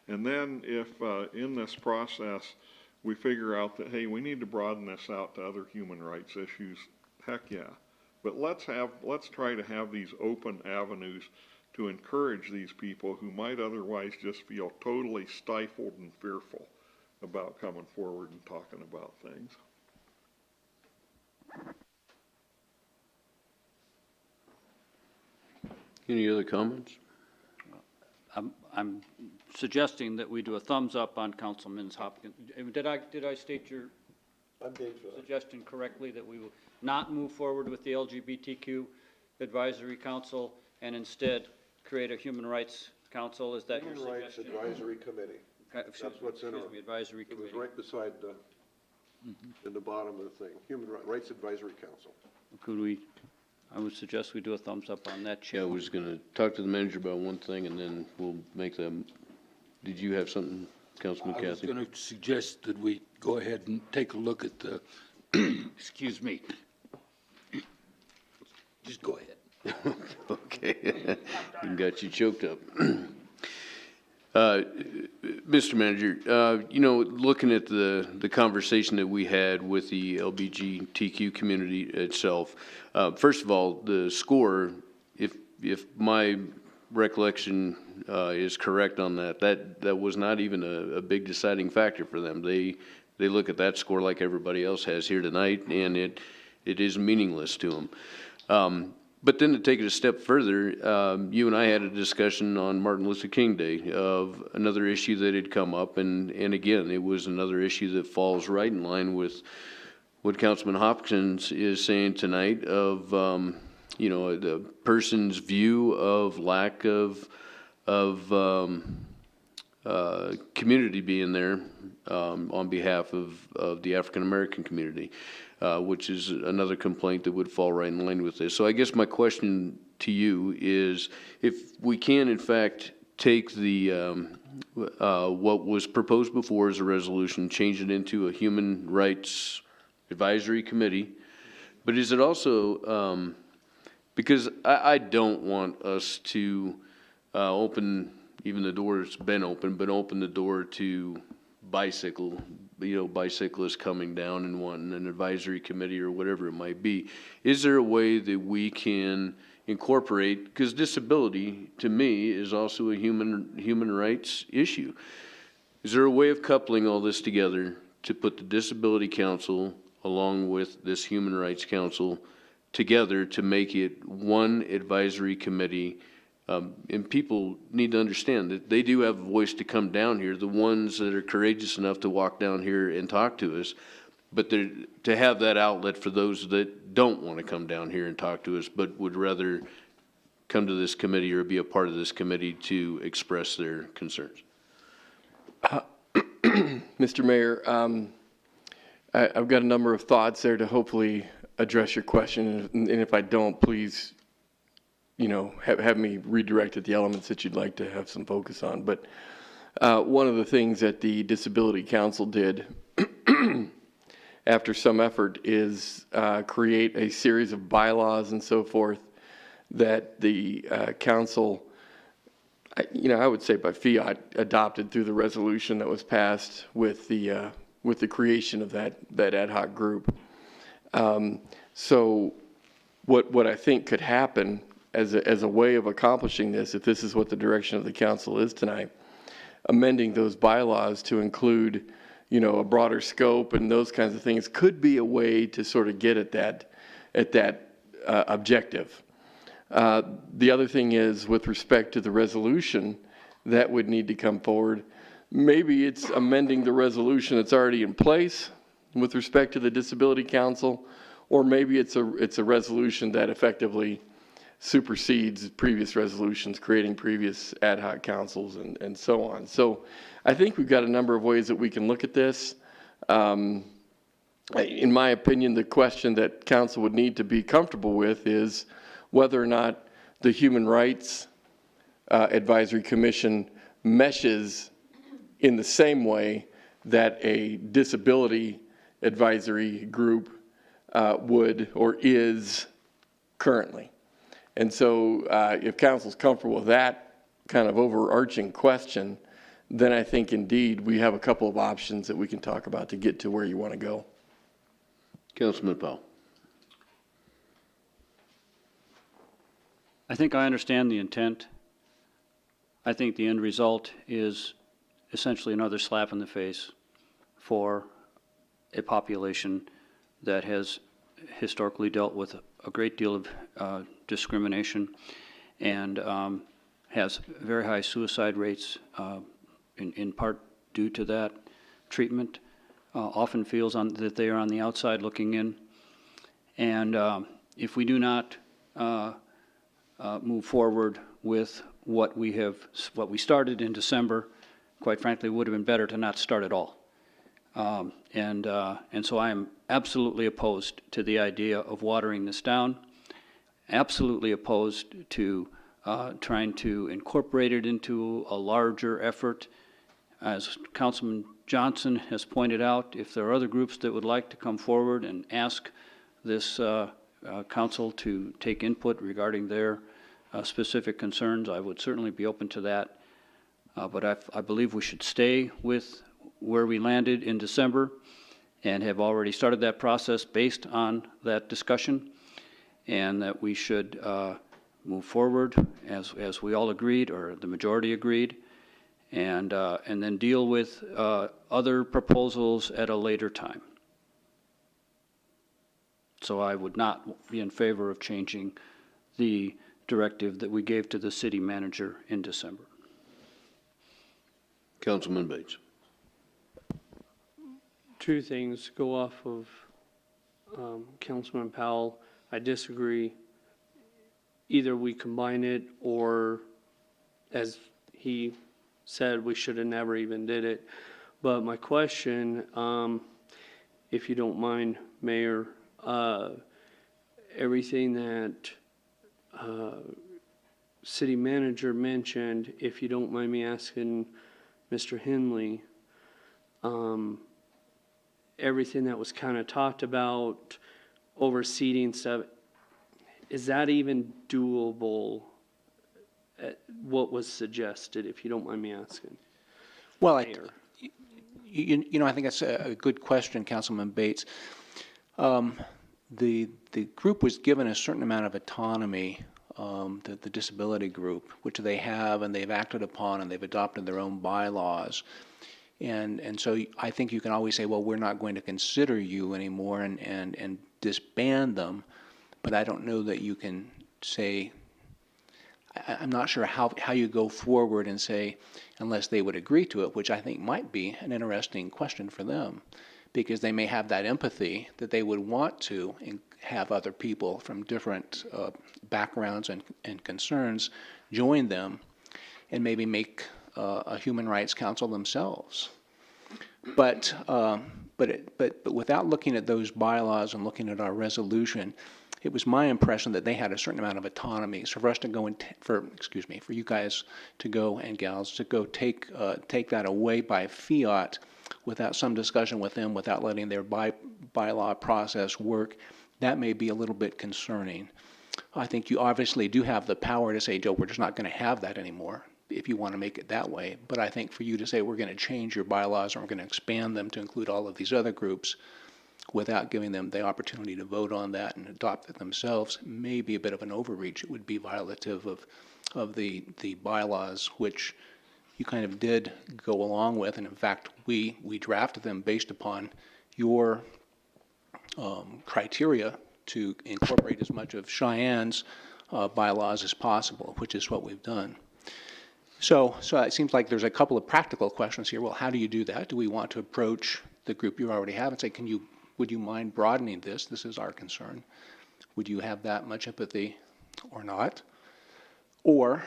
And then if in this process we figure out that, hey, we need to broaden this out to other human rights issues, heck yeah. But let's try to have these open avenues to encourage these people who might otherwise just feel totally stifled and fearful about coming forward and talking about things. Any other comments? I'm suggesting that we do a thumbs up on Councilman Hopkins. Did I state your suggestion correctly, that we will not move forward with the LGBTQ Advisory Council and instead create a Human Rights Council? Is that your suggestion? Human Rights Advisory Committee. That's what's in it. Advisory Committee. It was right beside in the bottom of the thing, Human Rights Advisory Council. Could we, I would suggest we do a thumbs up on that, Chair. Yeah, we're just going to talk to the manager about one thing and then we'll make them. Did you have something? Councilman I was Cathy. going to suggest that we go ahead and take a look at the, excuse me. Just go ahead. Okay, got you choked up. Mr. Manager, you know, looking at the conversation that we had with the LGBTQ community itself, first of all, the score, if my recollection is correct on that was not even a big deciding factor for them. They look at that score like everybody else has here tonight, and it is meaningless to them. But then to take it a step further, you and I had a discussion on Martin Luther King Day of another issue that had come up, and again, it was another issue that falls right in line with what Councilman Hopkins is saying tonight of, you know, the person's view of lack of community being there on behalf of the African American community. Which is another complaint that would fall right in line with this. So I guess my question to you is, if we can in fact take the what was proposed before as a resolution, change it into a human rights advisory committee, but is it also, because I don't want us to open, even the door's been open, but open the door to bicyclists coming down and wanting an advisory committee or whatever it might be. Is there a way that we can incorporate, because disability to me is also a human rights issue. Is there a way of coupling all this together to put the Disability Council along with this Human Rights Council together to make it one advisory committee? And people need to understand that they do have a voice to come down here, the ones that are courageous enough to walk down here and talk to us, but to have that outlet for those that don't want to come down here and talk to us, but would rather come to this committee or be a part of this committee to express their concerns. Mr. Mayor, I've got a number of thoughts there to hopefully address your question, and if I don't, please, you know, have me redirect at the elements that you'd like to have some focus on. But one of the things that the Disability Council did after some effort is create a series of bylaws and so forth that the council, you know, I would say by fiat, adopted through the resolution that was passed with the creation of that ad hoc group. So what I think could happen as a way of accomplishing this, if this is what the direction of the council is tonight, amending those bylaws to include, you know, a broader scope and those kinds of things could be a way to sort of get at that objective. The other thing is, with respect to the resolution that would need to come forward, maybe it's amending the resolution that's already in place with respect to the Disability Council, or maybe it's a resolution that effectively supersedes previous resolutions, creating previous ad hoc councils and so on. So I think we've got a number of ways that we can look at this. In my opinion, the question that council would need to be comfortable with is whether or not the Human Rights Advisory Commission meshes in the same way that a disability advisory group would or is currently. And so if council's comfortable with that kind of overarching question, then I think indeed we have a couple of options that we can talk about to get to where you want to go. Councilman Powell. I think I understand the intent. I think the end result is essentially another slap in the face for a population that has historically dealt with a great deal of discrimination and has very high suicide rates, in part due to that treatment, often feels that they are on the outside looking in. And if we do not move forward with what we started in December, quite frankly, it would have been better to not start at all. And so I am absolutely opposed to the idea of watering this down, absolutely opposed to trying to incorporate it into a larger effort. as Councilman Johnson has pointed out, if there are other groups that would like to come forward and ask this council to take input regarding their specific concerns, I would certainly be open to that. But I believe we should stay with where we landed in December and have already started that process based on that discussion, and that we should move forward as we all agreed, or the majority agreed, and then deal with other proposals at a later time. So I would not be in favor of changing the directive that we gave to the city manager in December. Councilman Bates. Two things go off of Councilman Powell. I disagree. Either we combine it, or as he said, we should have never even did it. But my question, if you don't mind, Mayor, everything that city manager mentioned, if you don't mind me asking Mr. Henley, everything that was kind of talked about, overseeding stuff, is that even doable at what was suggested, if you don't mind me asking? Well, you know, I think that's a good question, Councilman Bates. The group was given a certain amount of autonomy, the disability group, which they have, and they've acted upon, and they've adopted their own bylaws. And so I think you can always say, well, we're not going to consider you anymore and disband them, but I don't know that you can say, I'm not sure how you go forward and say, unless they would agree to it, which I think might be an interesting question for them, because they may have that empathy that they would want to have other people from different backgrounds and concerns join them and maybe make a human rights council themselves. But without looking at those bylaws and looking at our resolution, it was my impression that they had a certain amount of autonomy. So for us to go and for you guys to go and gals to go take that away by fiat without some discussion with them, without letting their bylaw process work, that may be a little bit concerning. I think you obviously do have the power to say, Joe, we're just not going to have that anymore, if you want to make it that way. But I think for you to say we're going to change your bylaws and we're going to expand them to include all of these other groups without giving them the opportunity to vote on that and adopt it themselves may be a bit of an overreach. It would be violative of the bylaws, which you kind of did go along with. And in fact, we drafted them based upon your criteria to incorporate as much of Cheyenne's bylaws as possible, which is what we've done. So it seems like there's a couple of practical questions here. Well, how do you do that? Do we want to approach the group you already have and say, would you mind broadening this? This is our concern. Would you have that much empathy or not? Or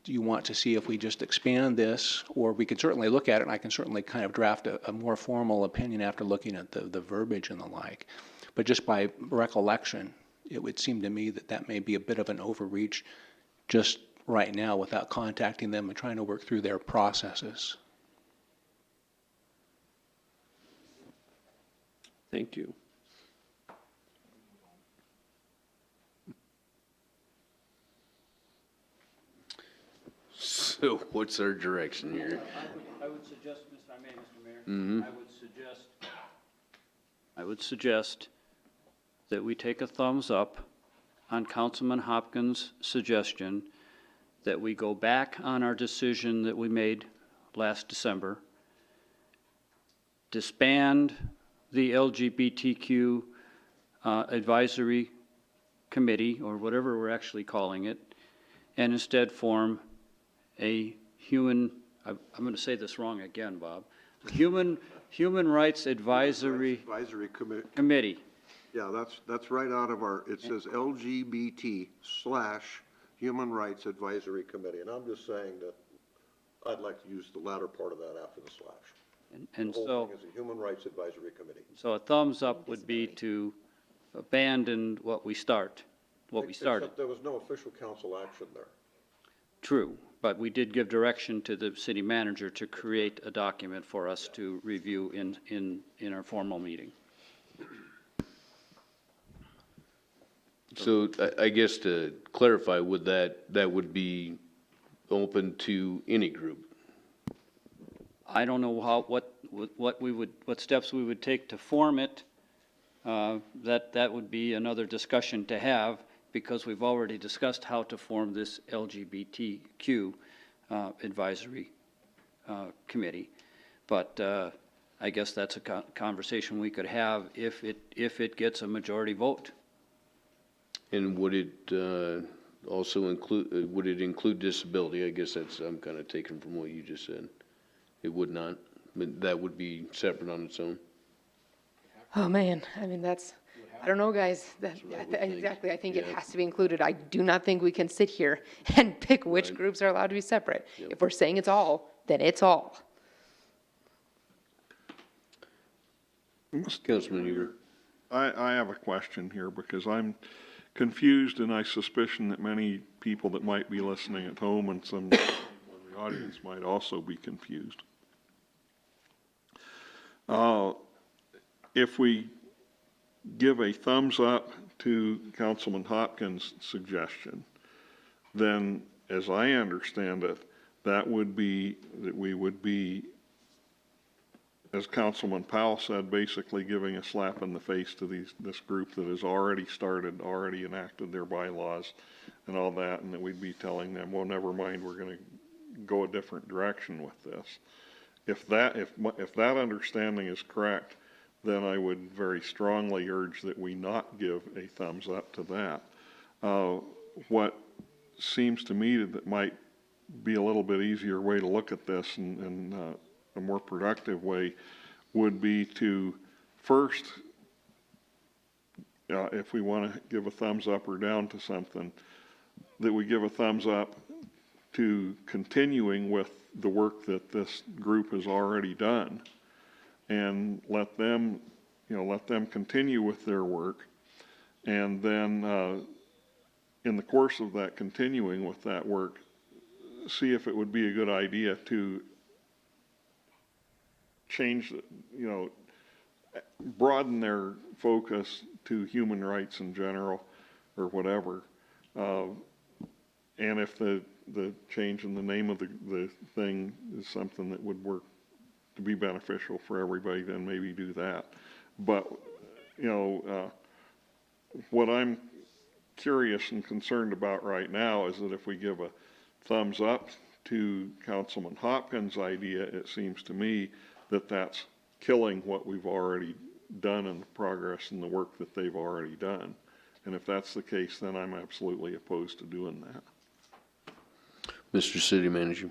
do you want to see if we just expand this? Or we could certainly look at it, and I can certainly kind of draft a more formal opinion after looking at the verbiage and the like. But just by recollection, it would seem to me that that may be a bit of an overreach just right now without contacting them and trying to work through their processes. Thank you. So what's our direction here? I would suggest, Mr. Mayor, Mm-hmm. I would suggest that we take a thumbs up on Councilman Hopkins' suggestion that we go back on our decision that we made last December, disband the LGBTQ advisory committee, or whatever we're actually calling it, and instead form a human, I'm going to say this wrong again, Bob, Human Rights Advisory Committee. Yeah, that's right out of our, it says LGBT/Human Rights Advisory Committee, and I'm just saying that I'd like to use the latter part of that after the slash. And the whole so, thing is a Human Rights Advisory Committee. so a thumbs up would be to abandon what we started. Except there was no official council action there. True, but we did give direction to the city manager to create a document for us to review in our formal meeting. So I guess to clarify, would that would be open to any group? I don't know what steps we would take to form it. That would be another discussion to have, because we've already discussed how to form this LGBTQ advisory committee. But I guess that's a conversation we could have if it gets a majority vote. And would it also include, would it include disability? I guess that's, I'm kind of taken from what you just said. It would not, but that would be separate on its own. Oh, man, I mean, that's, I don't know, guys. Exactly, I think it has to be included. I do not think we can sit here and pick which groups are allowed to be separate. If we're saying it's all, then it's all. Councilman Eber. I have a question here because I'm confused, and I suspicion that many people that might be listening at home and some people in the audience might also be confused. If we give a thumbs up to Councilman Hopkins' suggestion, then as I understand it, that would be that we would be, as Councilman Powell said, basically giving a slap in the face to this group that has already started, already enacted their bylaws and all that, and that we'd be telling them, well, never mind, we're going to go a different direction with this. If that understanding is correct, then I would very strongly urge that we not give a thumbs up to that. What seems to me that might be a little bit easier way to look at this and a more productive way would be to first, if we want to give a thumbs up or down to something, that we give a thumbs up to continuing with the work that this group has already done, and let them continue with their work, and then in the course of that continuing with that work, see if it would be a good idea to change, broaden their focus to human rights in general, or whatever. And if the change in the name of the thing is something that would work to be beneficial for everybody, then maybe do that. But, what I'm curious and concerned about right now is that if we give a thumbs up to Councilman Hopkins' idea, it seems to me that that's killing what we've already done and the progress and the work that they've already done. And if that's the case, then I'm absolutely opposed to doing that. Mr. City Manager.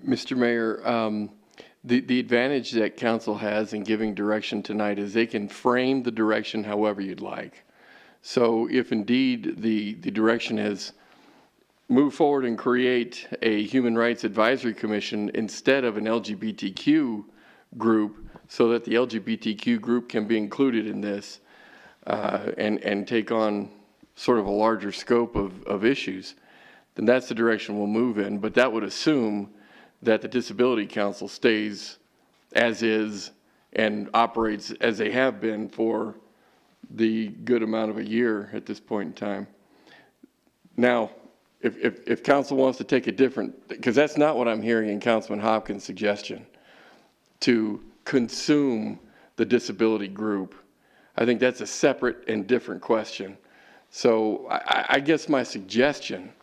Mr. Mayor, the advantage that council has in giving direction tonight is they can frame the direction however you'd like. So if indeed the direction is move forward and create a Human Rights Advisory Commission instead of an LGBTQ group, so that the LGBTQ group can be included in this and take on sort of a larger scope of issues, then that's the direction we'll move in. But that would assume that the Disability Council stays as is and operates as they have been for the good amount of a year at this point in time. Now, if council wants to take a different, because that's not what I'm hearing in Councilman Hopkins' suggestion, to consume the disability group. I think that's a separate and different question. So I guess my suggestion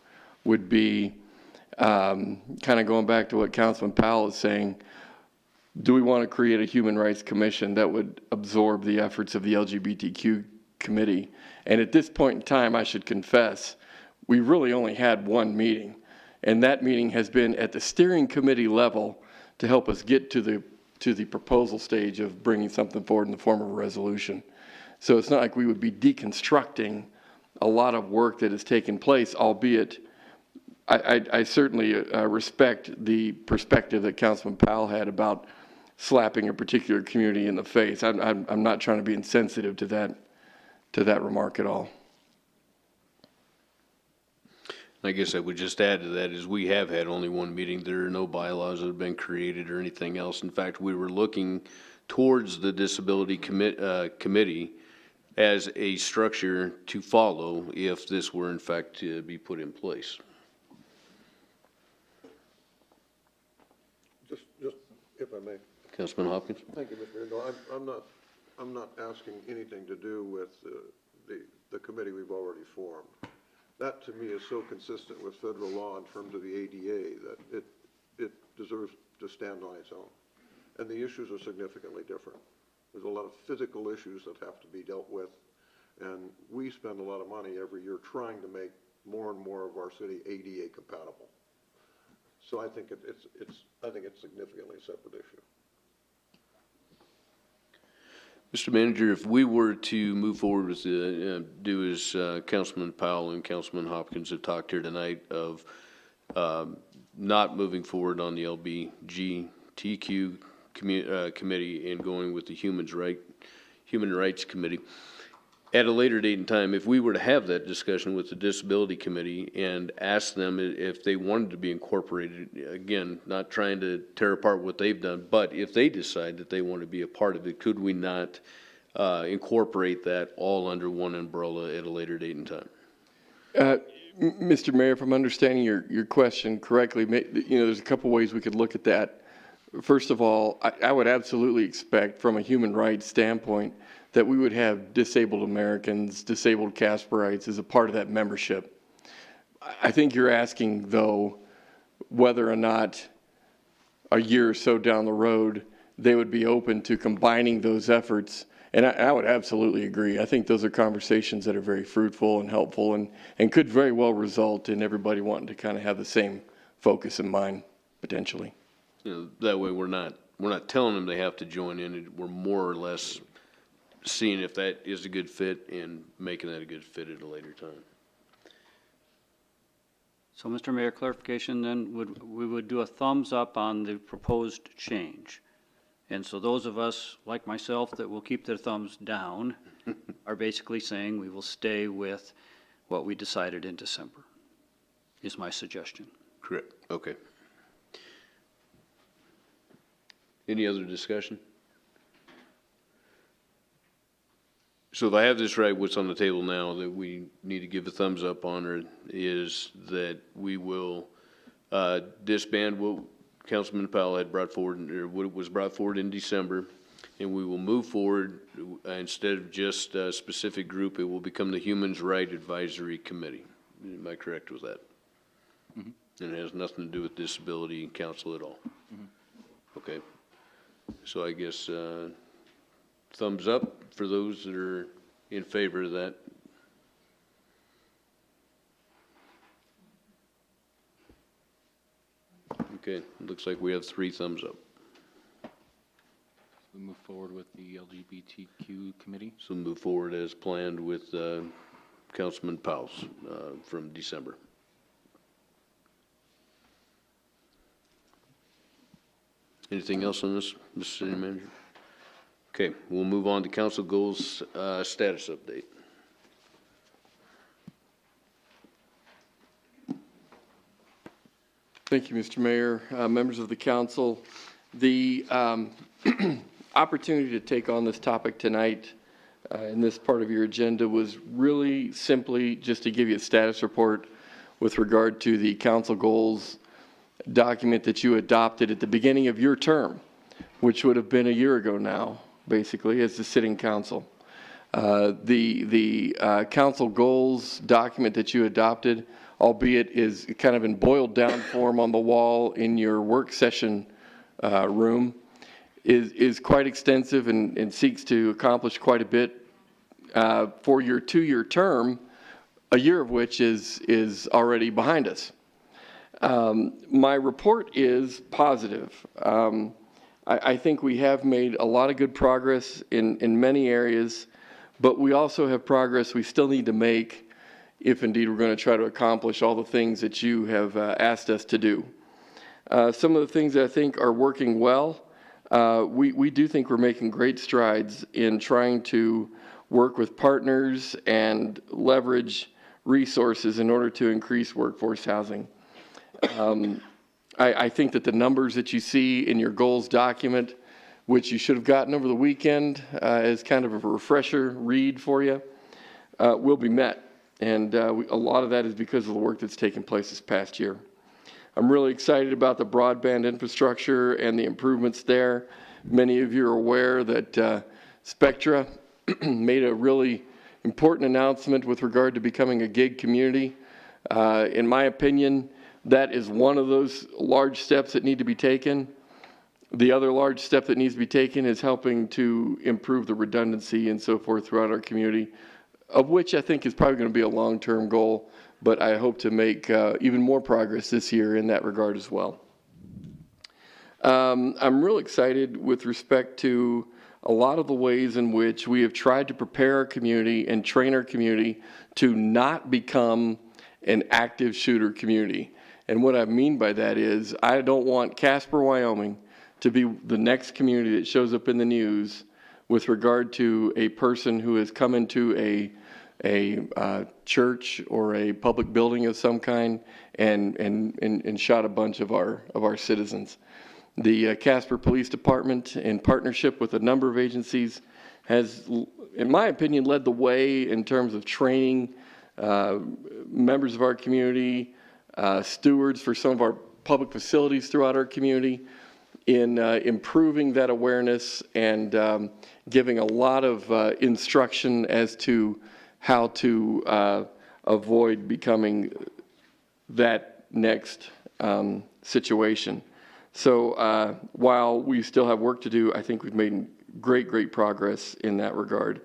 would be kind of going back to what Councilman Powell is saying, do we want to create a Human Rights Commission that would absorb the efforts of the LGBTQ committee? And at this point in time, I should confess, we really only had one meeting, and that meeting has been at the steering committee level to help us get to the proposal stage of bringing something forward in the form of a resolution. So it's not like we would be deconstructing a lot of work that has taken place, albeit I certainly respect the perspective that Councilman Powell had about slapping a particular community in the face. I'm not trying to be insensitive to that remark at all. I guess I would just add to that is we have had only one meeting. There are no bylaws that have been created or anything else. In fact, we were looking towards the disability committee as a structure to follow if this were in fact to be put in place. Just if I may. Councilman Hopkins? Thank you, Mr. Mayor. No, I'm not asking anything to do with the committee we've already formed. That to me is so consistent with federal law in terms of the ADA that it deserves to stand on its own. And the issues are significantly different. There's a lot of physical issues that have to be dealt with, and we spend a lot of money every year trying to make more and more of our city ADA compatible. So I think it's significantly a separate issue. Mr. Manager, if we were to move forward with do as Councilman Powell and Councilman Hopkins have talked here tonight of not moving forward on the LGBTQ committee and going with the Human Rights Committee, at a later date and time, if we were to have that discussion with the Disability Committee and ask them if they wanted to be incorporated, again, not trying to tear apart what they've done, but if they decide that they want to be a part of it, could we not incorporate that all under one umbrella at a later date and time? Mr. Mayor, if I'm understanding your question correctly, there's a couple ways we could look at that. First of all, I would absolutely expect from a human rights standpoint that we would have disabled Americans, disabled Casperites as a part of that membership. I think you're asking, though, whether or not a year or so down the road they would be open to combining those efforts. And I would absolutely agree. I think those are conversations that are very fruitful and helpful and could very well result in everybody wanting to kind of have the same focus in mind, potentially. That way we're not telling them they have to join in. We're more or less seeing if that is a good fit and making that a good fit at a later time. So, Mr. Mayor, clarification then, we would do a thumbs up on the proposed change. And so those of us, like myself, that will keep their thumbs down are basically saying we will stay with what we decided in December, is my suggestion. Correct. Okay. Any other discussion? So if I have this right, what's on the table now that we need to give a thumbs up on is that we will disband what Councilman Powell had brought forward, or what was brought forward in December, and we will move forward instead of just a specific group, it will become the Human Rights Advisory Committee. Am I correct with that? Mm-hmm. And it has nothing to do with Disability Council at all? Mm-hmm. Okay. So I guess thumbs up for those that are in favor of that. Okay, looks like we have 3 thumbs up. We move forward with the LGBTQ committee. So move forward as planned with Councilman Powell's from December. Anything else on this, Mr. City Manager? Okay, we'll move on to council goals status update. Thank you, Mr. Mayor, members of the council. The opportunity to take on this topic tonight in this part of your agenda was really simply just to give you a status report with regard to the council goals document that you adopted at the beginning of your term, which would have been a year ago now, basically, as the sitting council. The council goals document that you adopted, albeit is kind of in boiled down form on the wall in your work session room, is quite extensive and seeks to accomplish quite a bit for your 2-year term, a year of which is already behind us. My report is positive. I think we have made a lot of good progress in many areas, but we also have progress we still need to make if indeed we're going to try to accomplish all the things that you have asked us to do. Some of the things that I think are working well, we do think we're making great strides in trying to work with partners and leverage resources in order to increase workforce housing. I think that the numbers that you see in your goals document, which you should have gotten over the weekend as kind of a refresher read for you, will be met. And a lot of that is because of the work that's taken place this past year. I'm really excited about the broadband infrastructure and the improvements there. Many of you are aware that Spectra made a really important announcement with regard to becoming a gig community. In my opinion, that is one of those large steps that need to be taken. The other large step that needs to be taken is helping to improve the redundancy and so forth throughout our community, of which I think is probably going to be a long-term goal, but I hope to make even more progress this year in that regard as well. I'm real excited with respect to a lot of the ways in which we have tried to prepare our community and train our community to not become an active shooter community. And what I mean by that is I don't want Casper, Wyoming to be the next community that shows up in the news with regard to a person who has come into a church or a public building of some kind and shot a bunch of our citizens. The Casper Police Department, in partnership with a number of agencies, has, in my opinion, led the way in terms of training members of our community, stewards for some of our public facilities throughout our community, in improving that awareness and giving a lot of instruction as to how to avoid becoming that next situation. So while we still have work to do, I think we've made great progress in that regard.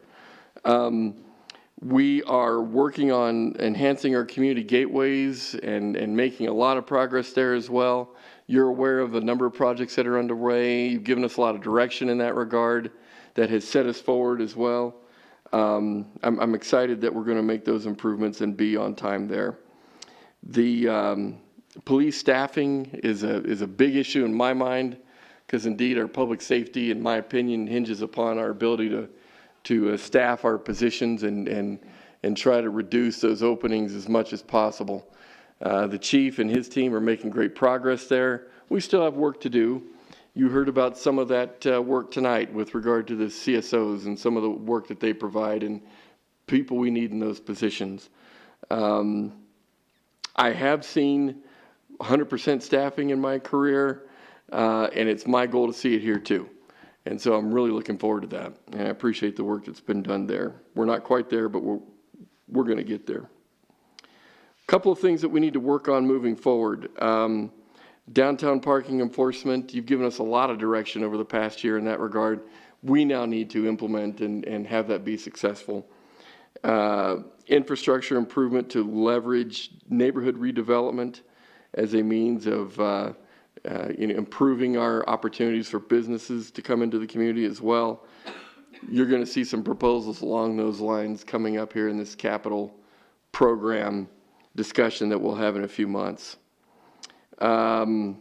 We are working on enhancing our community gateways and making a lot of progress there as well. You're aware of the number of projects that are underway. You've given us a lot of direction in that regard that has set us forward as well. I'm excited that we're going to make those improvements and be on time there. The police staffing is a big issue in my mind, because indeed our public safety, in my opinion, hinges upon our ability to staff our positions and try to reduce those openings as much as possible. The chief and his team are making great progress there. We still have work to do. You heard about some of that work tonight with regard to the CSOs and some of the work that they provide and people we need in those positions. I have seen 100% staffing in my career, and it's my goal to see it here too. And so I'm really looking forward to that, and I appreciate the work that's been done there. We're not quite there, but we're going to get there. A couple of things that we need to work on moving forward. Downtown parking enforcement, you've given us a lot of direction over the past year in that regard. We now need to implement and have that be successful. Infrastructure improvement to leverage neighborhood redevelopment as a means of improving our opportunities for businesses to come into the community as well. You're going to see some proposals along those lines coming up here in this capital program discussion that we'll have in a few months. I'm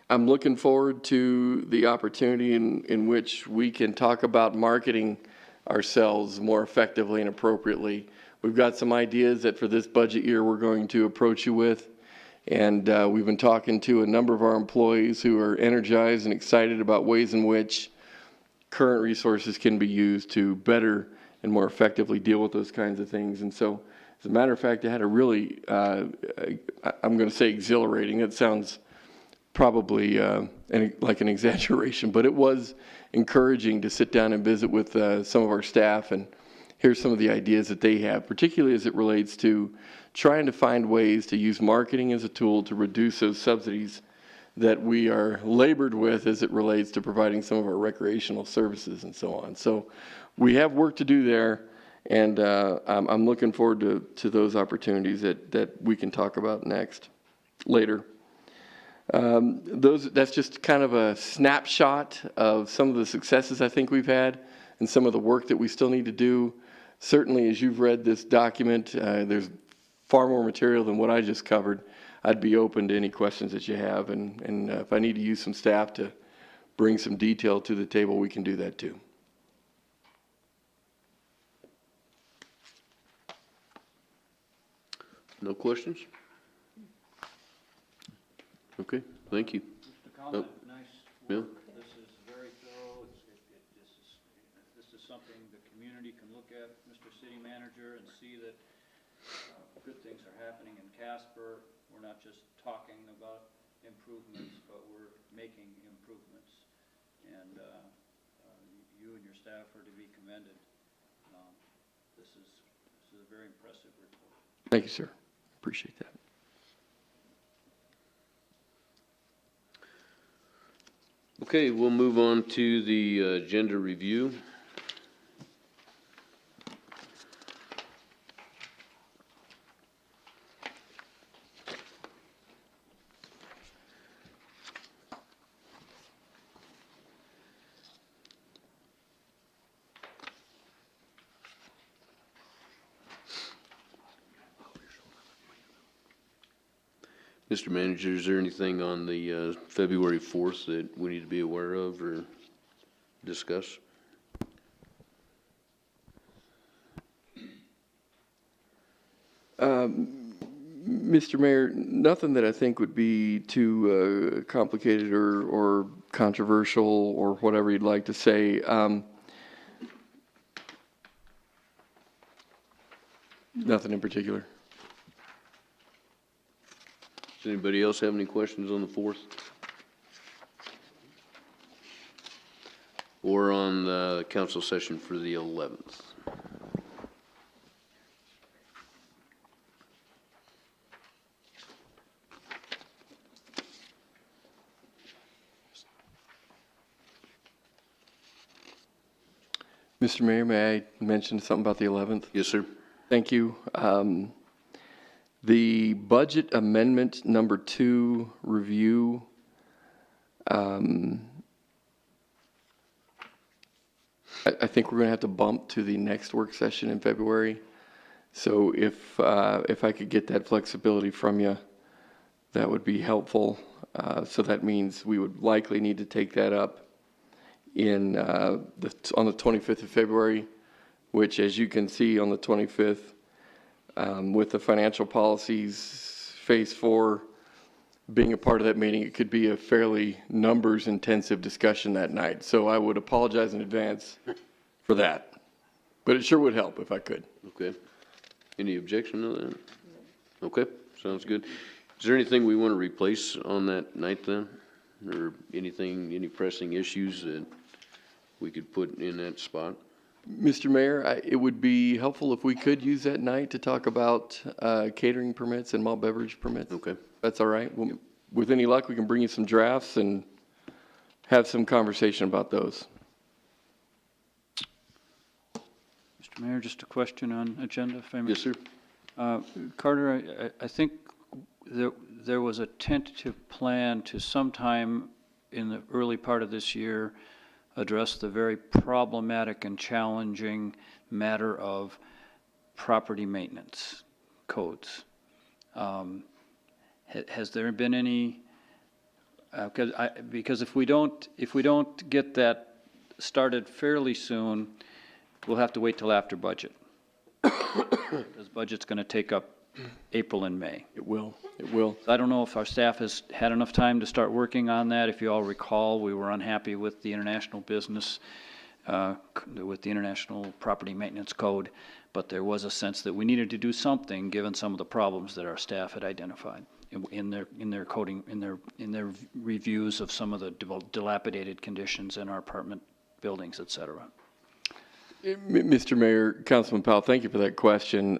looking forward to the opportunity in which we can talk about marketing ourselves more effectively and appropriately. We've got some ideas that for this budget year we're going to approach you with, and we've been talking to a number of our employees who are energized and excited about ways in which current resources can be used to better and more effectively deal with those kinds of things. And so, as a matter of fact, I had a really, I'm going to say exhilarating. It sounds probably like an exaggeration, but it was encouraging to sit down and visit with some of our staff and hear some of the ideas that they have, particularly as it relates to trying to find ways to use marketing as a tool to reduce those subsidies that we are labored with as it relates to providing some of our recreational services and so on. So we have work to do there, and I'm looking forward to those opportunities that we can talk about later. That's just kind of a snapshot of some of the successes I think we've had and some of the work that we still need to do. Certainly, as you've read this document, there's far more material than what I just covered. I'd be open to any questions that you have, and if I need to use some staff to bring some detail to the table, we can do that too. No questions? Okay, thank you. Just a comment, nice Yeah. work. This is very thorough. This is something the community can look at, Mr. City Manager, and see that good things are happening in Casper. We're not just talking about improvements, but we're making improvements. And you and your staff are to be commended. This is a very impressive report. Thank you, sir. Appreciate that. Okay, we'll move on to the agenda review. Mr. Manager, is there anything on the February 4th that we need to be aware of or discuss? Mr. Mayor, nothing that I think would be too complicated or controversial or whatever you'd like to say. Nothing in particular. Does anybody else have any questions on the 4th? Or on the council session for the 11th? Mr. Mayor, may I mention something about the 11th? Yes, sir. Thank you. The budget amendment number 2 review, I think we're going to have to bump to the next work session in February. So if I could get that flexibility from you, that would be helpful. So that means we would likely need to take that up on the 25th of February, which, as you can see on the 25th, with the financial policies phase 4 being a part of that meeting, it could be a fairly numbers intensive discussion that night. So I would apologize in advance for that, but it sure would help if I could. Okay. Any objection to that? Okay, sounds good. Is there anything we want to replace on that night then? Or anything, any pressing issues that we could put in that spot? Mr. Mayor, it would be helpful if we could use that night to talk about catering permits and malt beverage permits. Okay. That's all right? Well, with any luck, we can bring you some drafts and have some conversation about those. Mr. Mayor, just a question on agenda, if I may. Yes, sir. Carter, I think there was a tentative plan to sometime in the early part of this year address the very problematic and challenging matter of property maintenance codes. Has there been any? Because if we don't get that started fairly soon, we'll have to wait till after budget. Because budget's going to take up April and May. It will. It will. So I don't know if our staff has had enough time to start working on that. If you all recall, we were unhappy with the international business, with the International Property Maintenance Code, but there was a sense that we needed to do something given some of the problems that our staff had identified in their coding, in their reviews of some of the dilapidated conditions in our apartment buildings, et cetera. Mr. Mayor, Councilman Powell, thank you for that question.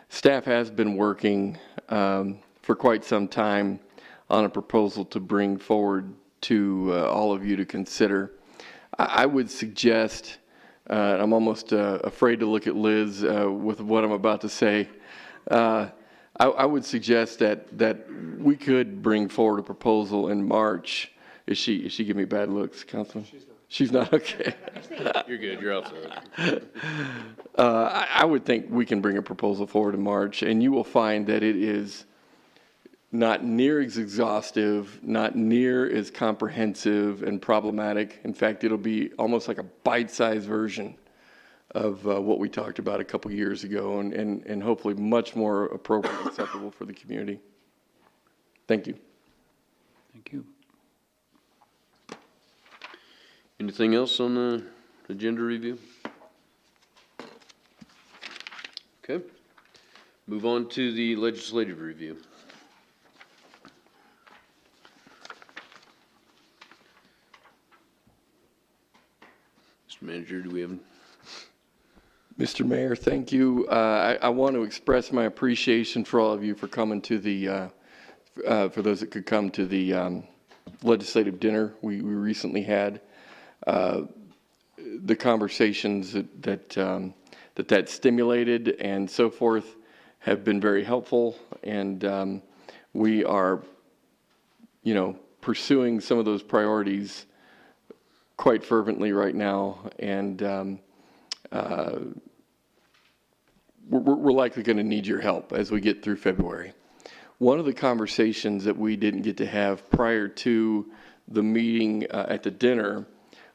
Staff has been working for quite some time on a proposal to bring forward to all of you to consider. I would suggest, I'm almost afraid to look at Liz with what I'm about to say. I would suggest that we could bring forward a proposal in March. Is she giving me bad looks, Councilman? She's not okay. You're good. You're outside. I would think we can bring a proposal forward in March, and you will find that it is not near as exhaustive, not near as comprehensive and problematic. In fact, it'll be almost like a bite-sized version what we talked about a couple years ago, and hopefully much more appropriate and acceptable for the community. Thank you. Thank you. Anything else on the agenda review? Okay. Move on to the legislative review. Mr. Manager, do we have? Mr. Mayor, thank you. I want to express my appreciation for all of you for coming to the, for those that could come to the legislative dinner we recently had. The conversations that stimulated and so forth have been very helpful, and we are, pursuing some of those priorities quite fervently right now, and we're likely going to need your help as we get through February. One of the conversations that we didn't get to have prior to the meeting at the dinner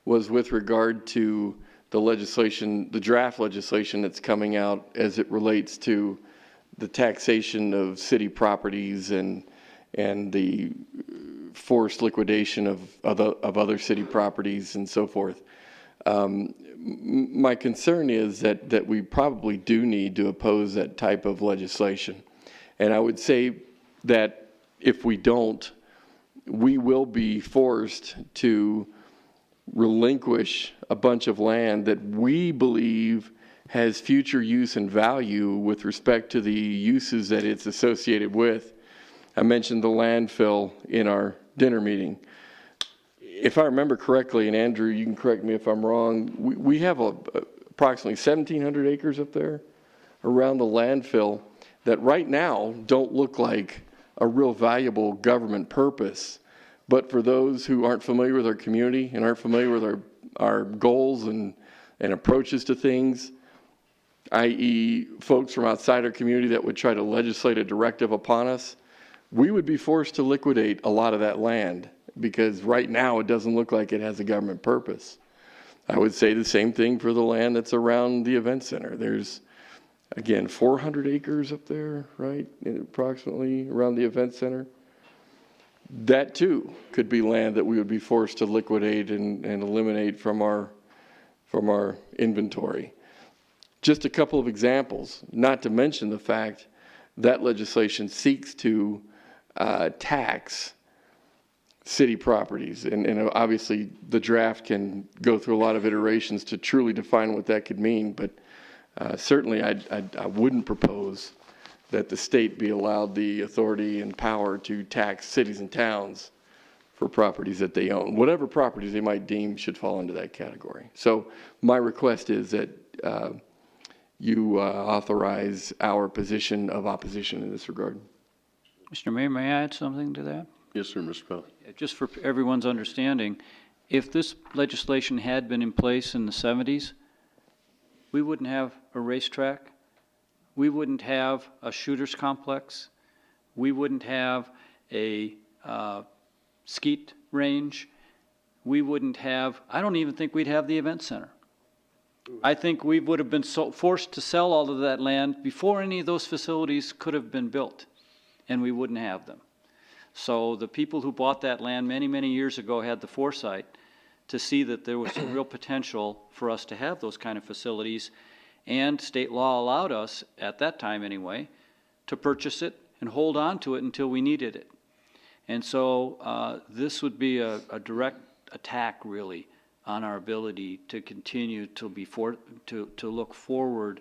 was with regard to the legislation, the draft legislation that's coming out as it relates to the taxation of city properties and the forced liquidation of other city properties and so forth. My concern is that we probably do need to oppose that type of legislation. And I would say that if we don't, we will be forced to relinquish a bunch of land that we believe has future use and value with respect to the uses that it's associated with. I mentioned the landfill in our dinner meeting. If I remember correctly, and Andrew, you can correct me if I'm wrong, we have approximately 1,700 acres up there around the landfill that right now don't look like a real valuable government purpose. But for those who aren't familiar with our community and aren't familiar with our goals and approaches to things, i.e. folks from outside our community that would try to legislate a directive upon us, we would be forced to liquidate a lot of that land because right now it doesn't look like it has a government purpose. I would say the same thing for the land that's around the event center. There's, again, 400 acres up there, right, approximately around the event center. That too could be land that we would be forced to liquidate and eliminate from our inventory. Just a couple of examples, not to mention the fact that legislation seeks to tax city properties. And obviously the draft can go through a lot of iterations to truly define what that could mean, but certainly I wouldn't propose that the state be allowed the authority and power to tax cities and towns for properties that they own. Whatever properties they might deem should fall into that category. So my request is that you authorize our position of opposition in this regard. Mr. Mayor, may I add something to that? Yes, sir, Mr. Powell. Just for everyone's understanding, if this legislation had been in place in the 70s, we wouldn't have a racetrack, we wouldn't have a shooters complex, we wouldn't have a skeet range, we wouldn't have, I don't even think we'd have the event center. I think we would have been forced to sell all of that land before any of those facilities could have been built, and we wouldn't have them. So the people who bought that land many, many years ago had the foresight to see that there was real potential for us to have those kind of facilities, and state law allowed us, at that time anyway, to purchase it and hold on to it until we needed it. And so this would be a direct attack, really, on our ability to continue to to look forward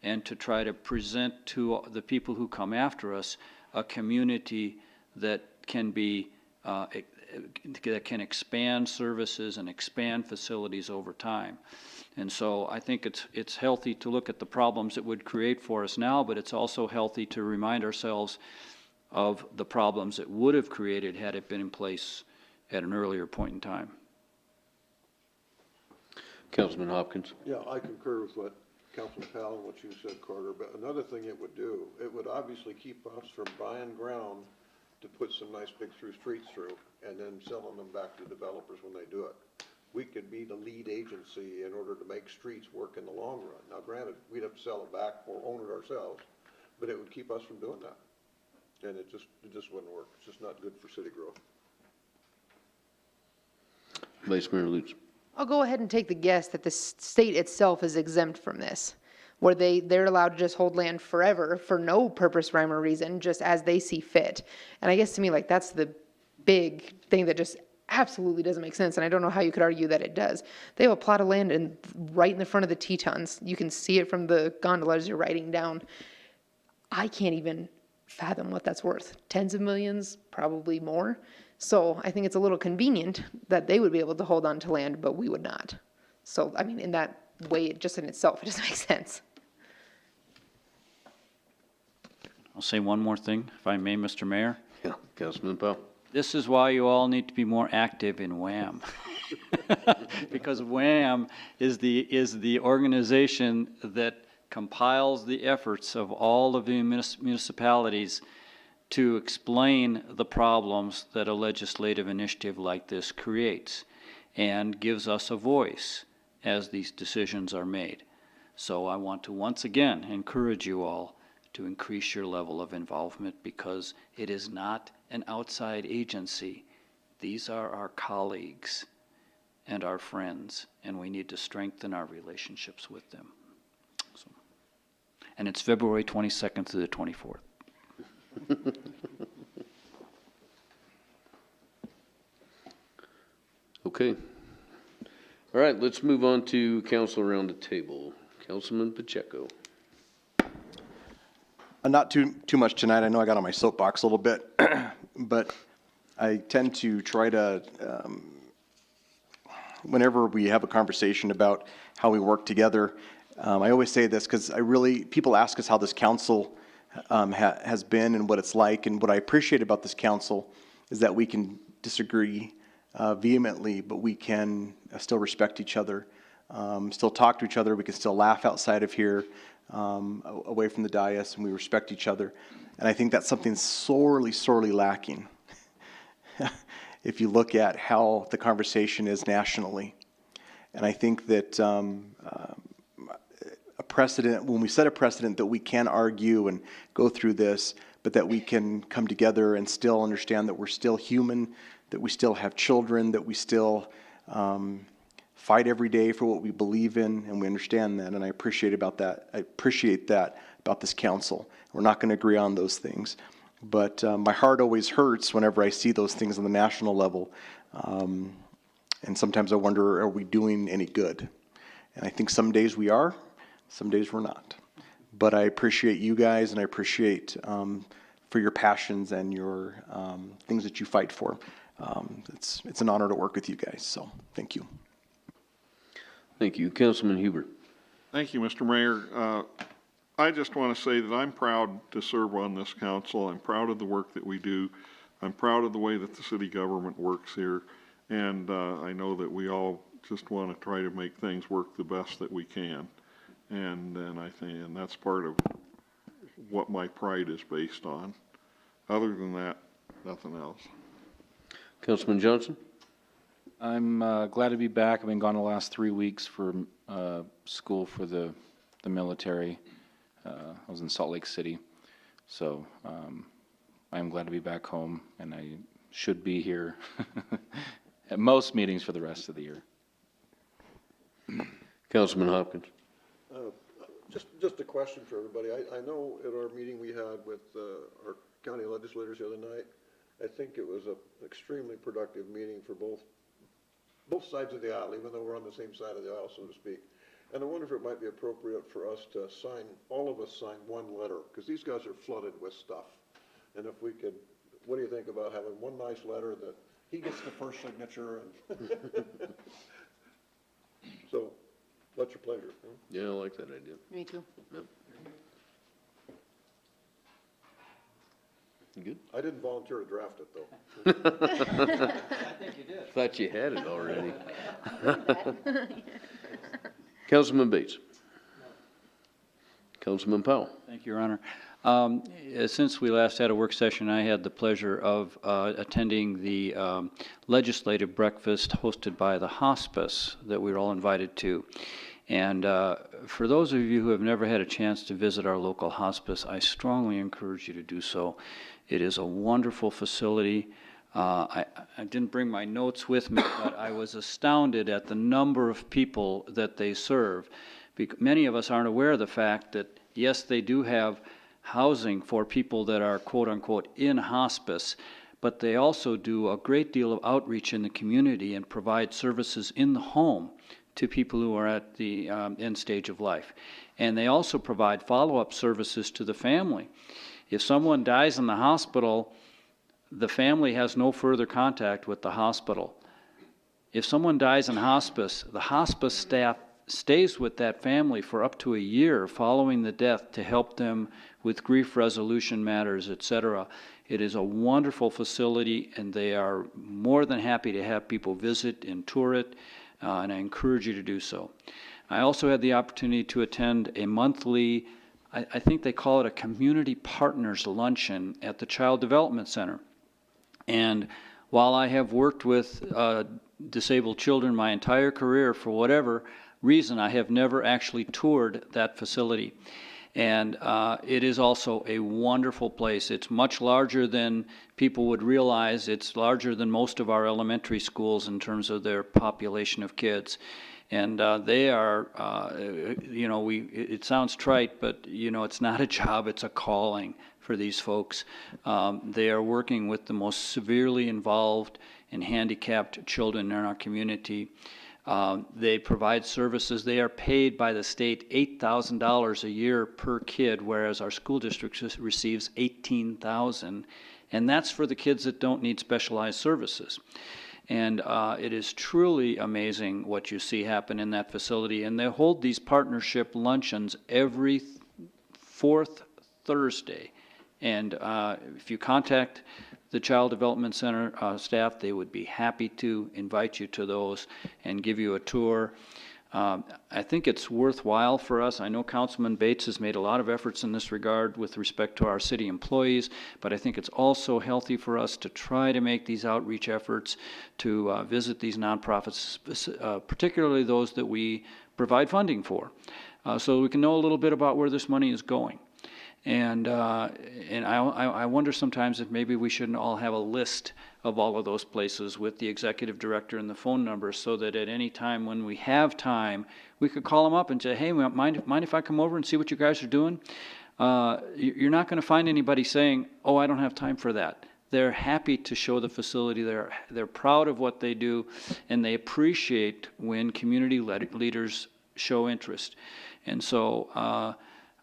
and to try to present to the people who come after us a community that can be that can expand services and expand facilities over time. And so I think it's healthy to look at the problems it would create for us now, but it's also healthy to remind ourselves of the problems it would have created had it been in place at an earlier point in time. Councilman Hopkins. Yeah, I concur with what Councilman Powell and what you said, Carter, but another thing it would do, it would obviously keep us from buying ground to put some nice big through streets through and then selling them back to developers when they do it. we could be the lead agency in order to make streets work in the long run. Now granted, we'd have to sell it back or own it ourselves, but it would keep us from doing that. And it just wouldn't work. It's just not good for city growth. Vice Mayor Lutz. I'll go ahead and take the guess that the state itself is exempt from this, where they're allowed to just hold land forever for no purpose, rhyme, or reason, just as they see fit. And I guess to me, like, that's the big thing that just absolutely doesn't make sense, and I don't know how you could argue that it does. They have a plot of land right in the front of the Tetons. You can see it from the gondola as you're riding down. I can't even fathom what that's worth. Tens of millions, probably more. So I think it's a little convenient that they would be able to hold on to land, but we would not. So, I mean, in that way, just in itself, it doesn't make sense. I'll say one more thing, if I may, Mr. Mayor. Yeah, Councilman Powell. This is why you all need to be more active in WHAM. Because WHAM is the organization that compiles the efforts of all of the municipalities to explain the problems that a legislative initiative like this creates and gives us a voice as these decisions are made. So I want to once again encourage you all to increase your level of involvement, because it is not an outside agency. These are our colleagues and our friends, and we need to strengthen our relationships with them. So, and it's February 22nd through the 24th. Okay. All right, let's move on to council around the table. Councilman Pacheco. Not too much tonight. I know I got on my soapbox a little bit, but I tend to try to, whenever we have a conversation about how we work together, I always say this because people ask us how this council has been and what it's like, and what I appreciate about this council is that we can disagree vehemently, but we can still respect each other, still talk to each other. We can still laugh outside of here, away from the dais, and we respect each other. And I think that's something sorely, sorely lacking if you look at how the conversation is nationally. And I think that a precedent, when we set a precedent that we can argue and go through this, but that we can come together and still understand that we're still human, that we still have children, that we still fight every day for what we believe in, and we understand that, and I appreciate that. I appreciate that about this council. We're not going to agree on those things, but my heart always hurts whenever I see those things on the national level, and sometimes I wonder, are we doing any good? And I think some days we are, some days we're not. But I appreciate you guys, and I appreciate for your passions and your things that you fight for. It's an honor to work with you guys, so thank you. Thank you. Councilman Huber. Thank you, Mr. Mayor. I just want to say that I'm proud to serve on this council. I'm proud of the work that we do. I'm proud of the way that the city government works here. And I know that we all just want to try to make things work the best that we can. And I think, and that's part of what my pride is based on. Other than that, nothing else. Councilman Johnson. I'm glad to be back. I've been gone the last 3 weeks for school for the military. I was in Salt Lake City. So I'm glad to be back home, and I should be here at most meetings for the rest of the year. Councilman Hopkins. Just a question for everybody. I know at our meeting we had with our county legislators the other night, I think it was an extremely productive meeting for both sides of the aisle, even though we're on the same side of the aisle, so to speak. And I wonder if it might be appropriate for us to sign, all of us sign one letter, because these guys are flooded with stuff. And if we could, what do you think about having one nice letter that he gets the first signature? And so, what's your pleasure? Huh? Yeah, I like that idea. Me too. Yep. You good? I didn't volunteer to draft it, though. I think you did. Thought you had it already. Councilman Bates. Councilman Powell. Thank you, Your Honor. Since we last had a work session, I had the pleasure of attending the legislative breakfast hosted by the hospice that we were all invited to. And for those of you who have never had a chance to visit our local hospice, I strongly encourage you to do so. It is a wonderful facility. I didn't bring my notes with me, but I was astounded at the number of people that they serve. Many of us aren't aware of the fact that, yes, they do have housing for people that are quote-unquote in hospice, but they also do a great deal of outreach in the community and provide services in the home to people who are at the end stage of life. And they also provide follow-up services to the family. If someone dies in the hospital, the family has no further contact with the hospital. If someone dies in hospice, the hospice staff stays with that family for up to a year following the death to help them with grief resolution matters, etc. It is a wonderful facility, and they are more than happy to have people visit and tour it, and I encourage you to do so. I also had the opportunity to attend a monthly, I think they call it a Community Partners Luncheon at the Child Development Center. And while I have worked with disabled children my entire career, for whatever reason, I have never actually toured that facility. And it is also a wonderful place. It's much larger than people would realize. It's larger than most of our elementary schools in terms of their population of kids. And they are, you know, it sounds trite, but, you know, it's not a job, it's a calling for these folks. They are working with the most severely involved and handicapped children in our community. They provide services. They are paid by the state $8,000 a year per kid, whereas our school district receives $18,000, and that's for the kids that don't need specialized services. And it is truly amazing what you see happen in that facility. And they hold these partnership luncheons every fourth Thursday. And if you contact the Child Development Center staff, they would be happy to invite you to those and give you a tour. I think it's worthwhile for us. I know Councilman Bates has made a lot of efforts in this regard with respect to our city employees, but I think it's also healthy for us to try to make these outreach efforts to visit these nonprofits, particularly those that we provide funding for, so we can know a little bit about where this money is going. And I wonder sometimes if maybe we shouldn't all have a list of all of those places with the executive director and the phone numbers, so that at any time when we have time, we could call them up and say, hey, mind if I come over and see what you guys are doing? You're not going to find anybody saying, oh, I don't have time for that. They're happy to show the facility. They're proud of what they do, and they appreciate when community leaders show interest. And so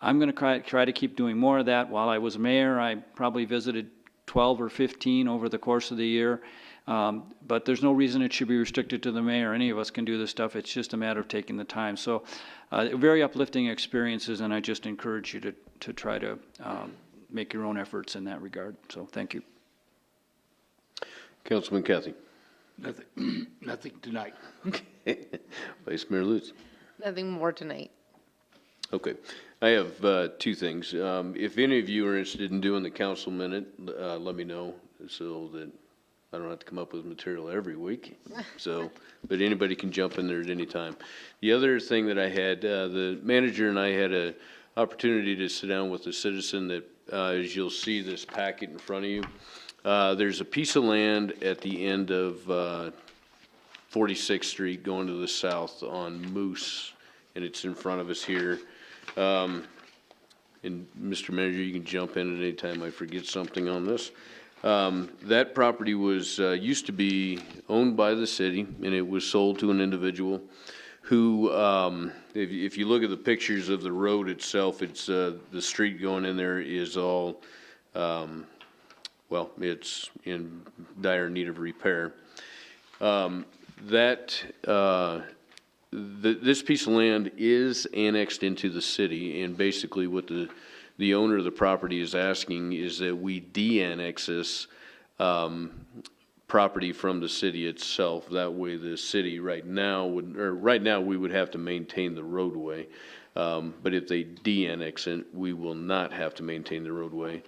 I'm going to try to keep doing more of that. While I was mayor, I probably visited 12 or 15 over the course of the year. But there's no reason it should be restricted to the mayor. Any of us can do this stuff. It's just a matter of taking the time. So very uplifting experiences, and I just encourage you to try to make your own efforts in that regard. So thank you. Councilman Cathy. Nothing tonight. Okay. Vice Mayor Lutz. Nothing more tonight. Okay. I have two things. If any of you are interested in doing the council minute, let me know so that I don't have to come up with material every week. So, but anybody can jump in there at any time. The other thing that I had, the manager and I had an opportunity to sit down with a citizen that, as you'll see this packet in front of you, there's a piece of land at the end of 46th Street going to the south on Moose, and it's in front of us here. And Mr. Manager, you can jump in at any time I forget something on this. That property was used to be owned by the city, and it was sold to an individual who, if you look at the pictures of the road itself, it's the street going in there is all, well, it's in dire need of repair. This piece of land is annexed into the city, and basically what the owner of the property is asking is that we de-annex this property from the city itself. That way the city right now we would have to maintain the roadway. But if they de-annex it, we will not have to maintain the roadway.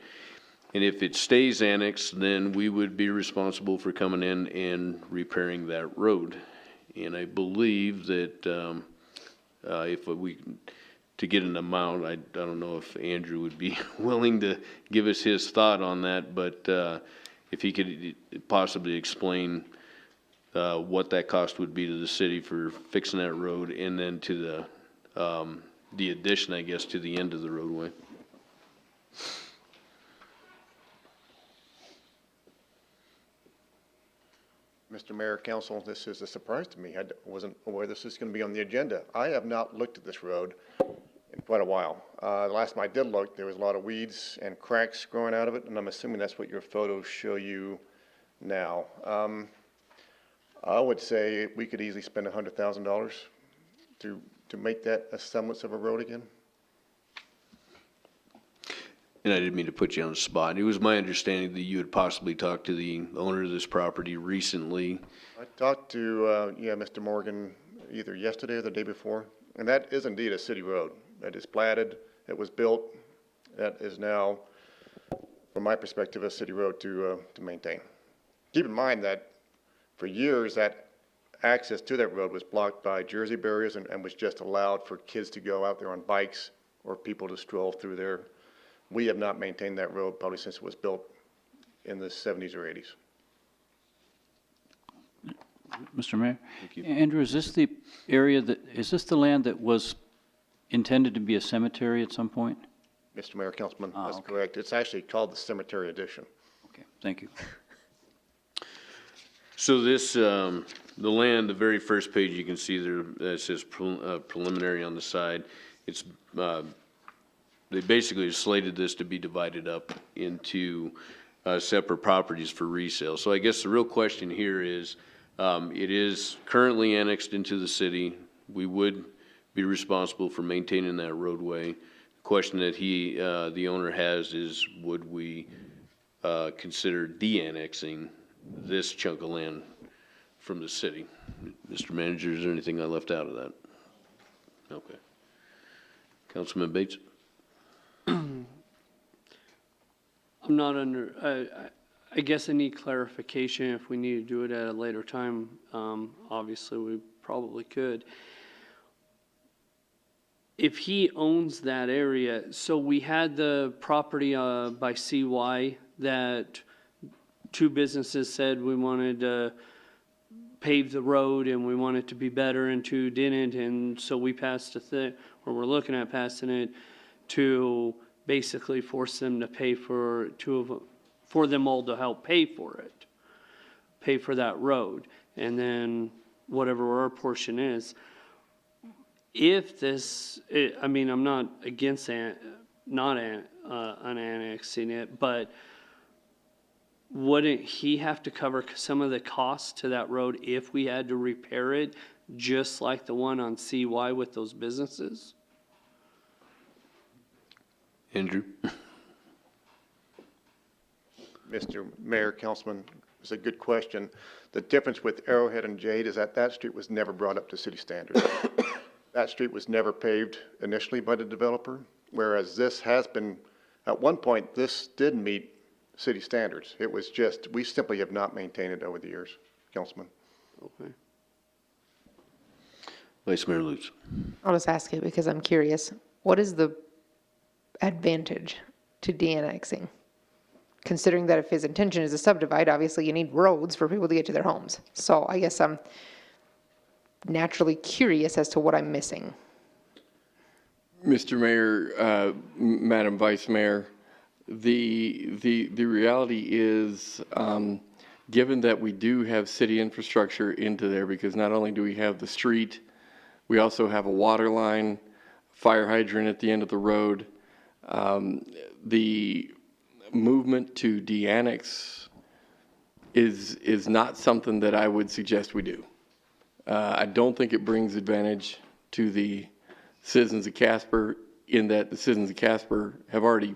And if it stays annexed, then we would be responsible for coming in and repairing that road. And I believe that if we, to get an amount, I don't know if Andrew would be willing to give us his thought on that, but if he could possibly explain what that cost would be to the city for fixing that road, and then to the addition, I guess, to the end of the roadway. Mr. Mayor, Council, this is a surprise to me. I wasn't aware this was going to be on the agenda. I have not looked at this road in quite a while. The last time I did look, there was a lot of weeds and cracks growing out of it, and I'm assuming that's what your photos show you now. I would say we could easily spend $100,000 to make that a semblance of a road again. And I didn't mean to put you on the spot. It was my understanding that you had possibly talked to the owner of this property recently. I talked to Mr. Morgan either yesterday or the day before, and that is indeed a city road. That is platted, it was built, that is now, from my perspective, a city road to maintain. Keep in mind that for years that access to that road was blocked by Jersey barriers and was just allowed for kids to go out there on bikes or people to stroll through there. We have not maintained that road probably since it was built in the 70s or 80s. Mr. Mayor? Andrew, is this the area is this the land that was intended to be a cemetery at some point? Mr. Mayor, Councilman, that's correct. It's actually called the Cemetery Addition. Okay, thank you. So this, the land, the very first page you can see there, it says preliminary on the side. It's, they basically slated this to be divided up into separate properties for resale. So I guess the real question here is, it is currently annexed into the city. We would be responsible for maintaining that roadway. The question that the owner has is, would we consider de-annexing this chunk of land from the city? Mr. Manager, is there anything I left out of that? Okay. Councilman Bates? I'm not under, I guess I need clarification if we need to do it at a later time. Obviously, we probably could. If he owns that area, so we had the property by CY that two businesses said we wanted to pave the road and we want it to be better, and two didn't, and so we passed a thing, or we're looking at passing it to basically force them to pay for for them all to help pay for it, pay for that road, and then whatever our portion is. If this, I mean, I'm not against unannexing it, but wouldn't he have to cover some of the costs to that road if we had to repair it, just like the one on CY with those businesses? Andrew? Mr. Mayor, Councilman, it's a good question. The difference with Arrowhead and Jade is that that street was never brought up to city standards. That street was never paved initially by the developer, whereas this has been, at one point, this did meet city standards. It was just, we simply have not maintained it over the years, Councilman. Okay. Vice Mayor Lutz. I'll just ask it because I'm curious. What is the advantage to de-annexing? Considering that if his intention is to subdivide, obviously you need roads for people to get to their homes. So I guess I'm naturally curious as to what I'm missing. Mr. Mayor, Madam Vice Mayor, the reality is, given that we do have city infrastructure into there, because not only do we have the street, we also have a water line, fire hydrant at the end of the road. The movement to de-annex is not something that I would suggest we do. I don't think it brings advantage to the citizens of Casper, in that the citizens of Casper have already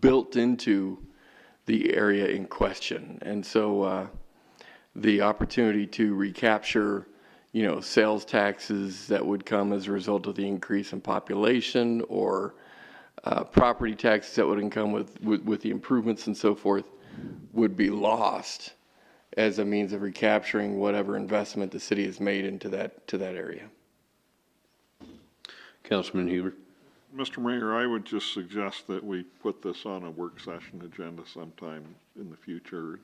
built into the area in question. And so the opportunity to recapture, sales taxes that would come as a result of the increase in population, or property taxes that would come with the improvements and so forth, would be lost as a means of recapturing whatever investment the city has made into that area. Councilman Huber. Mr. Mayor, I would just suggest that we put this on a work session agenda sometime in the future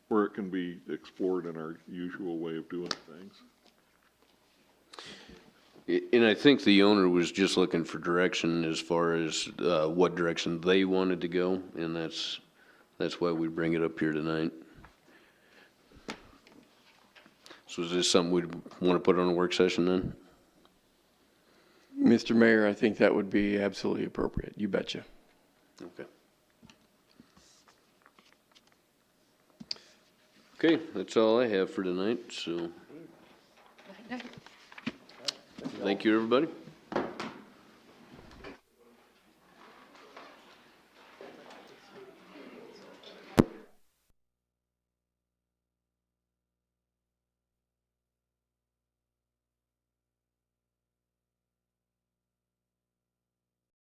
where it can be explored in our usual way of doing things. And I think the owner was just looking for direction as far as what direction they wanted to go, and that's why we bring it up here tonight. So is this something we'd want to put on a work session then? Mr. Mayor, I think that would be absolutely appropriate. You betcha. Okay. Okay, that's all I have for tonight, so thank you, everybody.